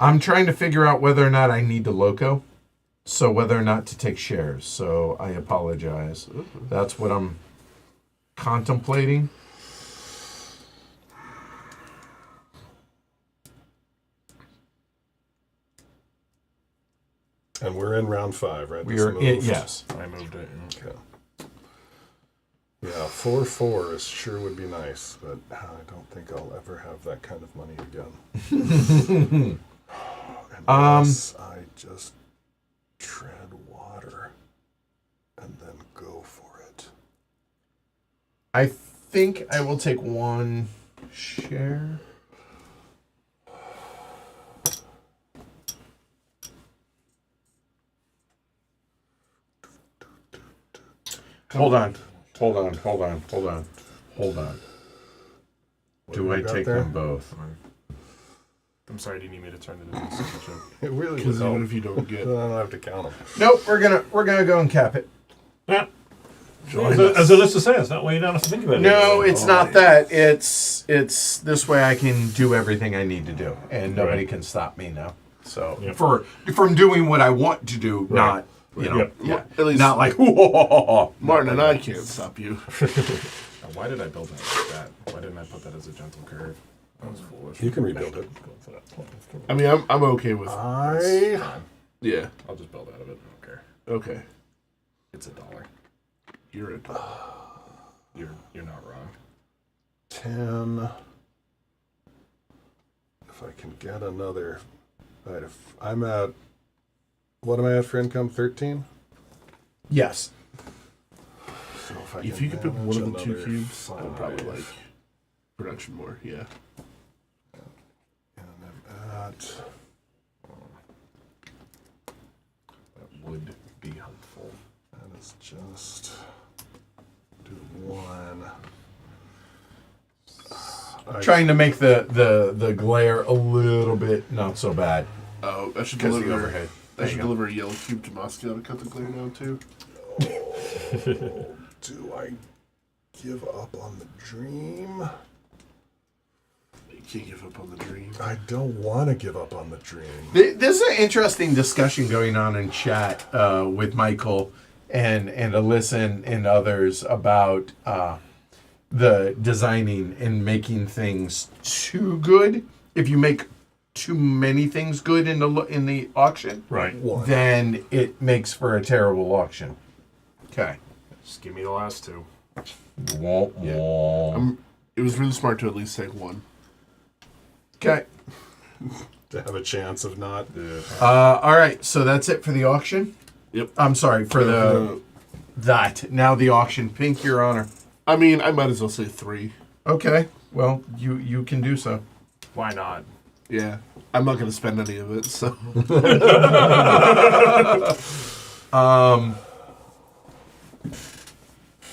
I'm trying to figure out whether or not I need to loco. So whether or not to take shares. So I apologize. That's what I'm contemplating. And we're in round 5, right? We This are moved. yes. I moved it. Okay. Yeah, 4-4 is sure would be nice, but I don't think I'll ever have that kind of money again. Unless I just tread water and then go for it. I think I will take 1 share. Hold on. Hold on. What Do do I we got take there? them both? I'm sorry, do you need me to turn it into a signature? It really would Because help. even if you don't I get don't have to count them. Nope, we're gonna go and cap it. Yeah. join As us. Alyssa says, that way you don't have to think about it. No, it's Oh, not yeah. that. It's this way I can do everything I need to do, and nobody Right. can stop me now. So Yep. from doing what I want to do, Right. not Yep. yeah, At least not like Martin and I can't stop you. Now, why did I build that like that? Why didn't I put that as a gentle curve? That was foolish. You can rebuild it. I mean, I'm okay with. I Yeah. I'll just build out of it. I don't care. Okay. It's $1. You're a dog. You're not wrong. 10. If I can get another. Right, if I'm at. What am I at for income? 13? yes. So If you could pick one of the 2 another cubes, I would probably 5, like production more. Yeah. And I'm at. That would be helpful. That is just. Do 1. Trying to make the glare a little bit not so bad Oh, I should because of the deliver. overhead. I should deliver a yellow cube to Moscow to cut the glare down too. Do I give up on the dream? You can't give up on the dream. I don't want to give up on the dream. There's an interesting discussion going on in chat with Michael and Alyssa and others about the designing and making things too good. If you make too many things good in the auction, Right. 1. then it makes for a terrible auction. Okay. Just give me the last 2. It was really smart to at least take 1. Okay. To have a chance of not. All right. So that's it for the auction. Yep. I'm sorry for that. Now the auction. Pink, Your Honor. I mean, I might as well say 3. Okay. Well, you can do so. Why not? Yeah. I'm not going to spend any of it, so.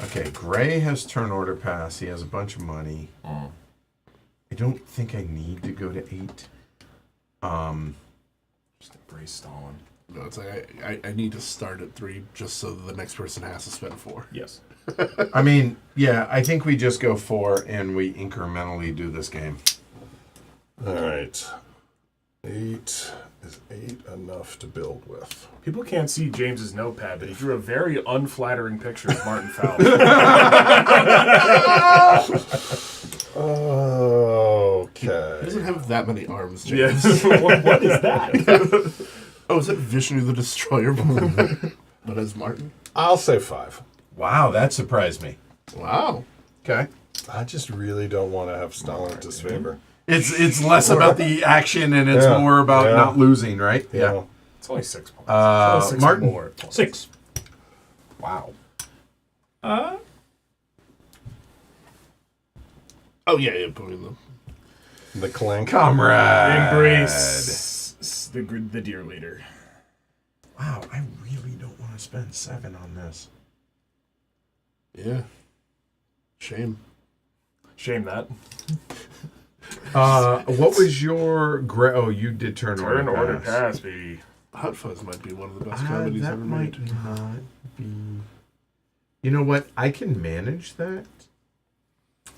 Okay, Gray has turn order pass. He has a bunch of money. I don't think I need to go to 8. Just embrace Stalin. No, it's like I need to start at 3 just so the next person has to spend 4. Yes. I mean, yeah, I think we just go 4 and we incrementally do this game. All right. 8 is 8 enough to build with. People can't see James's notepad, but he drew a very unflattering picture of Martin Fowler. Okay. He doesn't have that many arms, James. Yes. What is that? Oh, is that Vishnu the Destroyer? But as Martin? I'll say 5. Wow, that surprised me. Wow. Okay. I just really don't want to have Stalin disfavor. It's less about the action and it's Yeah, more about yeah. not losing, right? You Yeah. know? It's only 6 points. Uh, It's only 6 Martin? more. 6. Wow. Oh, yeah, putting them. The clink. Comrade. Embrace the deer leader. Wow, I really don't want to spend 7 on this. Yeah. Shame. Shame that. What was your oh, you did turn order pass. baby. Hot Fuzz might be one of the best comedies That ever might made. not be. You know what? I can manage that.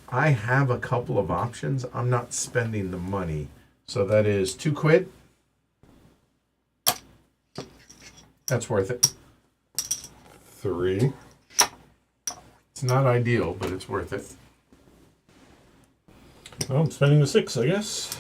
I have a couple of options. I'm not spending the money. So that is £2. That's worth it. 3. It's not ideal, but it's worth it. Well, I'm spending the 6, I guess.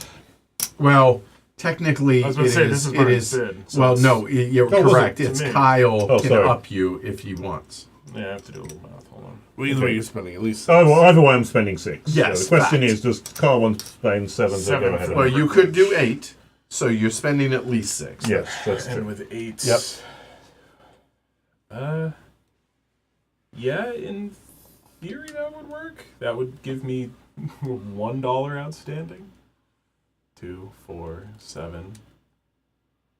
Well, technically, I was going to say, this is Martin's bid. So well, it's- no, you're Oh, was correct. it? It's To me. Kyle Oh, can sorry. up you if he wants. Yeah, I have to do a little math. Hold on. Well, either way, you're spending at least. Oh, well, either way, I'm spending 6. Yes, So the question fact. is, does Carl want to spend 7 to Seven go ahead? for- Well, you could do 8, so you're spending at least 6. Yes, that's And true. with 8. Yep. Yeah, in theory that would work. That would give me $1 outstanding. 2, 4, 7.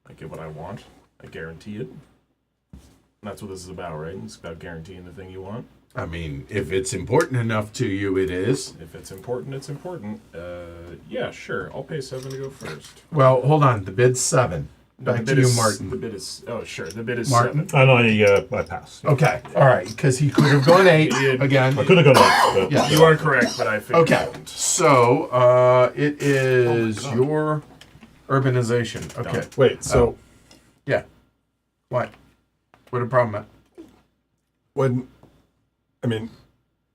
I get what I want. I guarantee it. And that's what this is about, right? It's about guaranteeing the thing you want. I mean, if it's important enough to you, it is. If it's important, it's important. Yeah, sure. I'll pay 7 to go first. Well, hold on. The bid's 7. No, Back the to bid you, is, Martin. The bid is... Oh, sure. The bid is Martin? 7. And I pass. Okay. All right. Because he could have gone 8 again. I could have gone 8, but Yeah. You are correct, but I figured Okay. I wouldn't. So it is God. your urbanization. Okay. Wait, so Yeah. What? What a problem at? when, I mean,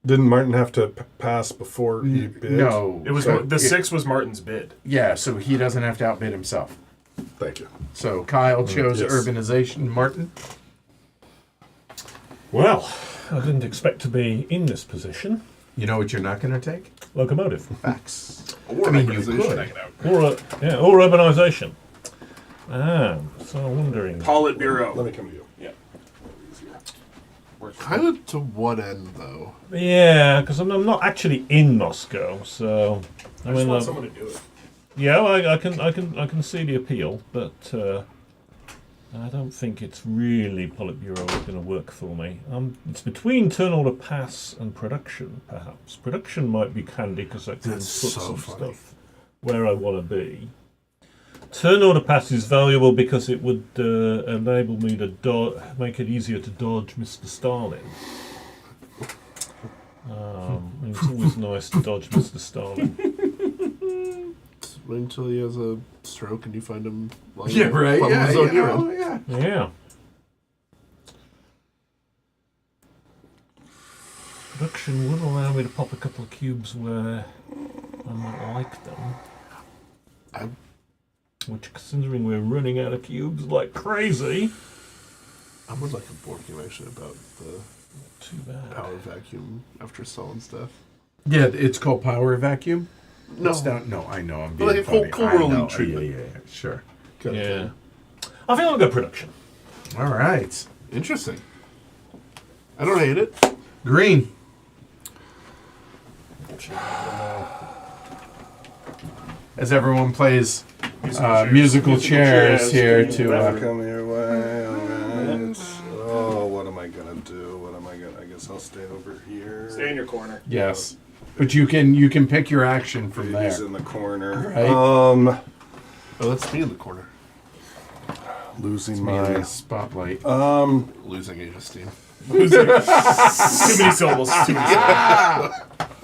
didn't Martin have to pass before he bid? No. It was So the 6 was Martin's bid. Yeah. So he doesn't have to outbid himself. Thank you. So Kyle chose yes. urbanization. Martin. well, I didn't expect to be in this position. You know what you're not going to take? Locomotive. Facts. Or I mean, you organization. could. Or urbanisation. So I'm wondering. Politburo. Let me come to you. Kind of to what end, though? Yeah, because I'm not actually in Moscow, so I just want someone to do it. yeah, well, I can see the appeal, but I don't think it's really Politburo going to work for me. It's between turn order pass and production, perhaps. Production might be handy because I can put That's so some funny. stuff where I want to be. Turn order pass is valuable because it would enable me to make it easier to dodge Mr. Stalin. And it's always nice to dodge Mr. Stalin. Wait until he has a stroke and you find him. Lying Yeah. Right. on Yeah. his own You know, urine. yeah. Yeah. Production would allow me to pop a couple of cubes where I might like them. Which, considering we're running out of cubes like crazy, I would like a board game actually about the too bad. power vacuum after Stalin's death. Yeah. It's called power vacuum. No. It's not, no, I know. I'm But being like a full- funny. full I whirling know. treatment. Yeah. Sure. Kind of Yeah. thing. I think I'll go production. All right. Interesting. I don't hate it. Green. As everyone plays musical chairs here to. Come your way, alright. Oh, what am I gonna do? I guess I'll stay over here. Stay in your corner. Yes, but you can pick your action from there. He's in the corner. Right. Oh, let's be in the corner. Losing My my. spotlight. Losing Age of Steam. Too many syllables. Too many syllables.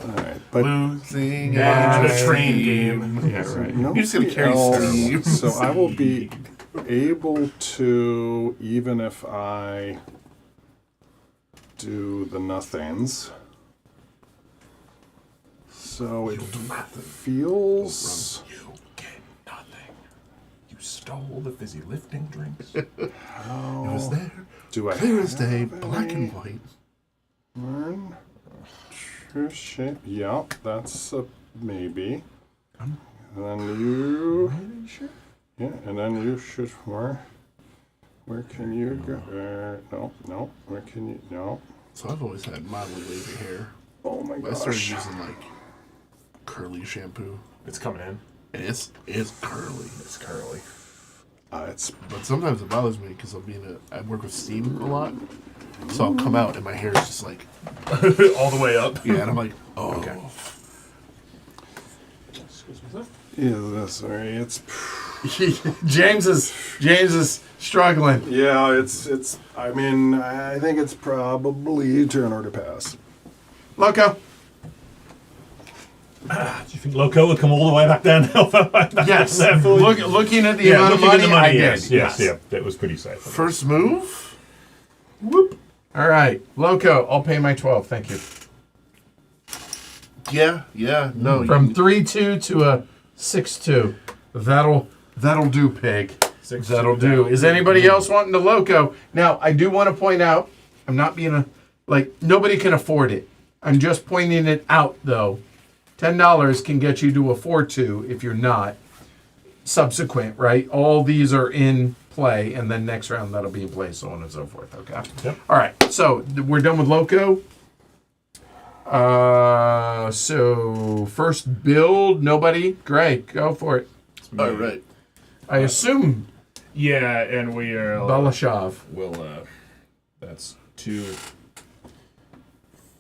Alright, but Losing Yeah, Age the of train game. Yeah, right. no. You're just gonna carry steam. So I will be able to, even if I do the nothings. So it feels. You get nothing. You stole the fizzy lifting drinks. It was there. Do I Clear as day, have black any? and white. Learn. True shape. Yeah, that's a maybe. And then you. Yeah, and then you should. Where can you go? No. Where can you? No. So I've always had mildly wavy hair. Oh my I started gosh. using like curly shampoo. It's coming in. And it's curly. It's curly. It's But sometimes it bothers me because I work with steam a lot. So I'll come out and my hair is just like, All the way up. yeah, and I'm like, oh. Okay. Excuse me, sir. Yeah, sorry. It's James is struggling. yeah. It's. I mean, I think it's probably turn order pass. Loco. Do you think Loco will come all the way back down? Yes. Looking Looking at the amount of money, I did. yes, yeah, that was pretty safe. First move. Whoop. All right, Loco. I'll pay my 12. Thank you. Yeah. No. From 3-2 to a 6-2. That'll do, pig. 6-2 That'll do. Is anybody else wanting to Loco? Now, I do want to point out, I'm not being nobody can afford it. I'm just pointing it out, though. $10 can get you to a 4-2 if you're not. Subsequent, right? All these are in play, and then next round that'll be in play, so on and so forth. Okay. Yep. All right. So we're done with Loco. So first build, nobody. Great, go for it. All right. I assume Yeah, and we are. Balashov. We'll. That's 2,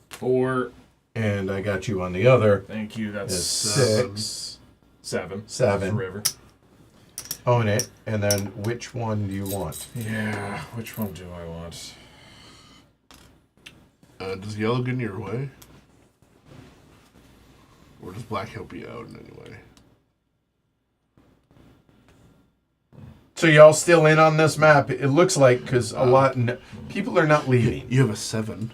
4. And I got you on the other. Thank you. That's Is 6, 7. 7. River. Own it. And then which one do you want? Yeah. Which one do I want? Does yellow get in your way? Or does black help you out in any way? So y'all still in on this map? It looks like because people are not leaving. You have a 7.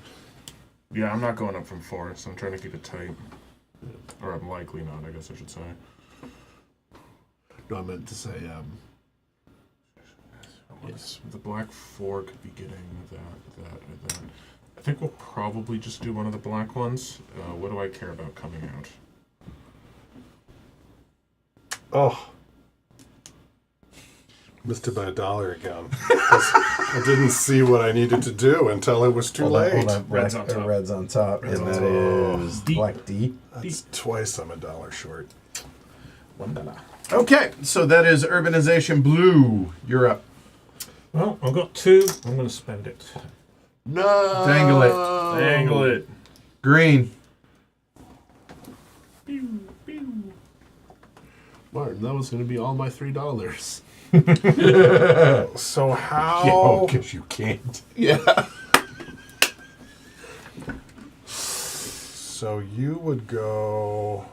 Yeah, I'm not going up from 4, so I'm trying to keep it tight. Or I'm likely not, I guess I should say. No, I meant to say, Yes. The black 4 could be getting that. I think we'll probably just do one of the black ones. What do I care about coming out? Oh. Missed it by $1 again. I didn't see what I needed to do until it was too late. Hold on. Red's on top. Red's on top. Red's and on that top. is D. black D. That's twice I'm $1 short. $1. Okay, so that is Urbanization Blue. You're up. Well, I've got 2. I'm going to spend it. no. Dangle it. Angle it. Green. Martin, that was going to be all my $3. So how? Because you can't. Yeah. So you would go.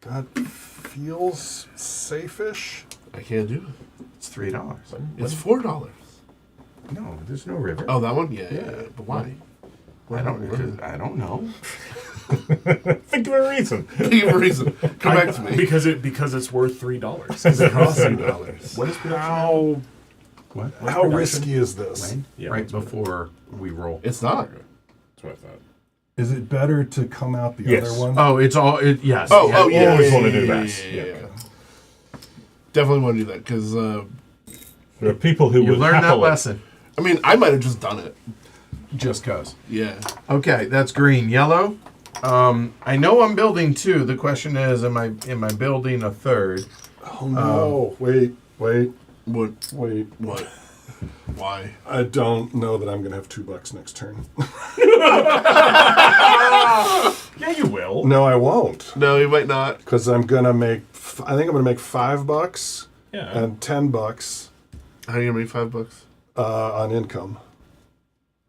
That feels safe-ish. I can't do it. It's $3. It's $4. No, there's no river. Oh, that one? Yeah. But why? I don't know. Think of a reason. Give a reason. Come back to me. Because it's worth $3. Because it costs $3. What is production? How What? how risky is this? Wayne? Yeah, right what's my- before we roll. It's not. That's what I thought. Is it better to come out the Yes. other one? Oh, it's all. Yes. Oh, yeah. oh yeah. always yeah, wanna do yeah, that. Yeah. Definitely want to do that because, There are people who You would learned that happily. lesson. I mean, I might have just done it. Just cause. Yeah. Okay, that's green. Yellow. I know I'm building 2. The question is, am I building a 3rd? Oh no! Wait. What? Wait. Why? I don't know that I'm going to have $2 next turn. Yeah, you will. No, I won't, No, you might not. because I'm going to make. I think I'm going to make $5 Yeah. and $10 How are you going to make $5? on income.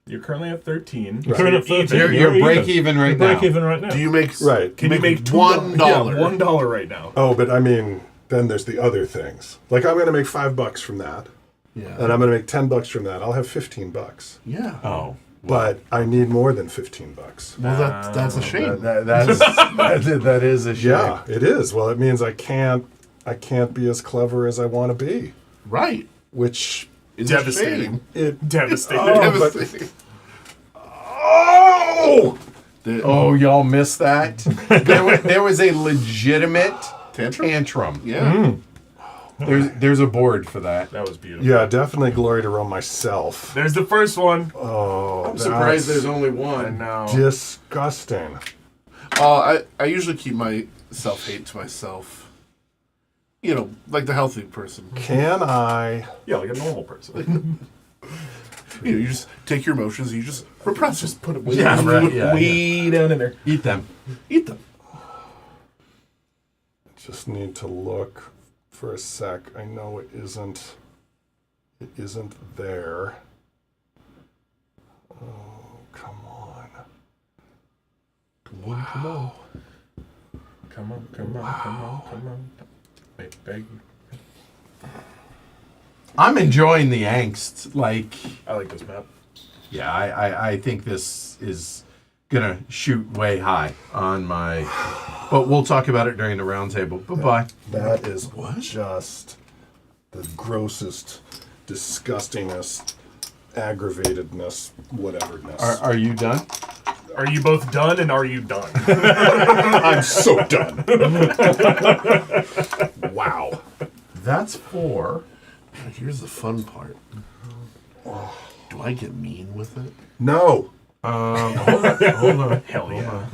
You're currently at 13. You're currently at 13. You're break even right now. Break even right now. Do you make? Right. Can you make $1? Yeah, $1 right now. Oh, but I mean, then there's the other things. Like I'm going to make $5 from that, Yeah. and I'm going to make $10 from that. I'll have $15. Yeah. Oh. But I need more than $15. Well, that's a shame. That is a shame. Yeah, it is. Well, it means I can't be as clever as I want to be, Right. which It's Devastating. it. Devastating. Oh, but- Devastating. Oh! Oh, y'all missed that. There was a legitimate tantrum. Yeah. There's a board for that. That was beautiful. Yeah, definitely glory to Rome myself. There's the first one. Oh, I'm surprised that's there's only I one. know. disgusting. I usually keep my self-hate to myself. You know, like the healthy person. Can I? Yeah, like a normal person. You know, you just take your emotions and you just repress them. Just put it Yeah, right, yeah, way down in there. Eat them. Eat them. Just need to look for a sec. I know it isn't there. Oh, come on. Wow. Come on. Beg. I'm enjoying the angst. Like, I like this map. yeah, I think this is gonna shoot way high on my. But we'll talk about it during the roundtable. Bye-bye. That is just the grossest, disgustingest, aggravatedness, whateverness. Are you done? Are you both done, and are you done? I'm so done. Wow. That's 4. Here's the fun part. Do I get mean with it? No. Hold on. Hell yeah.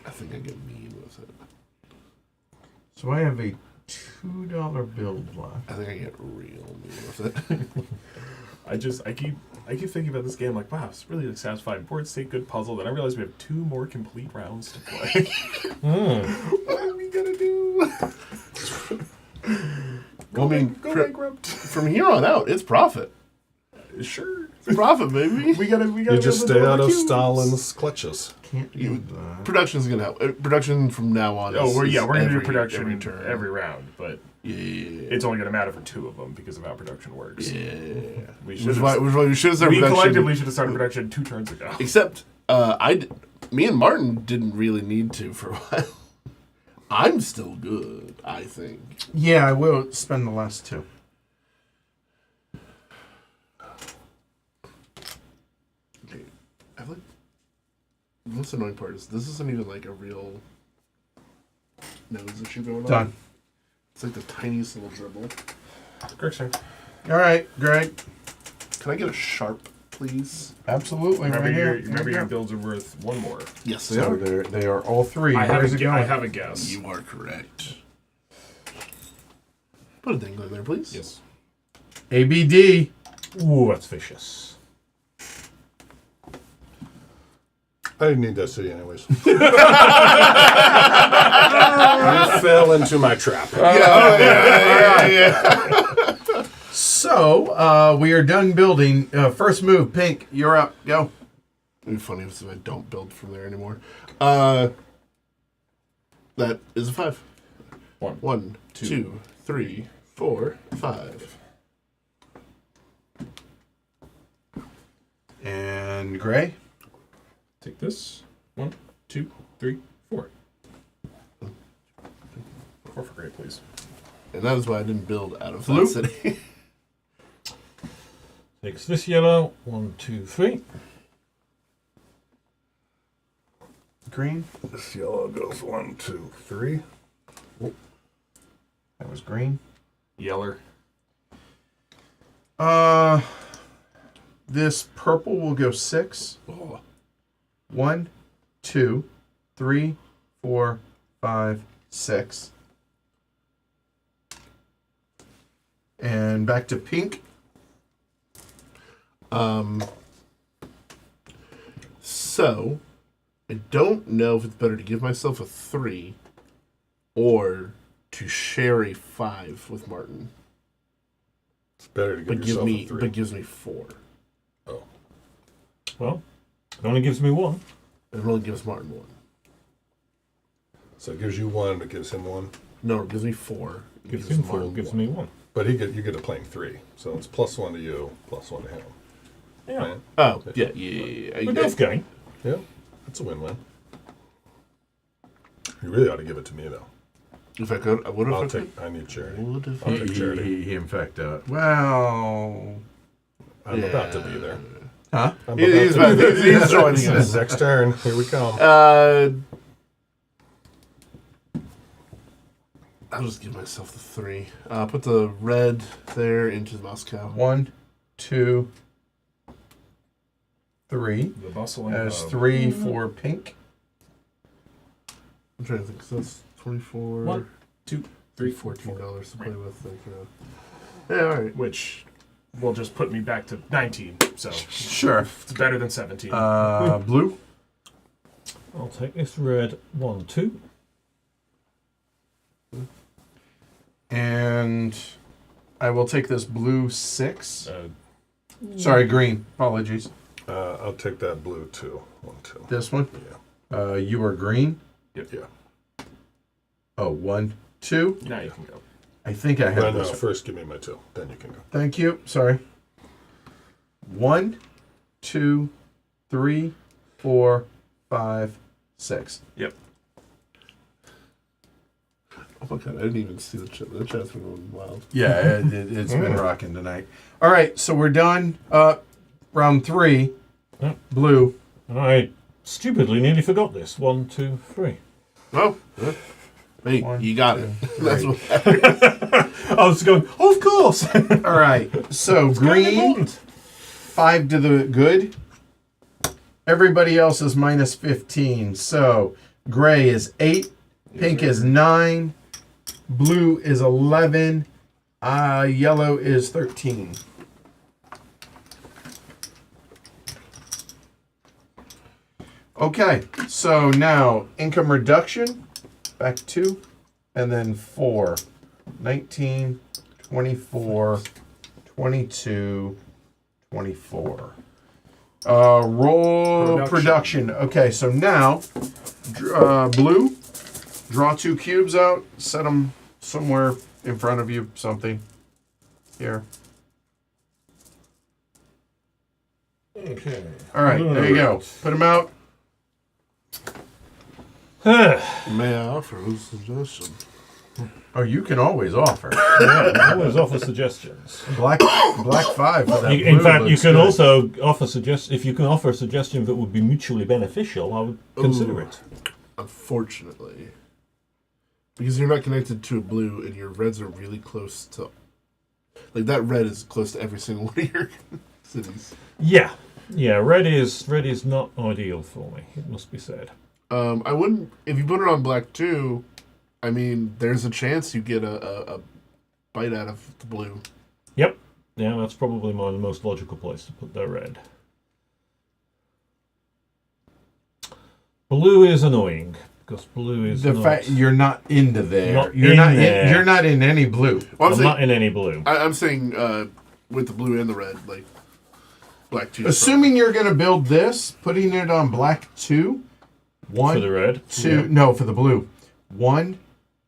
I think I get mean with it. So I have a $2 bill left. I think I get real mean with it. I keep thinking about this game like, wow, it's really like satisfying. Board state, good puzzle. Then I realize we have 2 more complete rounds to play. What are we gonna do? Go Fr- bankrupt. from here on out, it's profit. Sure. It's profit, baby. We gotta. You just stay out of Stalin's clutches. Can't do that. Production's gonna help. Production from now on. Oh, we're is gonna do every- production every turn. every round, but Yeah. it's only gonna matter for 2 of them because of how production works. Yeah. We Which should. is why we should have started We production. collectively should have started production 2 turns ago. Except, me and Martin didn't really need to for a while. I'm still good, I think. Yeah, I will spend the last 2. Okay, I like. The most annoying part is this isn't even like a real nose issue going on. Done. It's like the tiniest little dribble. Correction. All right, Greg. Can I get a sharp, please? Absolutely. Remember, right here. remember Here your we go. builds are worth 1 more. Yes, they So are. they are all 3. I Where's it going? have a guess. You are correct. Put a dingler there, please. Yes. ABD. Ooh, that's vicious. I didn't need that city anyways. You fell into my trap. Yeah. So we are done building. First move, Pink. You're up. Go. It'd be funny if I don't build from there anymore. That is a 5. 1, 2, 3, 4, 5. And Gray. Take this. 1, 2, 3, 4. 4 for great, please. And that is why I didn't build out of Blue. that city. Takes this yellow. 1, 2, 3. Green. This yellow goes 1, 2, 3. That was green. Yeller. This purple will go 6. Oh. 1, 2, 3, 4, 5, 6. And back to pink. So, I don't know if it's better to give myself a 3 or to share a 5 with Martin. It's better to give yourself a 3. But gives me 4. Oh. Well, it only gives me 1. It only gives Martin 1. So it gives you 1, but gives him 1. No, it gives me 4. It Gives him 4. Martin Gives 1. me 1. But you get a playing 3. So it's +1 to you, +1 to him. Yeah. Right? Oh, yeah. We both gain. Yeah. That's a win-win. You really ought to give it to me, though. If I could, I would have. I need charity. Would have. I'll take charity. He in fact, well, I'm about to be there. huh? I'm He's about to be there. he's joining us. Next turn. Here we come. I'll just give myself the 3. Put the red there into Moscow. 1, 2, 3. The bustle and There's hub. 3 for pink. I'm trying to think. So that's 24. 1, 2, 3, 4, $14 to play Right. with. Yeah, all right. Which will just put me back to 19. So Sure. it's better than 17. Blue. I'll take this red. 1, 2. And I will take this blue 6. Uh, Sorry, green. Apologies. I'll take that blue 2. 1, 2. This one. Yeah. You are green. Yeah. Oh, 1, 2. now you can go. I think I have No, this. first give me my 2. Then you can go. Thank you. Sorry. 1, 2, 3, 4, 5, 6. Yep. Oh my god, I didn't even see the chat. The chat's been going wild. Yeah, it's been rocking tonight. All right, so we're done. Round 3, Yep. blue. I stupidly nearly forgot this. 1, 2, 3. Oh, hey, One, you got it. two, That's three. what. I was going, of course! All right, so green, 5 to the good. Everybody else is minus 15. So gray is 8, pink is 9, blue is 11, yellow is 13. Okay, so now income reduction, back 2, and then 4. 19, 24, 22, 24. Roll production. Okay, so now, blue, draw 2 cubes out, set them somewhere in front of you, something. Here. Okay. All right, there you go. Put them out. May I offer a suggestion? Oh, you can always offer. Yeah, always offer suggestions. Black 5 for that In blue fact, you looks can good. also offer if you can offer a suggestion that would be mutually beneficial, I would consider it. Unfortunately. Because you're not connected to a blue and your reds are really close to... Like, that red is close to every single one of your cities. Yeah, red is not ideal for me. It must be said. I wouldn't... If you put it on black too, I mean, there's a chance you get a bite out of the blue. Yep. Yeah, that's probably the most logical place to put that red. Blue is annoying because blue is The not, fact you're not into there. Not You're in not there. you're not in any blue. Well, I'm not in any blue. I'm saying with the blue and the red, like black two. Assuming you're going to build this, putting it on black 2, For the 1, red. 2, no, for the blue. 1,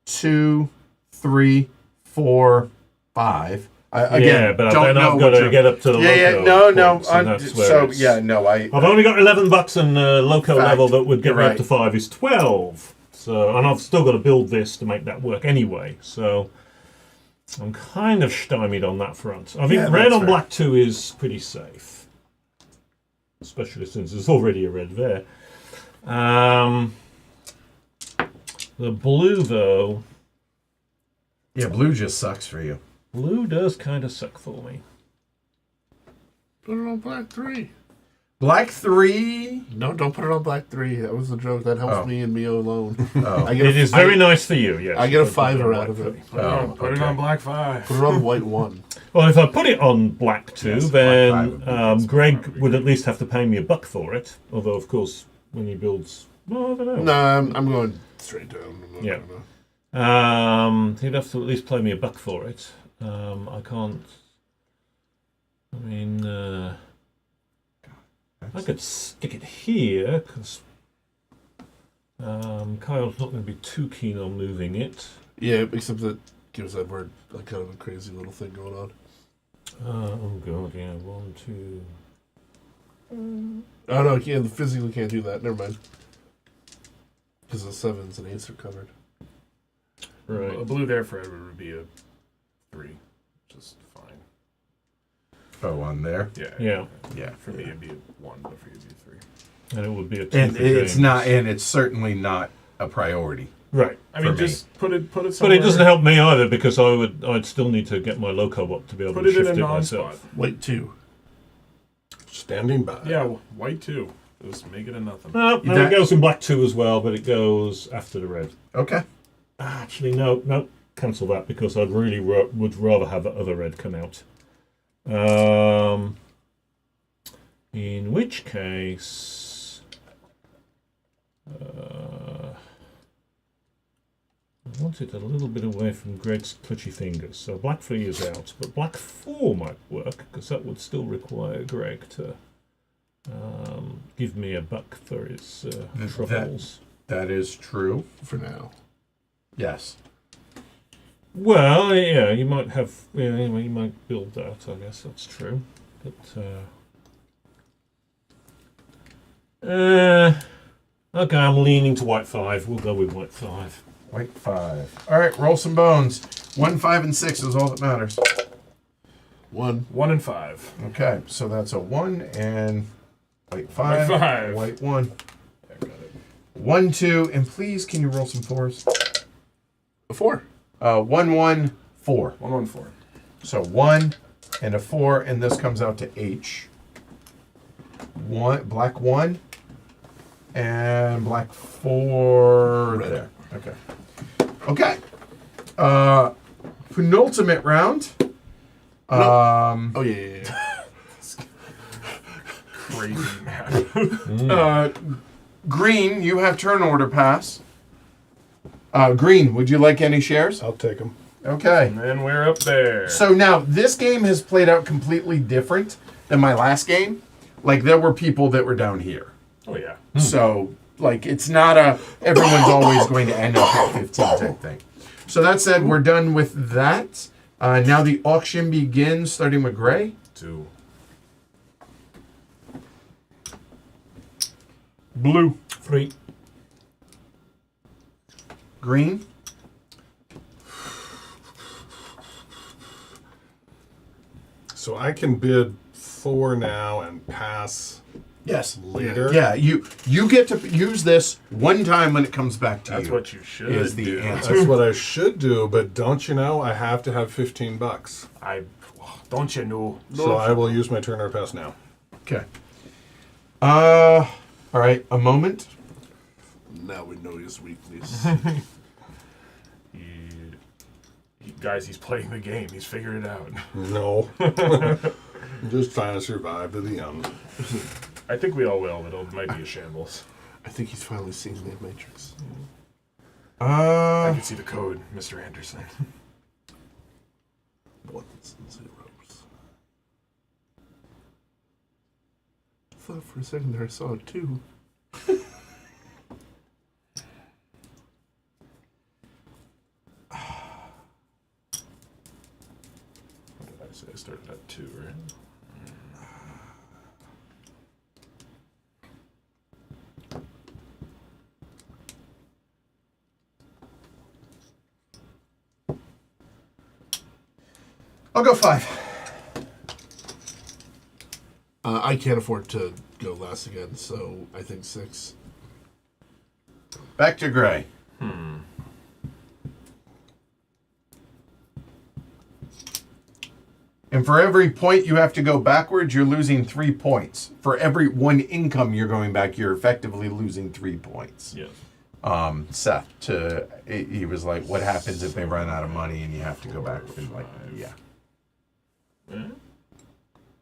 2, 3, 4, 5. Again, Yeah, but don't then know I've got what to you're- get up to the Yeah, loco no. points, and that's where So it's- yeah, no, I've only got $11 and loco Fact. level that would get You're me up right. to 5 is 12. So, and I've still got to build this to make that work anyway. So I'm kind of stymied on that front. I think Yeah, red that's on fair. black 2 is pretty safe, especially since there's already a red there. The blue though, Yeah, blue just sucks for you. blue does kind of suck for me. Put it on black 3. Black 3. No, don't put it on black 3. That was the joke. That helps Oh. me and me alone. Oh. I get It a- is very I- nice for you, yes. I get a Put it on 5 black out of it. three. Put it on black 5. Put it on white 1. Well, if I put it on black 2, Yes, black then five would be best, Greg probably. would at least have to pay me $1 for it. Although, of course, when he builds, well, I don't know. No, I'm going straight down. I'm not Yeah. gonna- He'd have to at least pay me $1 for it. I can't. I mean, I could stick it here because Kyle's not going to be too keen on moving it. Yeah, except that gives Edward like kind of a crazy little thing going on. Oh god, yeah, 1, 2. Oh no, yeah, physically can't do that. Never mind. Because the 7s and 8s are covered. Right. A blue there for Edward would be a 3. Just fine. Oh, on there. Yeah, Yeah. For me, it'd be a 1, but for you, it'd be a 3. and it would be a 2 And for it's James. not, and it's certainly not a priority. Right. I mean, For me. just put it But somewhere. it doesn't help me either because I'd still need to get my loco up to be able Put to it in shift a it non-spot. myself. White 2. Standing by. Yeah, white 2. Just make it a nothing. No, That- it goes in black 2 as well, but it goes after the red. Okay. Actually, no, cancel that because I'd really would rather have the other red come out. In which case, want it a little bit away from Greg's clutchy fingers. So black 3 is out, but black 4 might work, because that would still require Greg to give me a buck for his troubles. That is true. For now. Yes. Well, yeah, you might have, you might build that, I guess that's true. But, okay, I'm leaning to white 5. We'll go with white 5. White 5. All right, roll some bones. 1, 5, and 6 is all that matters. 1. 1 and 5. Okay, so that's a 1 and white 5. White 5. White 1. I got it. 1, 2, and please can you roll some 4s? A 4. 1, 1, 4. 1, 1, 4. So 1 and a 4, and this comes out to H. Black 1 and black 4 Red. there. Okay. Okay. Penultimate round. Oh, yeah. Crazy math. Green, you have turn order pass. Green, would you like any shares? I'll take them. Okay. And then we're up there. So now this game has played out completely different than my last game. Like there were people that were down here. Oh, yeah. So like it's not a everyone's always going to end up at 15 type thing. So that said, we're done with that. Now the auction begins, starting with Gray. 2. Blue. 3. Green. So I can bid 4 now and pass Yes. later. Yeah, you get to use this one time when it comes back to That's you. what you should is the do. answer. That's what I should do, but don't you know I have to have $15? Don't you know? So I will use my turn or pass now. Okay. All right, a moment. Now we know his weakness. Guys, he's playing the game. He's figured it out. No. I'm just trying to survive to the end. I think we all will, but it might be a shambles. I think he's finally seen the Matrix. I can see the code, Mr. Anderson. 1s and 0s. I thought for a second there I saw a 2. What did I say? I started at 2, right? I'll go 5. I can't afford to go last again, so I think 6. Back to Gray. And for every point you have to go backwards, you're losing 3 points. For every 1 income you're going back, you're effectively losing 3 points. Yes. Seth, he was like, what happens if they run out of money and you have to go back? And like, yeah. Yeah.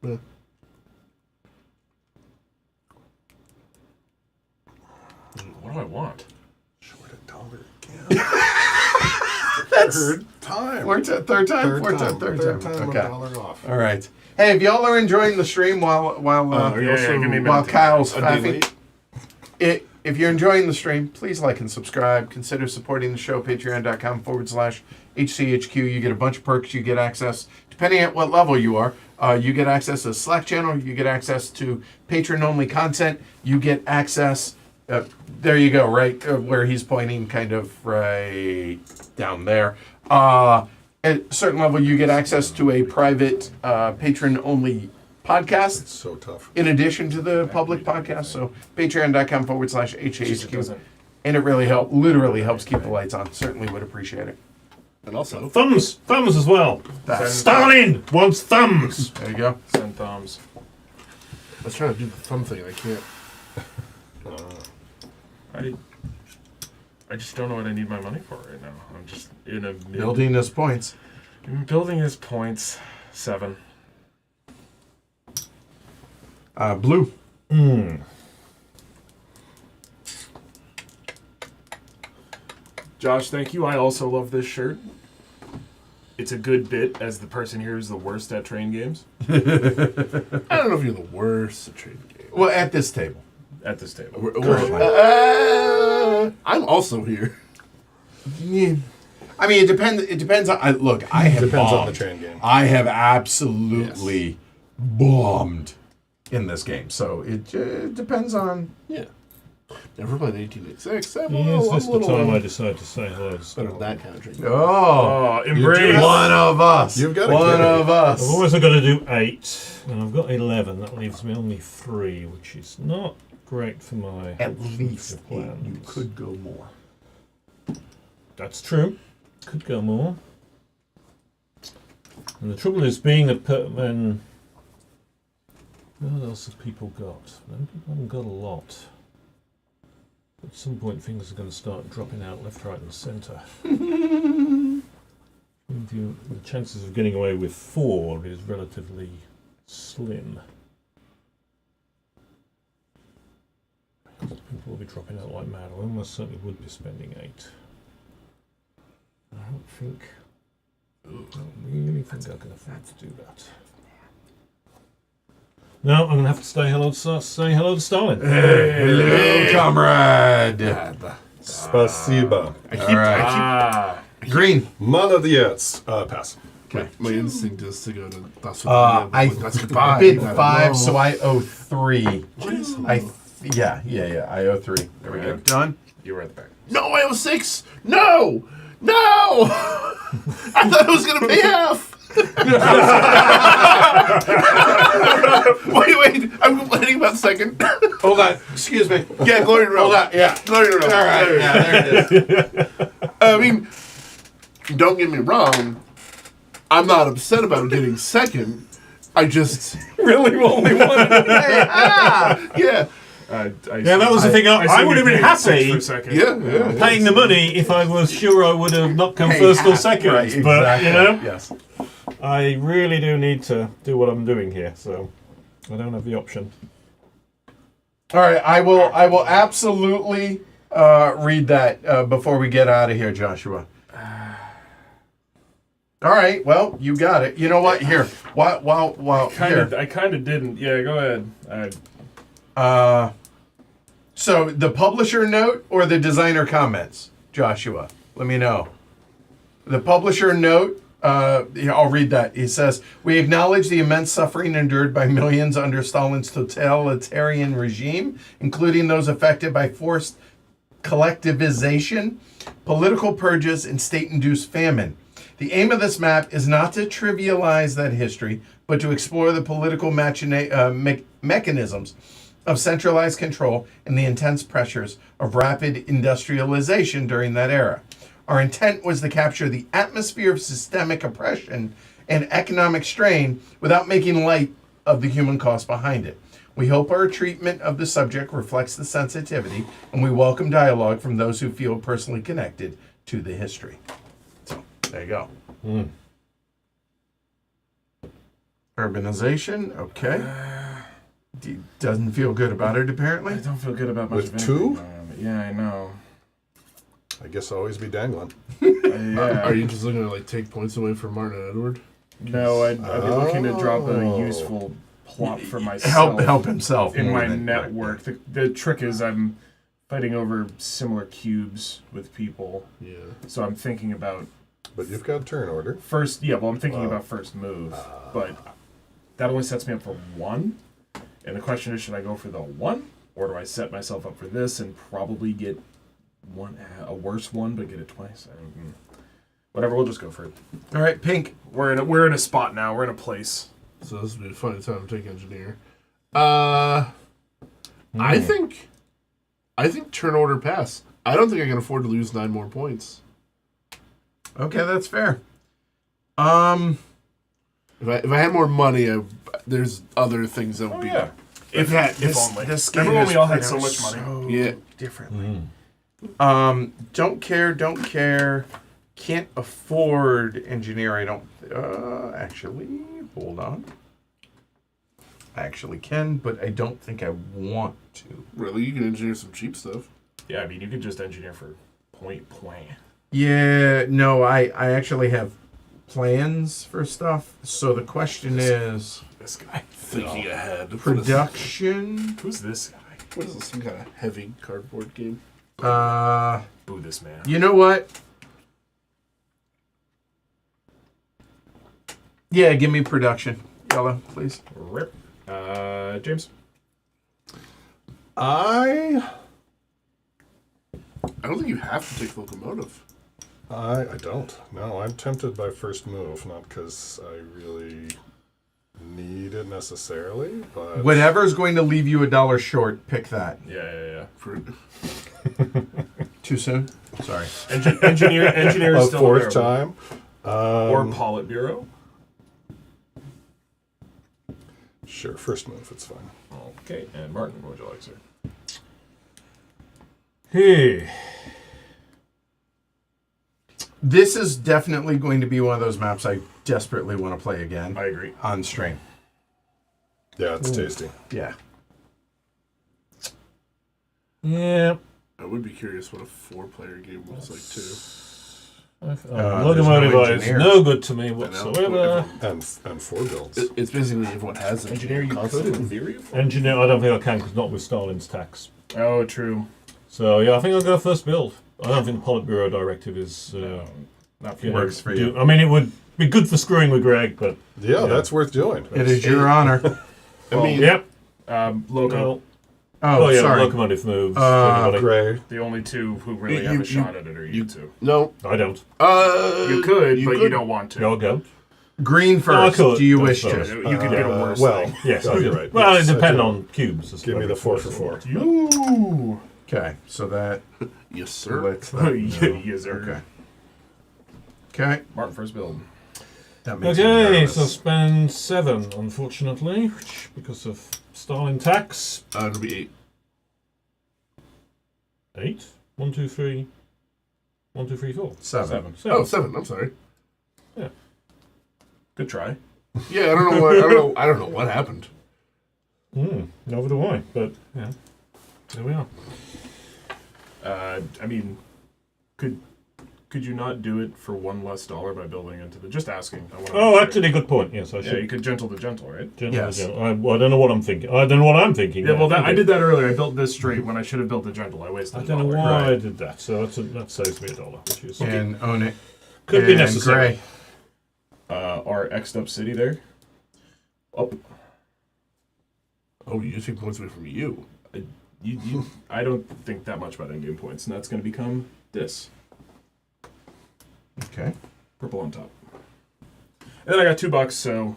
What do I want? Short $1 again. Third time. Third time? Third time. Third time Okay. $1 off. All right. Hey, if y'all are enjoying the stream while give me a minute. Kyle's A day faffing, if you're enjoying the stream, please like and subscribe. Consider supporting the show, patreon.com/HCHQ. You get a bunch of perks. You get access, depending on what level you are, you get access to the Slack channel. You get access to patron-only content. You get access, there you go, right where he's pointing, kind of right down there. At a certain level, you get access to a private patron-only podcast. It's so tough. In addition to the public podcast, so patreon.com/HAHQ. And it really literally helps keep the lights on. Certainly would appreciate it. And also, Thumbs as well. Stalin wants thumbs. There you go. Send thumbs. I was trying to do the thumb thing and I can't. I just don't know what I need my money for right now. I'm just in a Building his points. building his points. 7. Blue. Josh, thank you. I also love this shirt. It's a good bit as the person here who's the worst at train games. I don't know if you're the worst at trading games. Well, at this table. At this table. I'm also here. Yeah. I mean, it depends. It depends on. Look, I have Depends on bombed. the train game. I have absolutely bombed in this game, so it depends on. Yeah. Never played 1886. I'm Is this a the little time I decide to say hello to better Stalin? than that kind of drink. Oh, Embrace. one of us. You've got a one kid. of us. I've always got to do 8, and I've got 11. That leaves me only 3, which is not great for my At least future eight. You plans. could go more. That's true. Could go more. And the trouble is, being a when what else have people got? Many people haven't got a lot. At some point, things are going to start dropping out left, right, and centre. The chances of getting away with 4 is relatively slim. People will be dropping out like mad. I almost certainly would be spending 8. I don't think. I really think I can afford to do that. No, I'm going to have to say hello to Stalin. Hello, comrade. Spasiba. All right. Green. Молодец. Pass. Okay. My instinct is to go to that's I that's goodbye. bid I don't 5, know. so I owe 3. What is I I owe 3. There we go. Done. You were at the back. No, I owe 6. No. I thought it was gonna pay half. wait. I'm complaining about second. Hold on. Excuse me. Yeah, Glory Road. Hold on. Yeah. Glory Road. All right. Yeah, there it is. I mean, don't get me wrong. I'm not upset about getting second. I just, Really? Only one? yeah. Yeah, that was the thing. I would have been happy For a second. Yeah. paying the money if I was sure I would have not come Hey, first or half, second. right, But, exactly. you know, Yes. I really do need to do what I'm doing here, so I don't have the option. All right. I will absolutely read that before we get out of here, Joshua. All right. Well, you got it. You know what? Here. While here. I kind of didn't. Yeah, go ahead. So the publisher note or the designer comments, Joshua? Let me know. The publisher note, I'll read that. He says, "We acknowledge the immense suffering endured by millions under Stalin's totalitarian regime, including those affected by forced collectivization, political purges, and state-induced famine. The aim of this map is not to trivialize that history, but to explore the political mechanisms of centralized control and the intense pressures of rapid industrialization during that era. Our intent was to capture the atmosphere of systemic oppression and economic strain without making light of the human cost behind it. We hope our treatment of the subject reflects the sensitivity, and we welcome dialogue from those who feel personally connected to the history." So, there you go. Urbanization, okay. Doesn't feel good about it, apparently. I don't feel good about much With of anything. 2? Yeah, I know. I guess I'll always be dangling. Yeah. Are you just looking to like take points away from Martin and Edward? No, I'd be looking to drop a Oh. useful plot for myself. Help himself in more my than- network. The trick is I'm fighting over similar cubes with people, Yeah. so I'm thinking about But you've got turn order. first. Yeah, well, I'm thinking Wow. about first move, but that only sets me up for 1. And the question is, should I go for the 1, or do I set myself up for this and probably get a worse one, but get it twice? Whatever. We'll just go for it. All right, pink. We're in a spot now. We're in a place. So this would be a funny time to take engineer. I think turn order pass. I don't think I can afford to lose 9 more points. Okay, that's fair. If I had more money, there's other things that would be. Yeah. If only. this game Remember when is we all had played so out much money? so Yeah. differently. Don't care. Can't afford engineer. I don't. Actually, hold on. I actually can, but I don't think I want to. Really, you can engineer some cheap stuff. Yeah, I mean, you could just engineer for point. Yeah, no, I actually have plans for stuff. So the question is This guy. Thinking ahead. production. Who's this guy? What is this? Some kind of heavy cardboard game? Boo this man. You know what? Yeah, give me production. Yellow, please. Rip. James. I don't think you have to take locomotive. don't. No, I'm tempted by first move, not because I really need it necessarily, but Whatever's going to leave you $1 short, pick that. Yeah. For Too soon? Sorry. Engineer a is still fourth available. time. Or Politburo. Sure, first move, it's fine. Okay, and Martin, what would you like, sir? Hey. This is definitely going to be one of those maps I desperately want to play again I agree. on stream. Yeah, it's tasty. Yeah. Yeah. I would be curious what a 4-player game looks like too. Locomotive there's no is engineer. no good to me I know, whatsoever. And 4 builds. It's basically everyone has it. Engineer, you Constantly. could in theory. Engineer, I don't think I can because not with Stalin's tax. Oh, true. So yeah, I think I'll go first build. I don't think the Politburo directive is. Not you know, Works for you. I mean, it would be good for screwing with Greg, but Yeah, that's worth doing. It is your honor. I mean, yep. Loco. Oh, yeah, sorry. locomotive moves. Gray. The only two who really You- have a you- shot at it are you two. no. I don't. You could, but you don't want to. Go go. Green I first. could. Do you No, wish sorry. to? You could get a worse well, thing. Yes, oh, I you're do. right. Well, Yes, it I depends do. on cubes. That's Give me every the 4 for force. 4. Ooh. Okay, so that Yes, sir. lets that know. Yes, sir. Okay. Okay. Martin, first build. That makes me Okay, nervous. so spend 7, unfortunately, because of Stalin tax. It'll be 8. 8. 1, 2, 3. 1, 2, 3, 4. Seven. Oh, 7. I'm sorry. Good try. Yeah, I don't know what. I don't know what happened. Neither do I, but yeah, there we are. I mean, could you not do it for $1 less by building into the? Just asking. I wanna Oh, make sure. actually, good point. Yes, I Yeah, should. you could gentle the gentle, right? Gentle, Yes. gentle. I don't know what I'm thinking. I don't know what I'm thinking. Yeah, well, I okay. did that earlier. I built this straight when I should have built the gentle. I wasted. I don't know $1. why I Right. did that. So that saves me $1, which is And own it. could be And necessary. Gray. Our X'd up city there. Up. Oh, you take points away from you. You, I don't think that much about endgame points, and that's going to become this Okay. purple on top. And then I got $2, so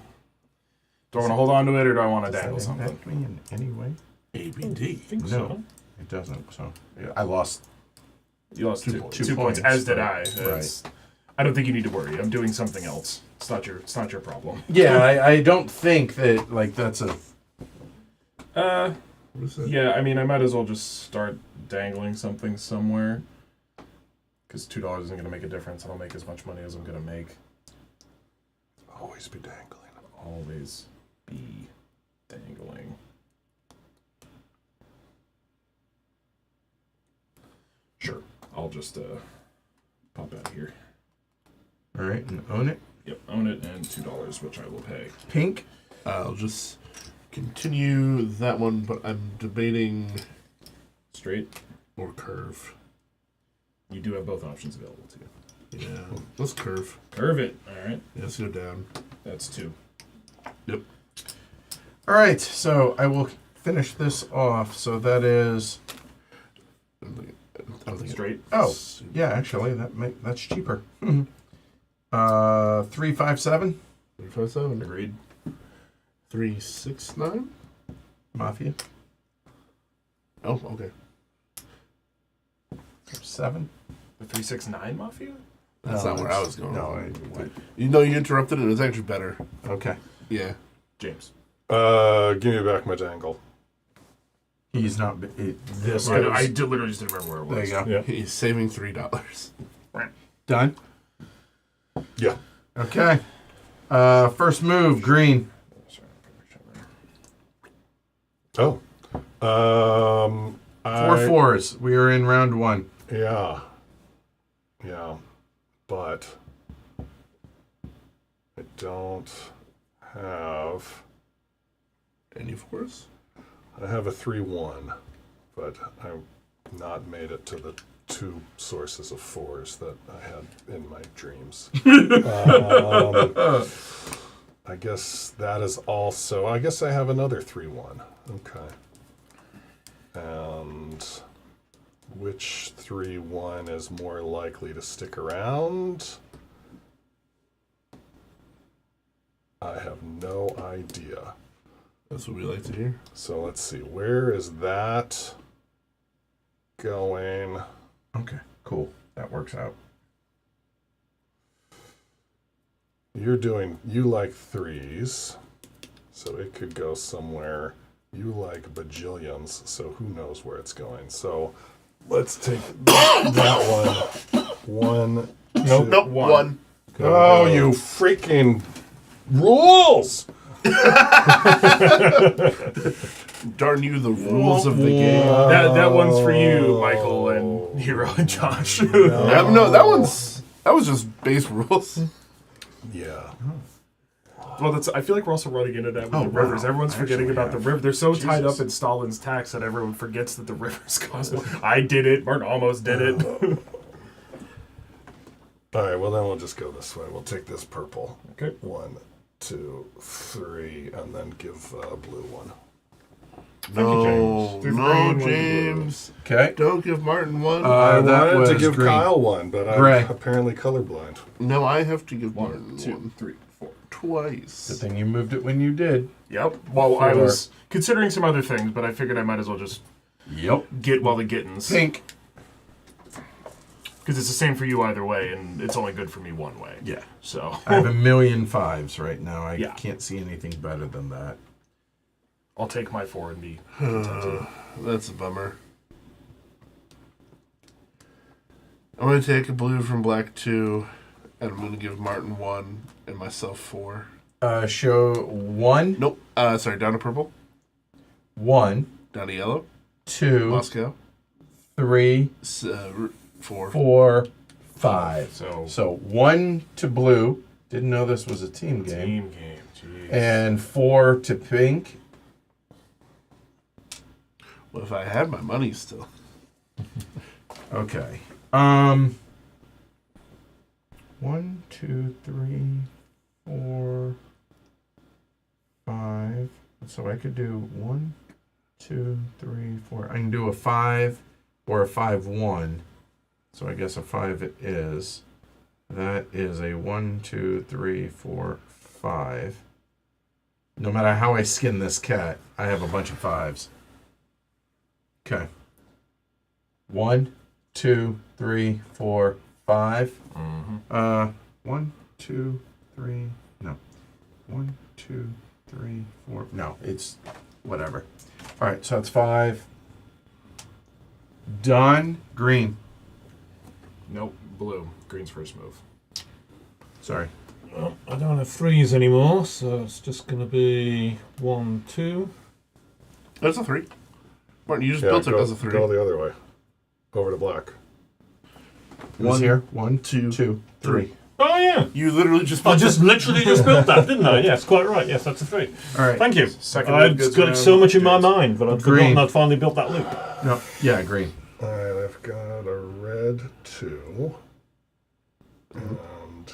do I want to hold on to it or do I want to Does dangle that something? impact me in any way? ABD. I think No. so. It doesn't. So yeah, I lost. You lost Two two, points. 2 2 points, points, as did but- I. right. It's- I don't think you need to worry. I'm doing something else. It's not your problem. Yeah, I don't think that like that's a. What is that? Yeah, I mean, I might as well just start dangling something somewhere. Because $2 isn't going to make a difference. I don't make as much money as I'm going to make. Always be dangling. Always be dangling. Sure. I'll just pop out of here. All right, and own it. Yep, own it, and $2, which I will pay. Pink. I'll just continue that one, but I'm debating Straight. or curve. You do have both options available to you. Yeah, let's curve. Curve it. All right. Yeah, let's go down. That's 2. Yep. All right, so I will finish this off. So that is. I don't think Straight. Oh, yeah, actually, that's cheaper. 357 357. Agreed. 369. Mafia Oh, okay. 7. The 369 Mafia? That's not where I was going. No, You know, you interrupted it. It was actually better. okay. Yeah. James. Give me back my dangle. He's not. This I goes. literally just didn't remember where it was. There you go. Yeah. He's saving $3. Done. Yeah. Okay. First move, green. Oh. 4 fours. We are in round 1. Yeah. Yeah. but I don't have. Any fours? I have a 3-1, but I've not made it to the 2 sources of 4s that I had in my dreams. I guess that is also. I guess I have another 3-1. Okay. And which 3-1 is more likely to stick around? I have no idea. That's what we like to hear. So let's see. Where is that going? Okay, cool. That works out. You like 3s, so it could go somewhere. You like bajillions, so who knows where it's going. So let's take that one. One. Nope. Nope, one. Oh, you freaking rules! Darn you, the rules of the game. That one's for you, Michael and Hero and Josh. No, that was just base rules. Yeah. Well, I feel like we're also running into that with the rivers. wow. Everyone's forgetting Actually, about the yeah. river. They're so tied Jesus. up in Stalin's tax that everyone forgets that the rivers cause. I did it. Martin almost did it. All right, well, then we'll just go this way. We'll take this purple. Okay. 1, 2, 3, and then give blue one. No, James. There's no, green, one James. Okay. Don't give Martin one. I that wanted to was give green. Kyle one, but Gray. I'm apparently colorblind. No, I have to give 1, Martin 2, one 3, 4. twice. Good thing you moved it when you did. Yep. Well, I Four. was considering some other things, but I figured I might as well just Yep. get while the getting's. Pink. Because it's the same for you either way, and it's only good for me one way. Yeah. So I have 1,000,005s right now. I Yeah. can't see anything better than that. I'll take my 4 and be contented. That's a bummer. I'm going to take a blue from black 2, and I'm going to give Martin 1 and myself 4. Show 1, Nope. Sorry, down to purple, 1, down to yellow, 2, Moscow, 3, 4. 4, 5. So, So 1 to blue. Didn't know this was a team game. team game. Jeez. And 4 to pink. Well, if I had my money still. Okay. 1, 2, 3, 4, 5. So I could do 1, 2, 3, 4. I can do a 5 or a 5-1. So I guess a 5 it is. That is a 1, 2, 3, 4, 5. No matter how I skin this cat, I have a bunch of 5s. Okay. 1, 2, 3, 4, 5. 1, 2, 3. No. 1, 2, 3, 4. No, it's whatever. All right, so that's 5. Done. Green. Nope, blue. Green's first move. Sorry. Well, I don't have 3s anymore, so it's just going to be 1, 2. That's a 3. Martin, you just Yeah, built it go, as a 3. go the other way. Over to black. Who's here? 1, 2, 2, 3. Oh, yeah. You literally just I built just literally just built that, didn't I? Yes, quite right. Yes, that's a 3. All right. Thank you. Second I'd move goes got it so around much in my James. mind, but I'd Green. forgotten I'd finally built that loop. No. Yeah, green. All right, I've got a red 2. And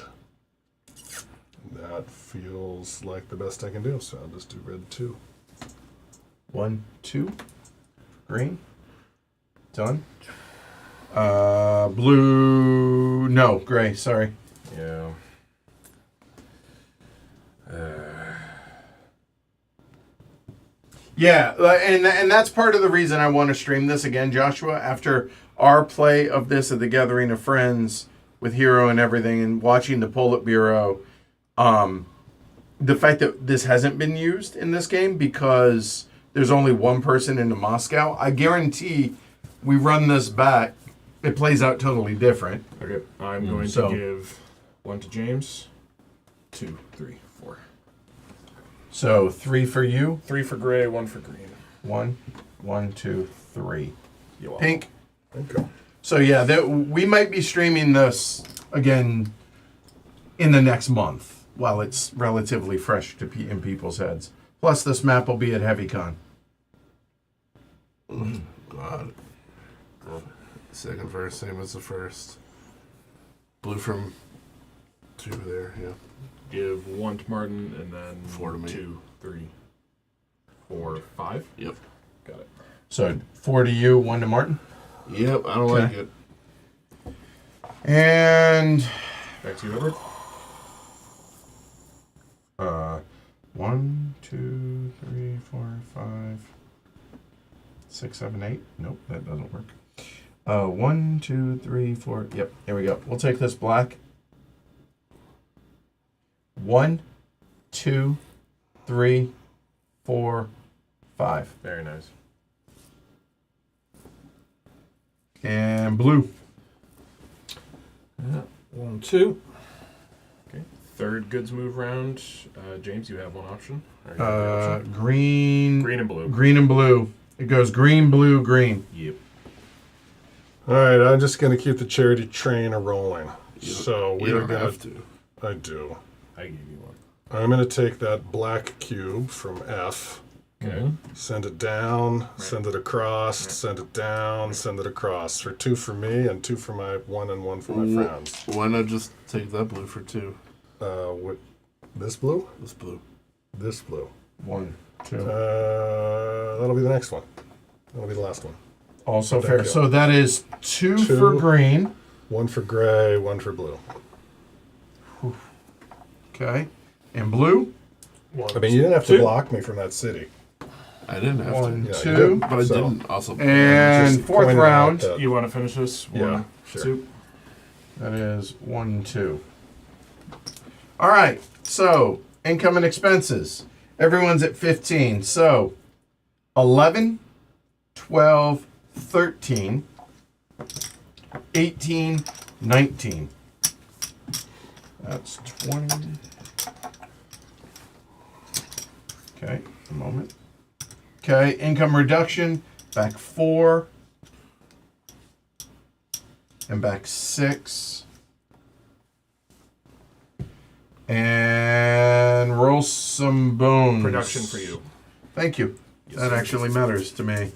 that feels like the best I can do, so I'll just do red 2. 1, 2. Green. Done. Blue. No, gray. Sorry. Yeah. Yeah, and that's part of the reason I want to stream this again, Joshua. After our play of this at the Gathering of Friends with Hero and everything, and watching the Politburo, the fact that this hasn't been used in this game because there's only one person in Moscow, I guarantee we run this back, it plays out totally different. Okay, I'm going so- to give 1 to James, 2, 3, 4. So 3 for you. 3 for gray, 1 for green. 1, 1, 2, 3. You all. Pink. Okay. So yeah, we might be streaming this again in the next month while it's relatively fresh in people's heads. Plus, this map will be at HeavyCon. God. Second verse, same as the first. Blue from 2 there, yeah. Give 1 to Martin, and then 4 to me. 2, 3, 4, 5. Yep. Got it. So 4 to you, 1 to Martin. Yep, I don't Okay. like it. And Back to you, Edward. 1, 2, 3, 4, 5, 6, 7, 8. Nope, that doesn't work. 1, 2, 3, 4. Yep, here we go. We'll take this black. 1, 2, 3, 4, 5. Very nice. And blue. Yeah, 1, 2. Okay. Third goods move round. James, you have one option. Or you have the option. Green. Green and blue. Green and blue. It goes green, blue, green. Yep. All right, I'm just going to keep the charity train a-rolling. So You we're don't going have to. I do. I gave you one. I'm going to take that black cube from F, Okay. send it down, send it across, send it down, send it across. For 2 for me and 2 for my 1 and 1 for my friends. Why not just take that blue for 2? What? This blue? This blue. This blue. 1, 2. That'll be the next one. That'll be the last one. Also Thank fair. you. So that is 2 2. for green. 1 for gray, 1 for blue. Okay. And blue. I mean, you didn't have to block me from that city. I didn't have 1, Yeah, you 2. did. to. But I So- didn't also. And Just fourth pointing out round. that- You want to finish this? Yeah, 1, sure. 2. That is 1, 2. All right. So income and expenses. Everyone's at 15. So 11, 12, 13, 18, 19. That's 20. Okay, a moment. Okay, income reduction, back 4. And back 6. And roll some bones. Production for you. Thank you. Yes, That sir. actually matters to me.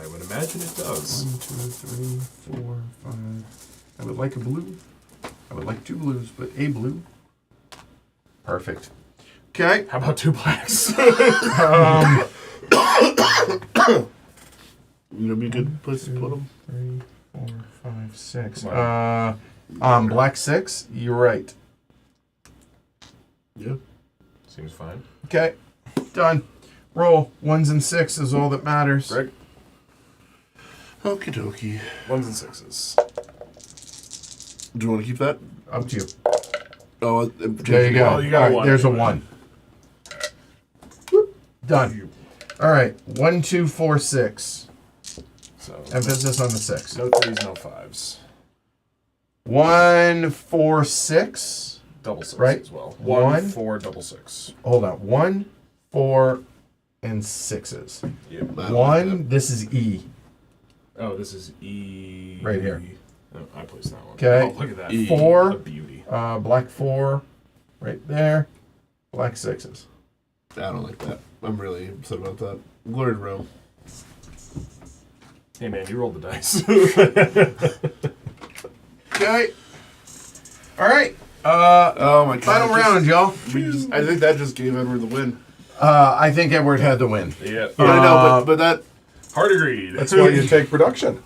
I would imagine it does. 1, 2, 3, 4, 5. I would like a blue. I would like 2 blues, but a blue. Perfect. Okay. How about 2 blacks? You know, be a good place to put them. 3, 4, 5, 6. Come Black 6. You're right. Yeah. Seems fine. Okay. Done. Roll. 1s and 6s is all that matters. Greg? Okie dokie. 1s and 6s. Do you want to keep that? Up to you. Oh, There you go. Oh, you got All right, one. there's a 1. Whoop. Done. All right. 1, 2, 4, 6. So Emphasis on the 6. no 3s, no 5s. 1, 4, 6. Double 6 Right. as well. 1, 1, 4, double 6. Hold on. 1, 4, and 6s. Yep. I don't like 1. This is E. Oh, this is E. Right here. Oh, I placed that one. Okay. Oh, look at that. E. 4. A beauty. Black 4. Right there. Black 6s. I don't like that. I'm really upset about that. Glory to Rome. Hey, man, you rolled the dice. Okay. All right. Oh my god. Final round, y'all. I think that just gave Edward the win. I think Edward had the win. Yeah. Yeah, I know, but that. Hard agreed. That's why you take production.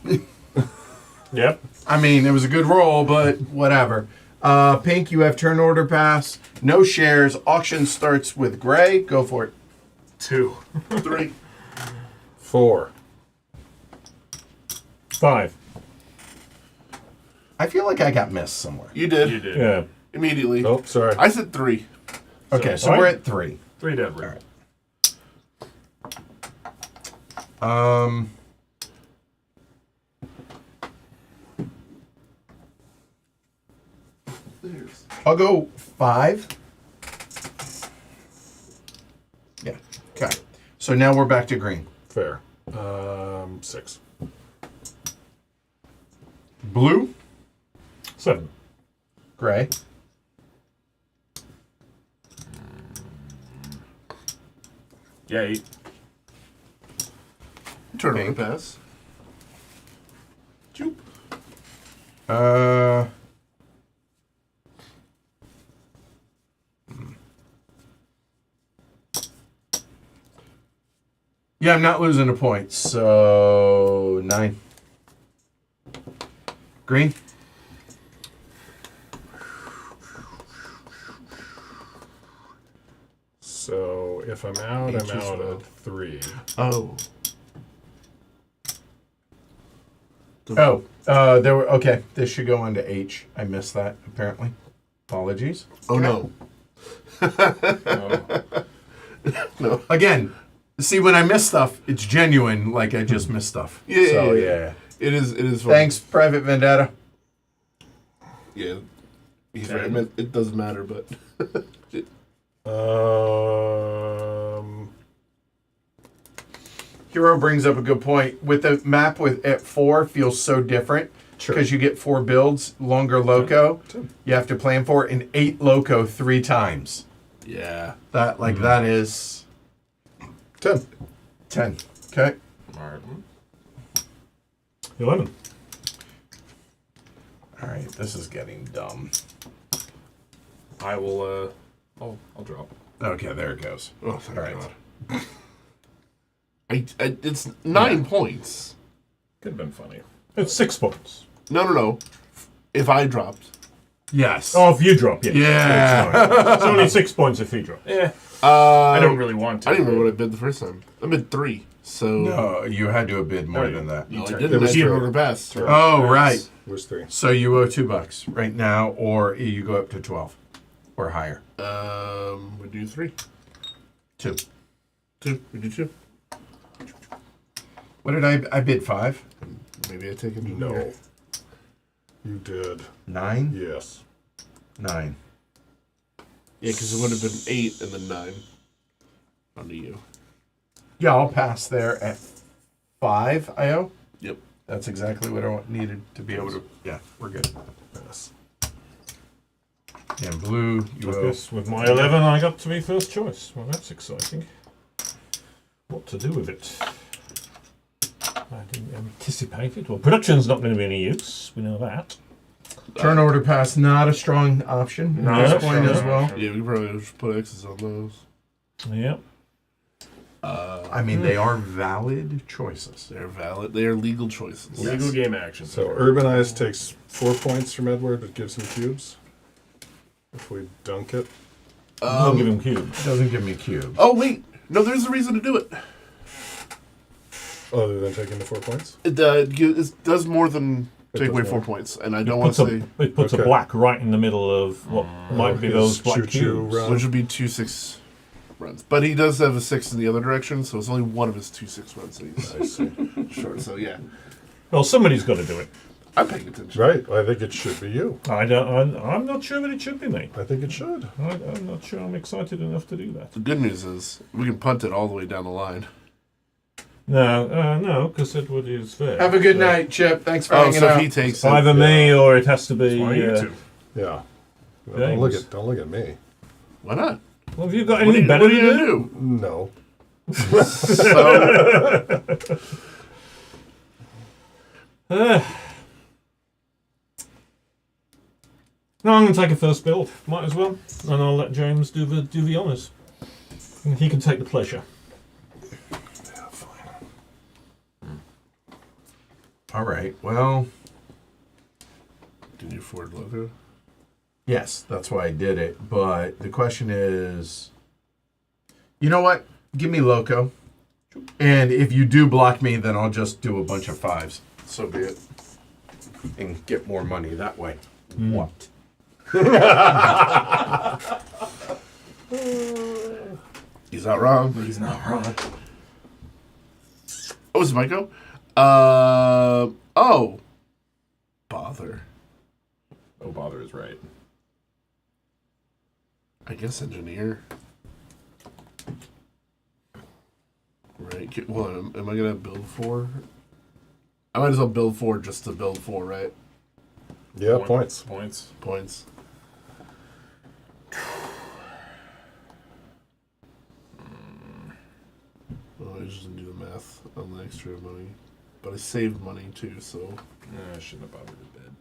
Yep. I mean, it was a good roll, but whatever. Pink, you have turn order pass. No shares. Auction starts with gray. Go for it. 2. 3. 4. 5. I feel like I got missed somewhere. You did. You did. Yeah. Immediately. Oh, sorry. I said 3. Okay, so Fine. we're at 3. 3 to Edward. All right. I'll go 5. Yeah. Okay. So now we're back to green. Fair. 6. Blue. 7. Gray. Yeah, 8. Turn on Pink. the pass. Choop. Uh. Yeah, I'm not losing a point, so 9. Green. So if I'm out, H I'm as out well. at 3. Oh. There were okay. This should go on to H. I missed that apparently. Apologies. Oh no. No. Again, see when I miss stuff, it's genuine. Like I just missed stuff. Yeah, So yeah. yeah. It is. It is. Fun. Thanks, Private Vendetta. Yeah. He's right. I mean, it doesn't matter, but. Hero brings up a good point. With the map with at 4 feels so different because you get 4 builds, longer loco. You have to plan for it, and 8 loco 3 times. Yeah. That that is 10. 10. Okay. Martin. 11. All right. This is getting dumb. I will, I'll drop. Okay, there it goes. Oh, thank All right. God. It's 9 points. Could have been funny. It's 6 points. No. If I dropped. Yes. Oh, if you drop, yeah. Yeah. It's only 6 points if he drops. Yeah. I don't really want to. I didn't remember what I bid the first time. I bid 3. So. No, you had to have bid more than that. No, I turn- didn't. it was I did 3. order best. Oh, right. It was 3. So you owe $2 right now, or you go up to 12 or higher. We do 3. 2. 2. We do 2. What did I bid? 5? Maybe I take it. No. You did. 9? Yes. 9. Yeah, because it would have been 8 and then 9. Onto you. Yeah, I'll pass there at 5. I owe. Yep. That's exactly what I needed to be able to. Yeah, we're good. Yes. And blue, you I owe. guess with my 11, I got to be first choice. Well, that's exciting. What to do with it? I didn't anticipate it. Well, production's not going to be any use. We know that. Turn order pass, not a strong option No, at this point sure. as well. Yeah, we probably should put X's on those. Yep. I mean, they are valid choices. They're valid. They are legal choices. Legal game action. So Urbanize takes 4 points from Edward. It gives him cubes. If we dunk it. Don't give him cubes. Doesn't give me cube. Oh, wait. No, there's a reason to do it. Other than taking the 4 points? It does more than It take does away more. 4 points. And I don't want to say... It puts a Okay. black right in the middle of what might be his those black choo-choo cubes. run. Which would be 2 6 runs. But he does have a 6 in the other direction, so it's only one of his 2 6 runs that he's I see. short. So, yeah. Well, somebody's got to do it. I'm paying attention. Right. I think it should be you. I'm not sure that it should be me. I think it should. I'm not sure I'm excited enough to do that. The good news is we can punt it all the way down the line. No, because Edward is fair. Have a good night, Chip. Thanks for Oh, hanging so out. if he takes It's either me or it has to be. Why you two? Yeah. No, James. don't look at me. Why not? Well, have you got What are anything you, better what are you to going do? to do? No. So, No, I'm going to take a first build. Might as well, and I'll let James do the honours. And he can take the pleasure. Yeah, fine. All right. Well, did you Ford logo? yes, that's why I did it. But the question is, you know what? Give me loco. And if you do block me, then I'll just do a bunch of 5s. So be it. And get more money that way. What? He's not wrong. He's not wrong. Oh, is it my go? Oh. Bother. Oh, bother is right. I guess engineer. Right. Well, am I going to build 4? I might as well build 4 just to build 4, right? Yeah, points. Points. Points. just didn't do the math on the extra money. But I saved money too, so. I shouldn't have bothered to bid.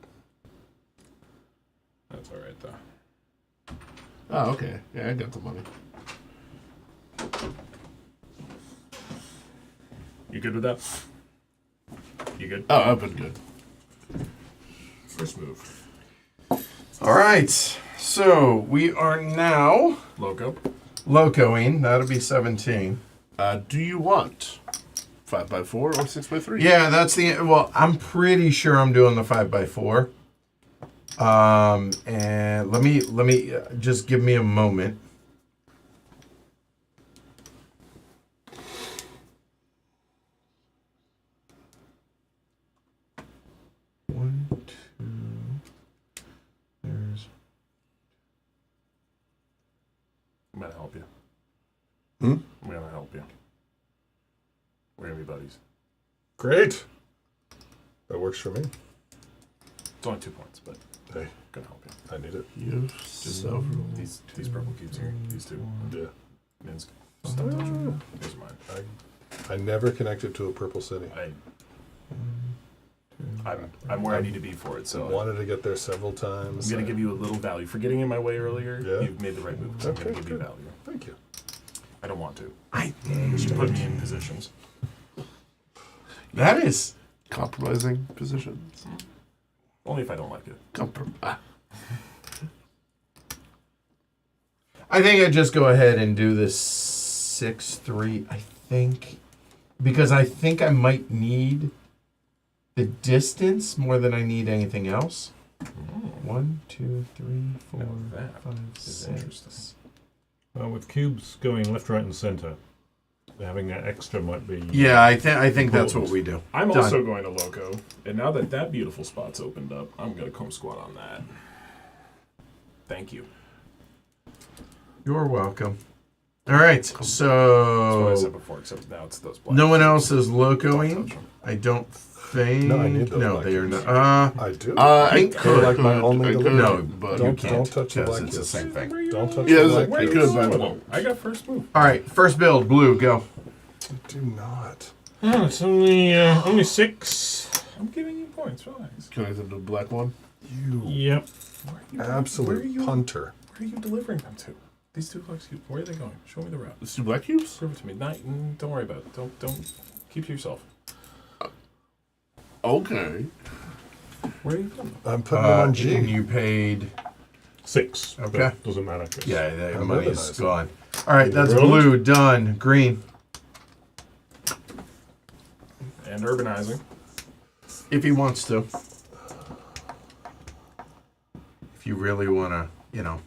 That's alright, though. Oh, okay. Yeah, I got the money. You good with that? You good? Oh, I've been good. First move. All right. So we are now Loco. locoing. That'll be 17. Do you want 5x4 or 6x3? Yeah, that's the. Well, I'm pretty sure I'm doing the 5x4. And let me just give me a moment. One, two. There's. I'm gonna help you. Hmm? I'm gonna help you. We're gonna be buddies. Great. That works for me. It's only 2 points, but Hey, I'm gonna help you. I need it. You Just so. these purple cubes here. These two. Yeah. Minsk. Just don't touch them. These are mine. I never connected to a purple city. I'm where I need to be for it, so Wanted to get there several I'm times. gonna give you a little value for getting in my way earlier. Yeah. You've made the right move. So I'm gonna Okay, give you good. value. Thank you. I don't want to. I. Just put me in positions. That is. Compromising positions. Only if I don't like it. I think I just go ahead and do this 6-3. I think because I think I might need the distance more than I need anything else. 1, 2, 3, 4, Now that 5, is 6. interesting. Well, with cubes going left, right, and center, having that extra might be. Yeah, I think that's what we do. I'm Done. also going to Loco, and now that that beautiful spot's opened up, I'm gonna come squat on that. Thank you. You're welcome. All right, That's what I so said before, except now it's those black. no one else is Don't locoing. touch 'em. I don't think. No, I need those No, black they are cubes. not. I do. I Pink could. could. Like my only I could, delivery. No, but you Don't- can't. don't touch the because black it's the cubes. same thing. Where you Don't touch going? the Yeah, black Where I you could, going? but I won't. I got first move. All right, first build, blue, go. Do not. Oh, it's only 6. I'm giving you points. Relax. Connected to the black one. You Yep. absolute punter. Where are you delivering them to? These two black cubes. Where are they going? Show me the route. Let's do black cubes? Prove it to me. Don't worry about it. Don't keep to yourself. Okay. Where are you putting them? I'm putting them on G. And you paid. 6. Okay. But doesn't matter. 'Cause Yeah, the I'm money's organizing. gone. All right, that's Rolled. blue, done. Green. And urbanizing. If he wants to. If you really want to,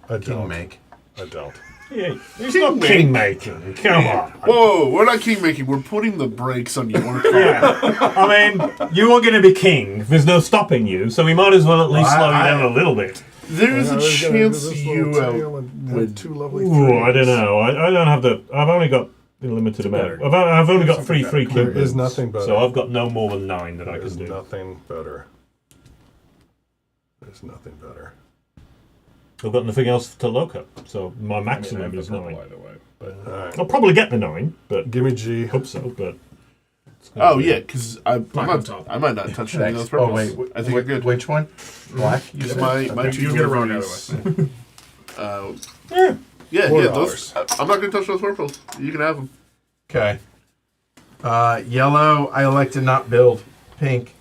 I king don't. make. I don't. Yeah, it's not king making. Come on. Whoa, we're not king making. We're putting the brakes on your car. I mean, you are going to be king. There's no stopping you, so we might as well at least Well, slow you I- down a little bit. There's a There's gonna be chance this you little tail and would. two lovely Ooh, I don't threes. know. I don't have the. I've only got a limited amount. better. I've only got Something three better. king There is moves, nothing better. So I've got no more than 9 that I There's can do. nothing better. There's nothing better. I've got nothing else to look up, so my I mean, I maximum have the is purple 9. either way. But All right. I'll probably get the 9, but Give me G. hope so. But it's gonna Oh be- yeah, because I Black might on top. I might not touch any of those Thanks. Oh, purples. wait. I think you're good. Which one? Black? You Use said? my You two get a round deliveries. either Yeah, $4. those. I'm not gonna touch those purples. You can have them. Okay. Yellow, I like to not build. Pink.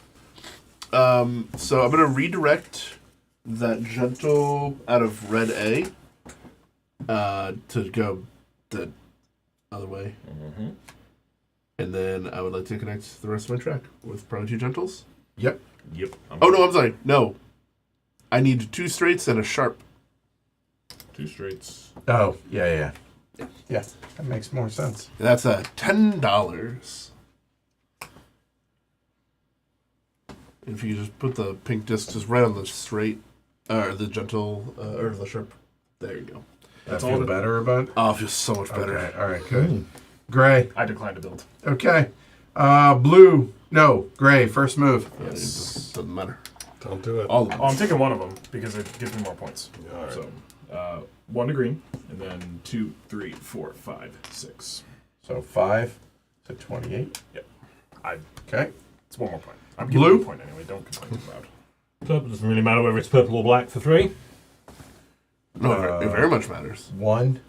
So I'm gonna redirect that gentle out of red A to go the other way, and then I would like to connect the rest of my track with probably 2 gentles. Yep. Yep. Oh no, I'm sorry. No, I need 2 straights and a sharp. 2 straights. Oh, yeah. Yeah, that makes more sense. And that's $10. If you just put the pink disc just right on the straight, or the gentle, or the sharp. There you go. That's all feel the- better about it? Oh, it feels so much better. Okay, all right, good. Gray. I declined to build. Okay. Blue. No, gray. First move. Yeah, it doesn't matter. Don't do it. All of them. Oh, I'm taking one of them because it gives me more points. All right. So, 1 to green, and then 2, 3, 4, 5, 6. So 5. to 28. Yep. Okay. It's one more point. I'm giving Blue? you a point anyway. Don't complain too loud. Purple doesn't really matter whether it's purple or black for 3. No, it very much matters. 1,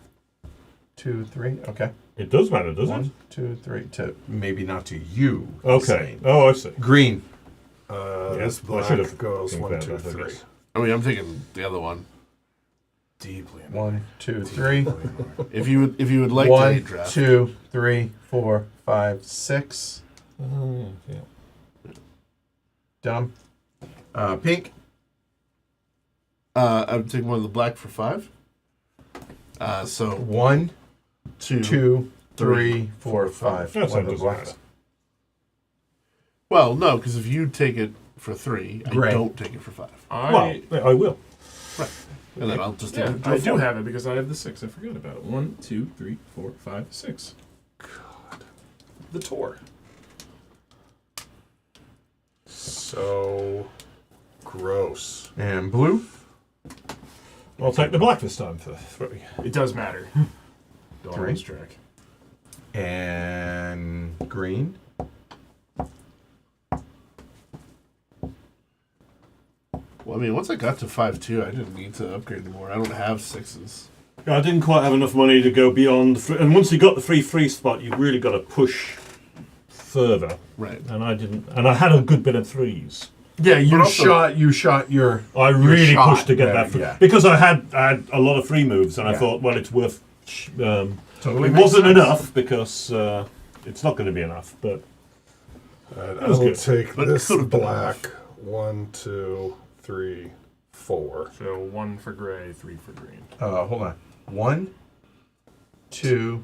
2, 3. Okay. It does matter, does it? 1, 2, 3. To maybe not to you. he's Okay. saying. Oh, I see. Green. This I black should have goes think 1, about 2, that, I 3. guess. I mean, I'm thinking the other one. Deeply. 1, 2, 3. If you would like to 1, draft, 2, 3, 4, 5, 6. Yeah. Dumb. Pink. I would take one of the black for 5. So 1, 2. 2, 3, 4, 5. That's One of not the doesn't blacks. matter. Well, no, because if you take it for 3, Gray. I don't take it for 5, Well, I will. and then I'll just take Yeah, it. I do have it because I have the 6. I forgot about it. 1, 2, 3, 4, 5, 6. God. The tour. So gross. And blue. I'll take the black this time for 3. It does matter. Don't 3. lose track. And green. Well, I mean, once I got to 5-2, I didn't need to upgrade anymore. I don't have 6s. I didn't quite have enough money to go beyond the 3. And once you got the 3 spot, you really got to push further. Right. And I didn't. And I had a good bit of 3s. Yeah, you But also- shot your. I really shot pushed to get there, that yeah. because I had a lot of 3 moves, and I Yeah. thought, well, it's worth. Totally It makes wasn't sense. enough because it's not going to be enough. But I was will good. take But it this could have been black. 1, 2, 3, 4. So 1 for gray, 3 for green. Hold on. 1, 2,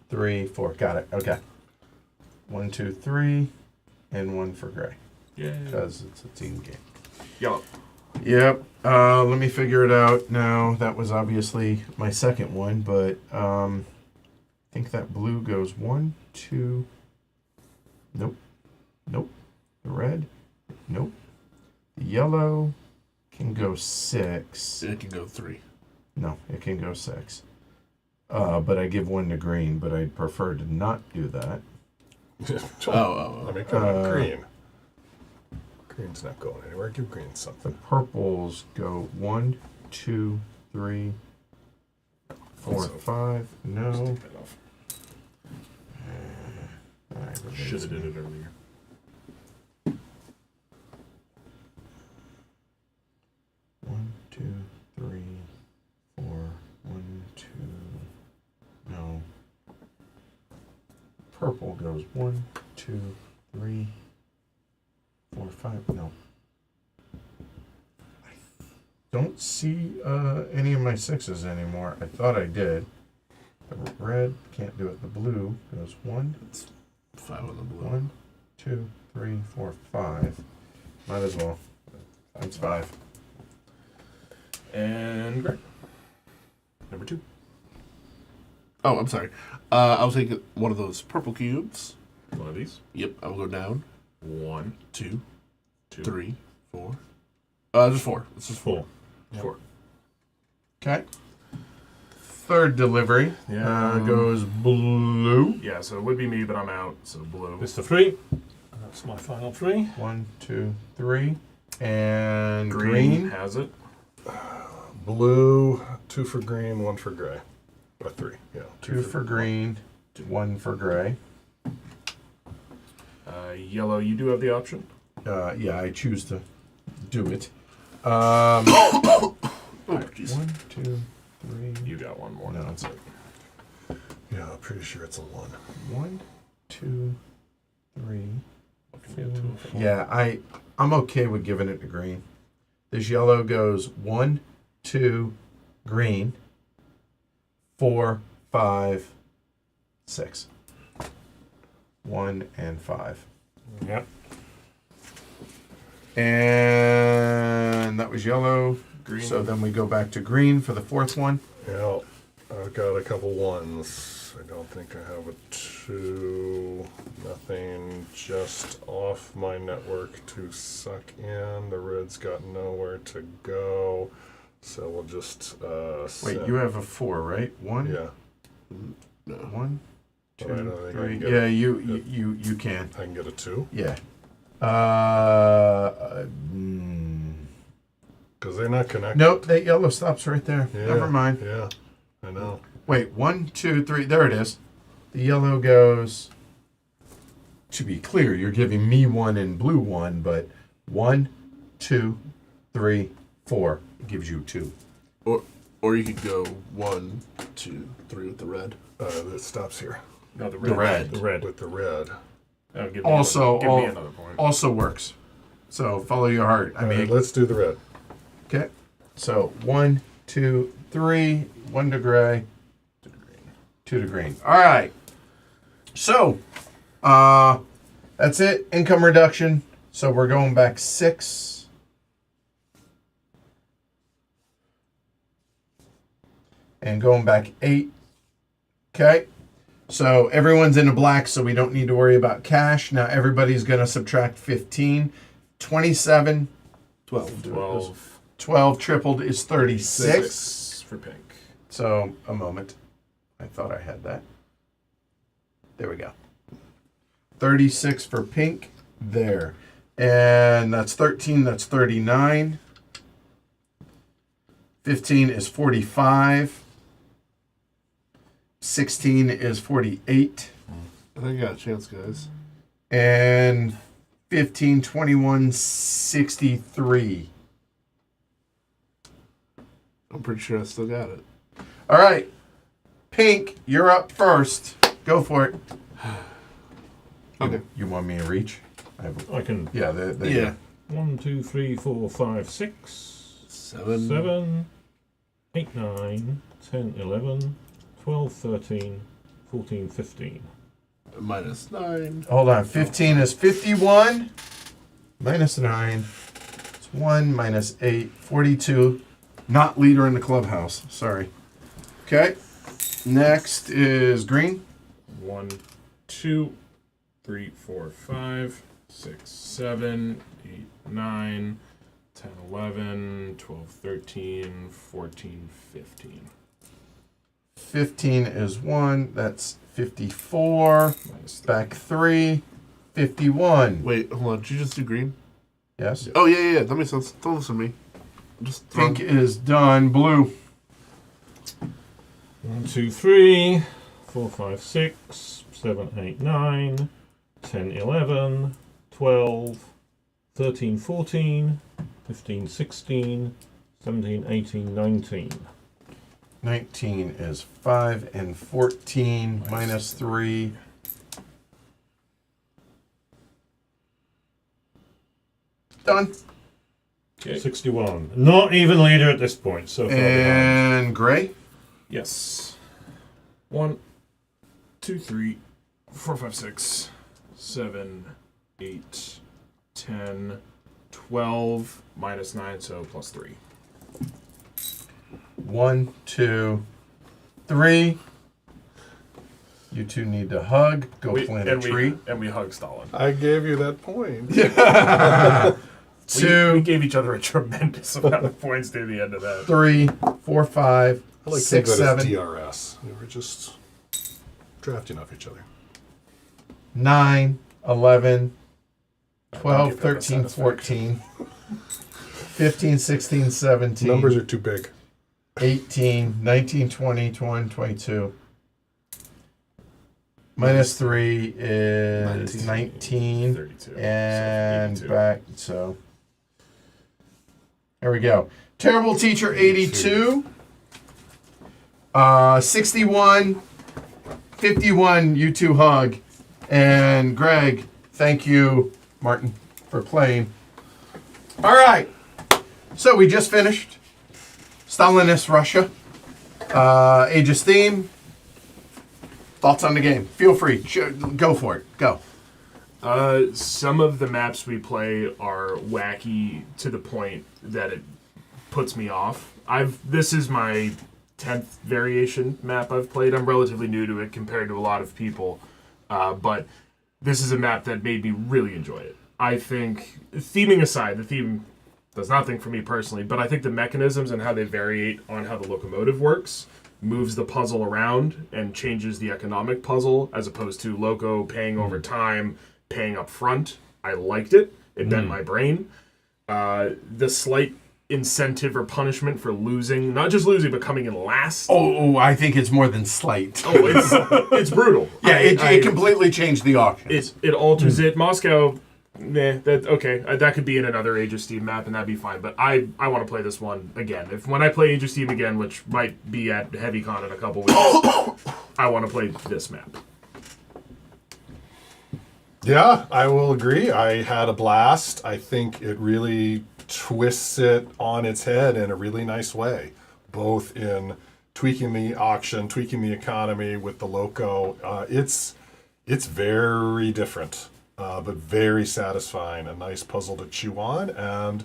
3, 4. Got it. Okay. 1, 2, 3, and 1 for gray Yeah. because it's a team game. Yellow. Yep. Let me figure it out now. That was obviously my second one, but I think that blue goes 1, 2. Nope. Nope. The red. Nope. The yellow can go 6. It can go 3. No, it can go 6. But I give 1 to green, but I'd prefer to not do that. Let me come on green. Green's not going anywhere. Give green The something. purples go 1, 2, 3, 4, Also, 5. No. Take that off. Alright, Should have did it earlier. One, 2, 3, 4. 1, 2. No. Purple goes 1, 2, 3, 4, 5. No. I don't see any of my 6s anymore. I thought I did. The red can't do it. The blue goes 1, 5 on the blue. 1, 2, 3, 4, 5. Might as well. That's 5. And gray. Number 2. Oh, I'm sorry. I'll take one of those purple cubes. One of these. Yep, I'll go down. 1, 2, 2, 3, 4. Just 4. It's just 4. 4. Okay. Third delivery Yeah. goes blue. Yeah, so it would be me, but I'm out. So blue. it's the 3. That's my final 3. 1, 2, 3. And Green green. has it. Blue, 2 for green, 1 for gray. Or 3, yeah. 2 for green, 1 for gray. Yellow, you do have the option. Yeah, I choose to do it. Oh, jeez. 1, 2, 3. You got one more. No. That's it. Yeah, I'm pretty sure it's a 1. 1, 2, 3. Looking at 2 of 4. Yeah, I'm okay with giving it to green. This yellow goes 1, 2, green, 4, 5, 6. 1 and 5. Yep. And that was yellow. Green. So then we go back to green for the fourth one. Yeah, I've got a couple 1s. I don't think I have a 2. Nothing just off my network to suck in. The red's got nowhere to go. So we'll just Wait, you have a 4, right? 1? yeah. No. 1, But I don't think I Three. can get Yeah, a- you can. I can get a 2 Yeah. because they're not connected. Nope, that yellow stops right there. Yeah, Never mind. Yeah, I know. Wait, 1, 2, 3. There it is. The yellow goes. To be clear, you're giving me 1 and blue 1, but 1, 2, 3, 4. It gives you 2. Or you could go 1, 2, 3 with the red. It stops here No, the The red. The red. with the red. Give Also, give me another point. also works. So follow your heart. I All mean, right, let's do the red. okay. So 1, 2, 3. 1 to gray. 2 to green. All right. So, that's it. Income reduction. So we're going back 6. And going back 8. Okay. So everyone's in the black, so we don't need to worry about cash. Now everybody's going to subtract 15. 27. 12. 12 tripled is 36. 6 for pink. So, a moment. I thought I had that. There we go. 36 for pink. There. And that's 13. That's 39. 15 is 45. 16 is 48. I think I got a chance, guys. And 15, 21, 63. I'm pretty sure I still got it. All right. Pink, you're up first. Go for it. Okay. You want me to reach? I can. Yeah, Yeah. 1, 2, 3, 4, 5, 6, 7. 7, 8, 9, 10, 11, 12, 13, 14, 15. Minus 9. Hold on. 15 is 51. Minus 9. It's 1 minus 8. 42. Not leader in the clubhouse. Sorry. Okay. Next is green. 1, 2, 3, 4, 5, 6, 7, 8, 9, 10, 11, 12, 13, 14, 15. 15 is 1. That's 54. Minus 3. Back 3. 51. Wait, hold on. Did you just do green? Yes. Oh, yeah. That makes sense. Don't listen to me. Just Pink is done. Blue. 1, 2, 3, 4, 5, 6, 7, 8, 9, 10, 11, 12, 13, 14, 15, 16, 17, 18, 19. 19 is 5 and 14 minus 3. Done. Okay. 61. Not even leader at this point, so far behind. And gray. Yes. 1, 2, 3, 4, 5, 6, 7, 8, 10, 12, minus 9, so plus 3. 1, 2, 3. You two need to hug. Go plant a tree. And we hug Stalin. I gave you that point. Two, We gave each other a tremendous amount of points near the end of that. 3, 4, 5, I like to 6, think that 7, as DRS. You were just drafting off each other. 9, 11, 12, give that 13, satisfaction. 14, 15, 16, 17. Numbers are too big. 18, 19, 20, 21, 22. Minus 3 is 19. 32. And so 82. back, so. There we go. Terrible Teacher 82. 61. 51, you two hug. And Greg, thank you, Martin, for playing. All right. So we just finished Stalinist Russia. Aegis theme. Thoughts on the game? Feel free. Go for it. Go. Some of the maps we play are wacky to the point that it puts me off. This is my 10th variation map I've played. I'm relatively new to it compared to a lot of people, but this is a map that made me really enjoy it. I think, theming aside, the theme does nothing for me personally, but I think the mechanisms and how they variate on how the locomotive works moves the puzzle around and changes the economic puzzle as opposed to Loco paying over time, paying up front. I liked it. It bent my brain. The slight incentive or punishment for losing, not just losing, but coming in last. Oh, I think it's more than slight. It's brutal. Yeah, it completely changed the auctions. It alters it. Moscow, that could be in another Age of Steam map, and that'd be fine. But I want to play this one again. When I play Age of Steam again, which might be at HeavyCon in a couple weeks, I want to play this map. Yeah, I will agree. I had a blast. I think it really twists it on its head in a really nice way, both in tweaking the auction, tweaking the economy with the Loco. It's very different, but very satisfying. A nice puzzle to chew on, and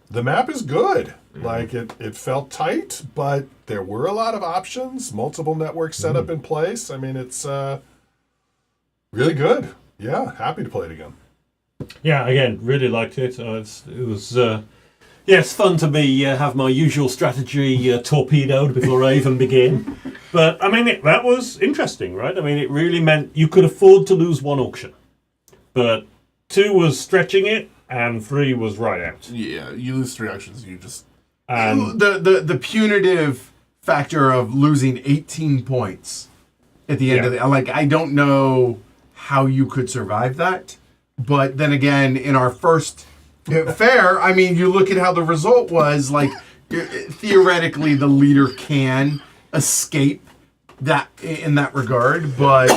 the map is good. Like it felt tight, but there were a lot of options, multiple networks set up in place. I mean, it's really good. Yeah, happy to play it again. Yeah, again, really liked it. It's fun to be have my usual strategy torpedoed before I even begin. But I mean, that was interesting, right? I mean, it really meant you could afford to lose one auction, but 2 was stretching it, and 3 was right out. Yeah, you lose 3 auctions, you just... The punitive factor of losing 18 points at the end of the... Like, I don't know how you could survive that. But then again, in our first fair, I mean, you look at how the result was, like, theoretically the leader can escape that in that regard, but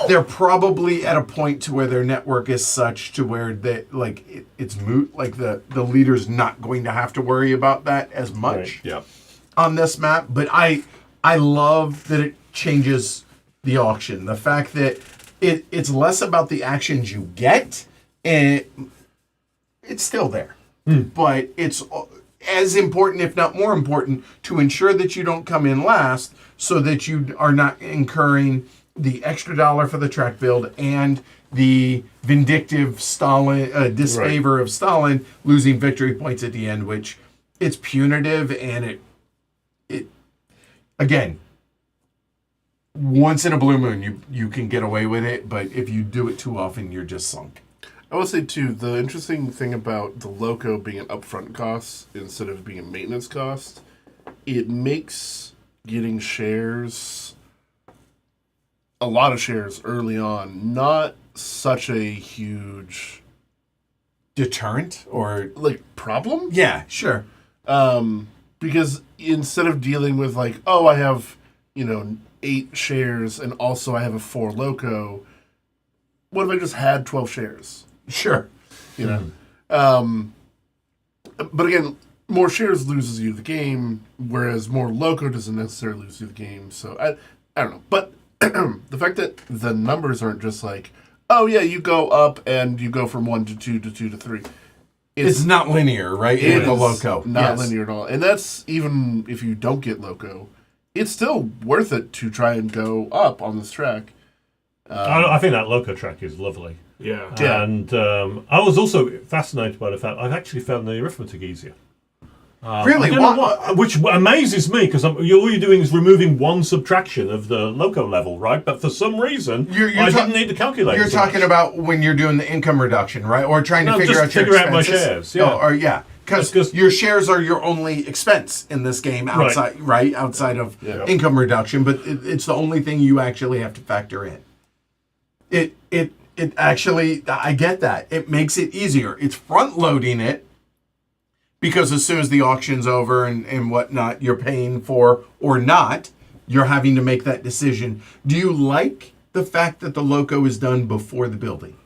they're probably at a point to where their network is such to where it's moot. Like the leader's not going to have to worry about that as much on this map. But I love that it changes the auction. The fact that it's less about the actions you get, and it's still there. But it's as important, if not more important, to ensure that you don't come in last so that you are not incurring the extra $1 for the track build and the vindictive Stalin disfavor of Stalin losing victory points at the end, which it's punitive, and it again, once in a blue moon you can get away with it, but if you do it too often, you're just sunk. I will say, too, the interesting thing about the Loco being an upfront cost instead of being a maintenance cost, it makes getting shares, a lot of shares early on, not such a huge... Deterrent or... like, problem? Yeah, sure. Because instead of dealing with, like, I have, 8 shares and also I have a 4 Loco, what if I just had 12 shares? Sure. But again, more shares loses you the game, whereas more Loco doesn't necessarily lose you the game. So I don't know. But the fact that the numbers aren't just like, you go up and you go from 1 to 2 to 2 to 3. It's not linear, right? It With the is Loco. not linear at all. And that's even if you don't get Loco, it's still worth it to try and go up on this track. I think that Loco track is lovely. Yeah. And I was also fascinated by the fact I've actually found the arithmetic easier. Really? I don't know which amazes me, because all you're doing is removing one subtraction of the Loco level, right? But for some reason, I didn't need to calculate. You're talking about when you're doing the income reduction, right? Or trying to figure out your expenses. My shares. Yeah. Because your shares are your only expense in this game outside, right? Outside of income reduction, but it's the only thing you actually have to factor in. It actually, I get that. It makes it easier. It's front loading it because as soon as the auction's over and whatnot, you're paying for or not, you're having to make that decision. Do you like the fact that the Loco is done before the building?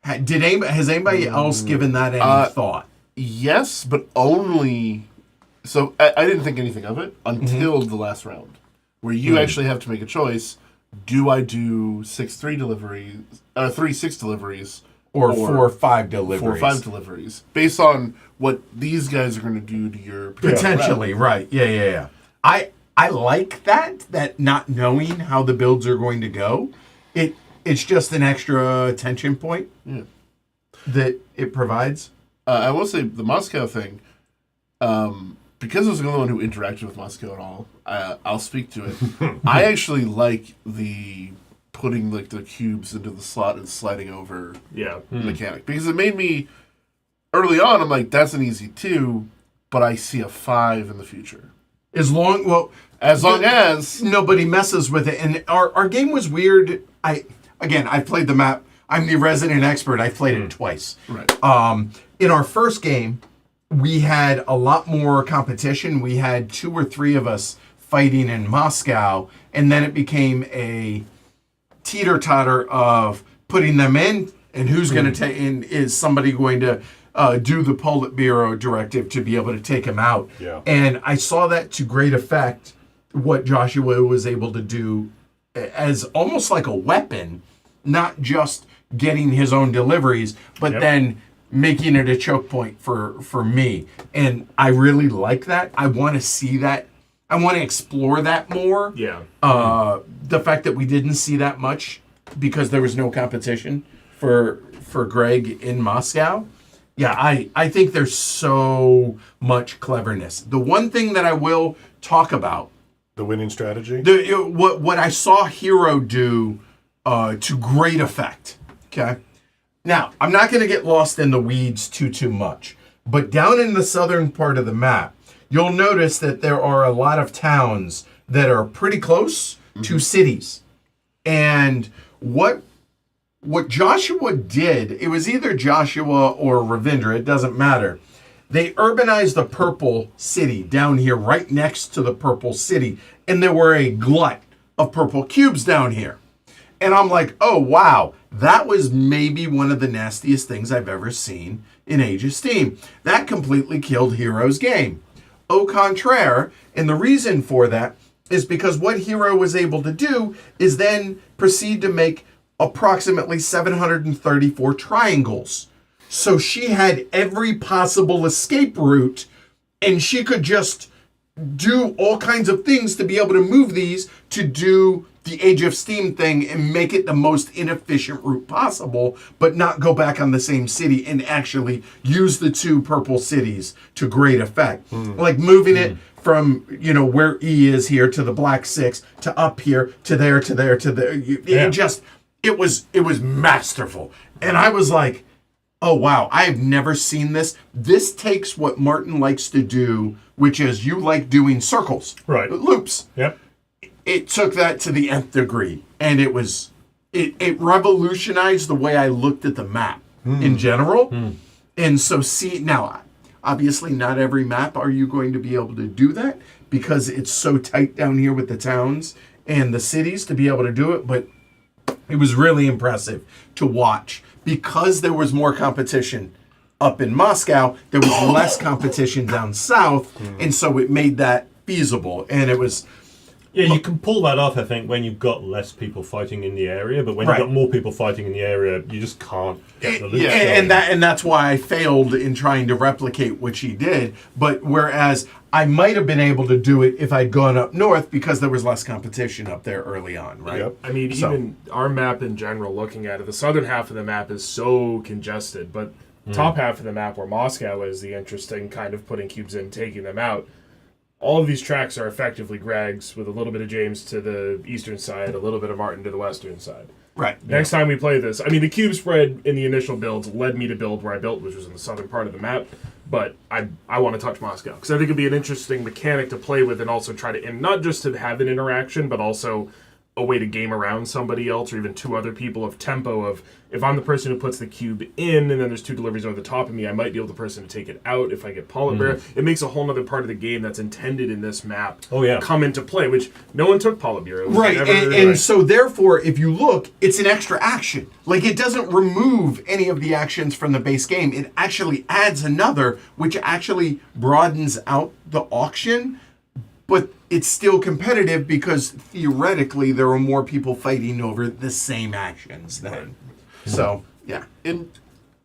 Has anybody else given that any thought? Yes, but only... So I didn't think anything of it until the last round, where you actually have to make a choice. Do I do 6-3 deliveries, 3-6 deliveries, or 4-5 deliveries? 4-5 deliveries, based on what these guys are going to do to your potentially, right? Yeah. I like that not knowing how the builds are going to go. It's just an extra tension point that it provides. I will say the Moscow thing. because I was the only one who interacted with Moscow at all, I'll speak to it. I actually like the putting like the cubes into the slot and sliding over mechanic, because it made me early on. I'm like, that's an easy 2, but I see a 5 in the future. As long as nobody messes with it. And our game was weird. I've played the map. I'm the resident expert. I've played it twice. Right. In our first game, we had a lot more competition. We had 2 or 3 of us fighting in Moscow, and then it became a teeter-totter of putting them in, and who's going to take in. Is somebody going to do the Politburo directive to be able to take him out? Yeah. And I saw that to great effect, what Joshua was able to do as almost like a weapon, not just getting his own deliveries, but then making it a choke point for me. And I really like that. I want to see that. I want to explore that more. Yeah. The fact that we didn't see that much because there was no competition for Greg in Moscow. Yeah, I think there's so much cleverness. The one thing that I will talk about, The winning strategy? what I saw Hero do to great effect. Okay. Now, I'm not going to get lost in the weeds too much, but down in the southern part of the map, you'll notice that there are a lot of towns that are pretty close to cities. And what Joshua did, it was either Joshua or Ravindra, it doesn't matter. They urbanized the purple city down here right next to the purple city. And there were a glut of purple cubes down here. And I'm like, oh, wow, that was maybe one of the nastiest things I've ever seen in Age of Steam. That completely killed Hero's game. Au contraire, and the reason for that is because what Hero was able to do is then proceed to make approximately 734 triangles. So she had every possible escape route, and she could just do all kinds of things to be able to move these to do the Age of Steam thing and make it the most inefficient route possible, but not go back on the same city and actually use the 2 purple cities to great effect. Like moving it from, where E is here to the black 6 to up here to there to there to there. It was masterful. And I was like, oh wow, I have never seen this. This takes what Martin likes to do, which is you like doing circles. Right. Loops. Yep. It took that to the nth degree, and it revolutionized the way I looked at the map in general. And so now, obviously not every map are you going to be able to do that because it's so tight down here with the towns and the cities to be able to do it, but it was really impressive to watch because there was more competition up in Moscow. There was less competition down south, and so it made that feasible, and it was. Yeah, you can pull that off, I think, when you've got less people fighting in the area. But when you've got more people fighting in the area, you just can't get the loot. Yeah, and that's why I failed in trying to replicate what she did. But whereas I might have been able to do it if I'd gone up north because there was less competition up there early on, right? Yep. I mean, even our map in general, looking at it, the southern half of the map is so congested, but top half of the map where Moscow is the interesting kind of putting cubes in, taking them out. All of these tracks are effectively Greg's with a little bit of James to the eastern side, a little bit of Martin to the western side. Right. Next time we play this, I mean, the cube spread in the initial builds led me to build where I built, which was in the southern part of the map, but I want to touch Moscow, because I think it'd be an interesting mechanic to play with and also try to, and not just to have an interaction, but also a way to game around somebody else or even 2 other people of tempo of, if I'm the person who puts the cube in and then there's 2 deliveries over the top of me, I might be able the person to take it out if I get Politburo. It makes a whole other part of the game that's intended in this map come into play, which no one took Politburo. Right, and so therefore, if you look, it's an extra action. Like, it doesn't remove any of the actions from the base game. It actually adds another, which actually broadens out the auction, but it's still competitive because theoretically there are more people fighting over the same actions then. Right. So, yeah. And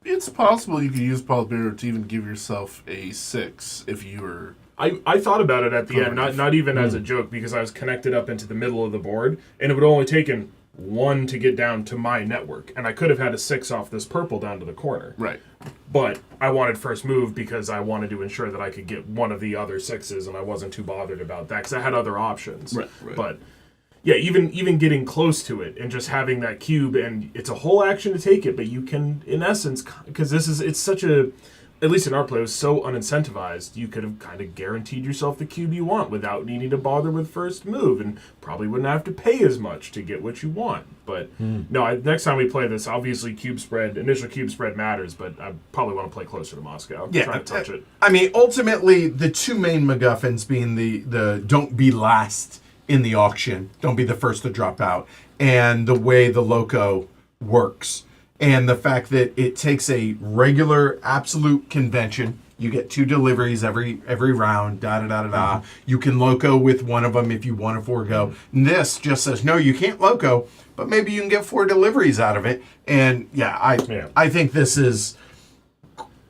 it's possible you could use Politburo to even give yourself a 6 if you were... I thought about it at the end, not even as a joke, because I was connected up into the middle of the board, and it would only taken 1 to get down to my network, and I could have had a 6 off this purple down to the corner. Right. But I wanted first move because I wanted to ensure that I could get one of the other 6s, and I wasn't too bothered about that because I had other options. Right. But yeah, even getting close to it and just having that cube, and it's a whole action to take it, but you can, in essence, because it's such a, at least in our play, it was so unincentivized, you could have kind of guaranteed yourself the cube you want without needing to bother with first move, and probably wouldn't have to pay as much to get what you want. But no, next time we play this, obviously initial cube spread matters, but I probably want to play closer to Moscow. Yeah, Try to touch it. I mean, ultimately, the two main MacGuffins being the don't be last in the auction, don't be the first to drop out, and the way the Loco works. And the fact that it takes a regular absolute convention. You get 2 deliveries every round, da-da-da-da-da. You can Loco with one of them if you want to forego. And this just says, no, you can't Loco, but maybe you can get 4 deliveries out of it. And yeah, I think this is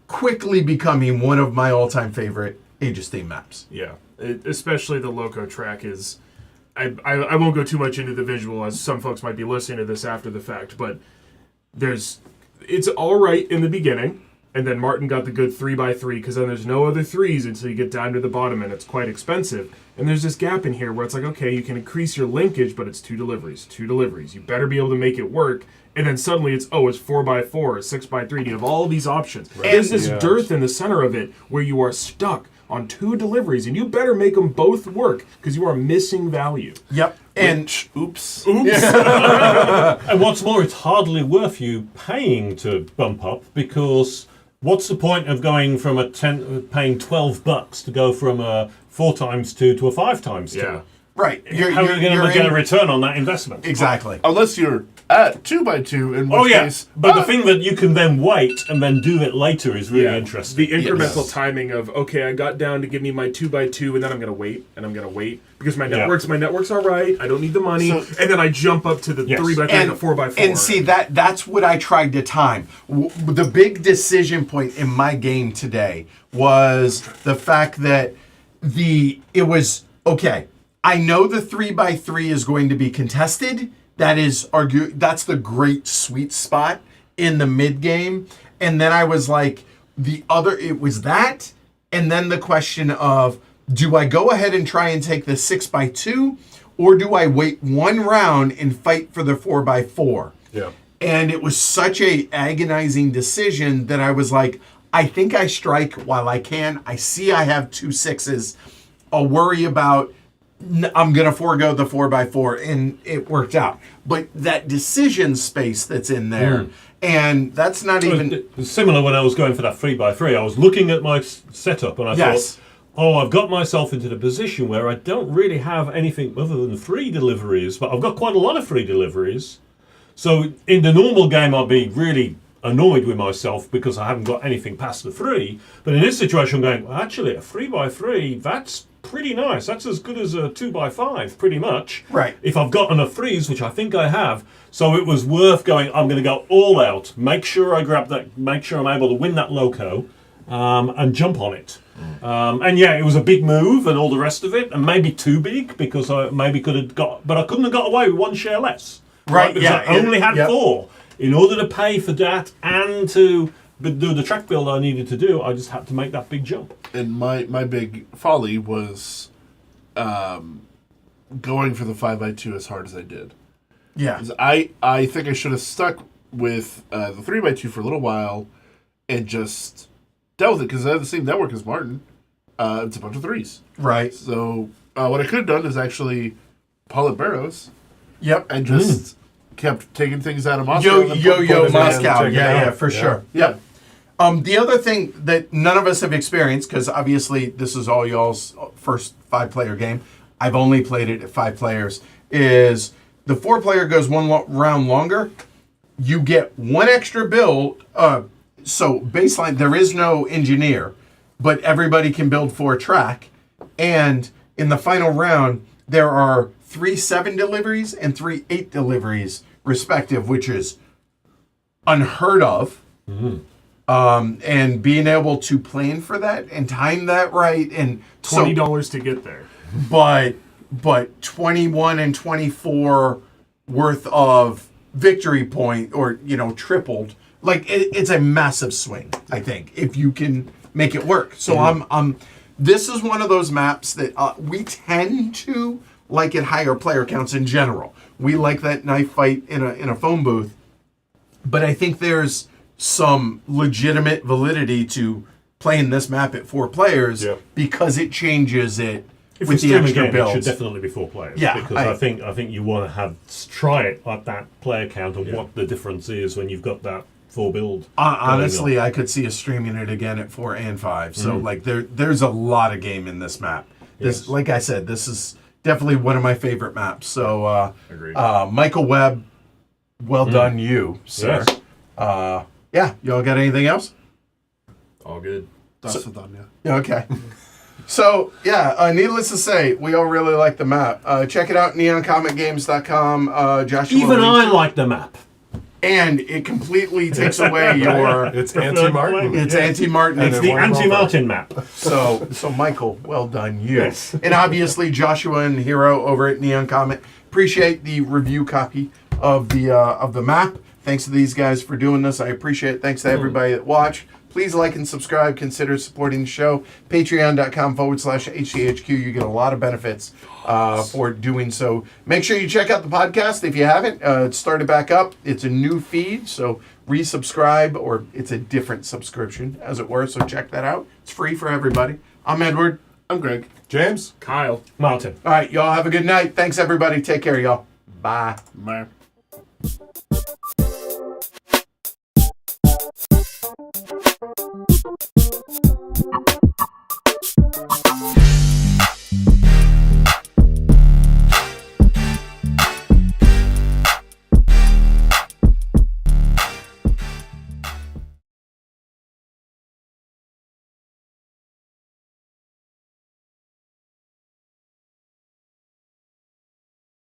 quickly becoming one of my all-time favorite Age of Steam maps. Yeah, especially the Loco track is... I won't go too much into the visual, as some folks might be listening to this after the fact, but it's all right in the beginning, and then Martin got the good 3x3, because then there's no other 3s until you get down to the bottom, and it's quite expensive. And there's this gap in here where it's like, okay, you can increase your linkage, but it's 2 deliveries. You better be able to make it work. And then suddenly it's 4x4 or 6x3. You have all these options. Right. There's this dearth in the center of it where you are stuck on 2 deliveries, and you better make them both work because you are missing value. Yep. And oops. And what's more, it's hardly worth you paying to bump up, because what's the point of going from paying $12 to go from a 4x2 to a 5x2? Yeah. right. How are you going to get a return on that investment? Exactly. Unless you're at 2x2, in which case... But the thing that you can then wait and then do it later is really interesting. The incremental timing of, okay, I got down to give me my 2x2, and then I'm going to wait, and I'm going to wait, because my network's all right, I don't need the money, and then I jump up to the 3x3 and the 4x4. And see, that's what I tried to time. The big decision point in my game today was the fact that it was, okay, I know the 3x3 is going to be contested. That's the great sweet spot in the mid game. And then I was like, it was that, and then the question of, do I go ahead and try and take the 6x2, or do I wait one round and fight for the 4x4? Yeah. And it was such a agonizing decision that I was like, I think I strike while I can. I see I have 2 6s. I'll worry about, I'm going to forego the 4x4, and it worked out. But that decision space that's in there, and that's not even... It was similar when I was going for that 3x3. I was looking at my setup, and I thought, I've got myself into the position where I don't really have anything other than 3 deliveries, but I've got quite a lot of 3 deliveries. So in the normal game, I'll be really annoyed with myself because I haven't got anything past the 3. But in this situation, I'm going, well, actually, a 3x3, that's pretty nice. That's as good as a 2x5, pretty much. Right. If I've got enough 3s, which I think I have. So it was worth going, I'm going to go all out, make sure I grab that, make sure I'm able to win that Loco, and jump on it. And yeah, it was a big move and all the rest of it, and maybe too big, because I maybe could have got, but I couldn't have got away with 1 share less. Right, Because I only had 4. In order to pay for that and to do the track build I needed to do, I just had to make that big jump. And my big folly was going for the 5x2 as hard as I did. Yeah. 'Cause I think I should have stuck with the 3x2 for a little while and just dealt with it, because I have the same network as Martin. It's a bunch of 3s. Right. So what I could have done is actually Paul at Barrows. Yep. And just kept taking things out of Moscow. Yo, Moscow. Yeah, for sure. Yeah. The other thing that none of us have experienced, because obviously this is all y'all's first 5-player game, I've only played it at 5 players, is the 4-player goes one round longer. You get 1 extra build. So baseline, there is no engineer, but everybody can build 4 track. And in the final round, there are 3 7 deliveries and 3 8 deliveries respective, which is unheard of. And being able to plan for that and time that right, and $20 to get there. But 21 and 24 worth of victory point or, tripled. Like, it's a massive swing, I think, if you can make it work. So this is one of those maps that we tend to like at higher player counts in general. We like that knife fight in a phone booth. But I think there's some legitimate validity to playing this map at 4 players because it changes it If with you're the streaming extra game, it builds. should definitely be 4 players. Yeah, because I think you want to try it at that player count and what the difference is when you've got that 4 build. Honestly, I could see us streaming it again at 4 and 5. So like there's a lot of game in this map. This, like I said, this is definitely one of my favorite maps. So Agreed. Michael Webb, well done, you, sir. Yes. Y'all got anything else? All good. That's done, yeah. Yeah, okay. So, needless to say, we all really like the map. Check it out, neoncomicgames.com. Joshua. Even I like the map. And it completely takes away your... It's anti-Martin. It's anti-Martin. And It's it the won him over. anti-Martin map. So Michael, well done, you. Yes. And obviously Joshua and Hero over at Neon Comic. Appreciate the review copy of the map. Thanks to these guys for doing this. I appreciate it. Thanks to everybody that watched. Please like and subscribe. Consider supporting the show. Patreon.com/HCHQ. You get a lot of benefits for doing so. Make sure you check out the podcast if you haven't. It started back up. It's a new feed, so resubscribe, or it's a different subscription, as it were. So check that out. It's free for everybody. I'm Edward. I'm Greg. James? Kyle. Martin. All right, y'all have a good night. Thanks, everybody. Take care, y'all. Bye. Bye.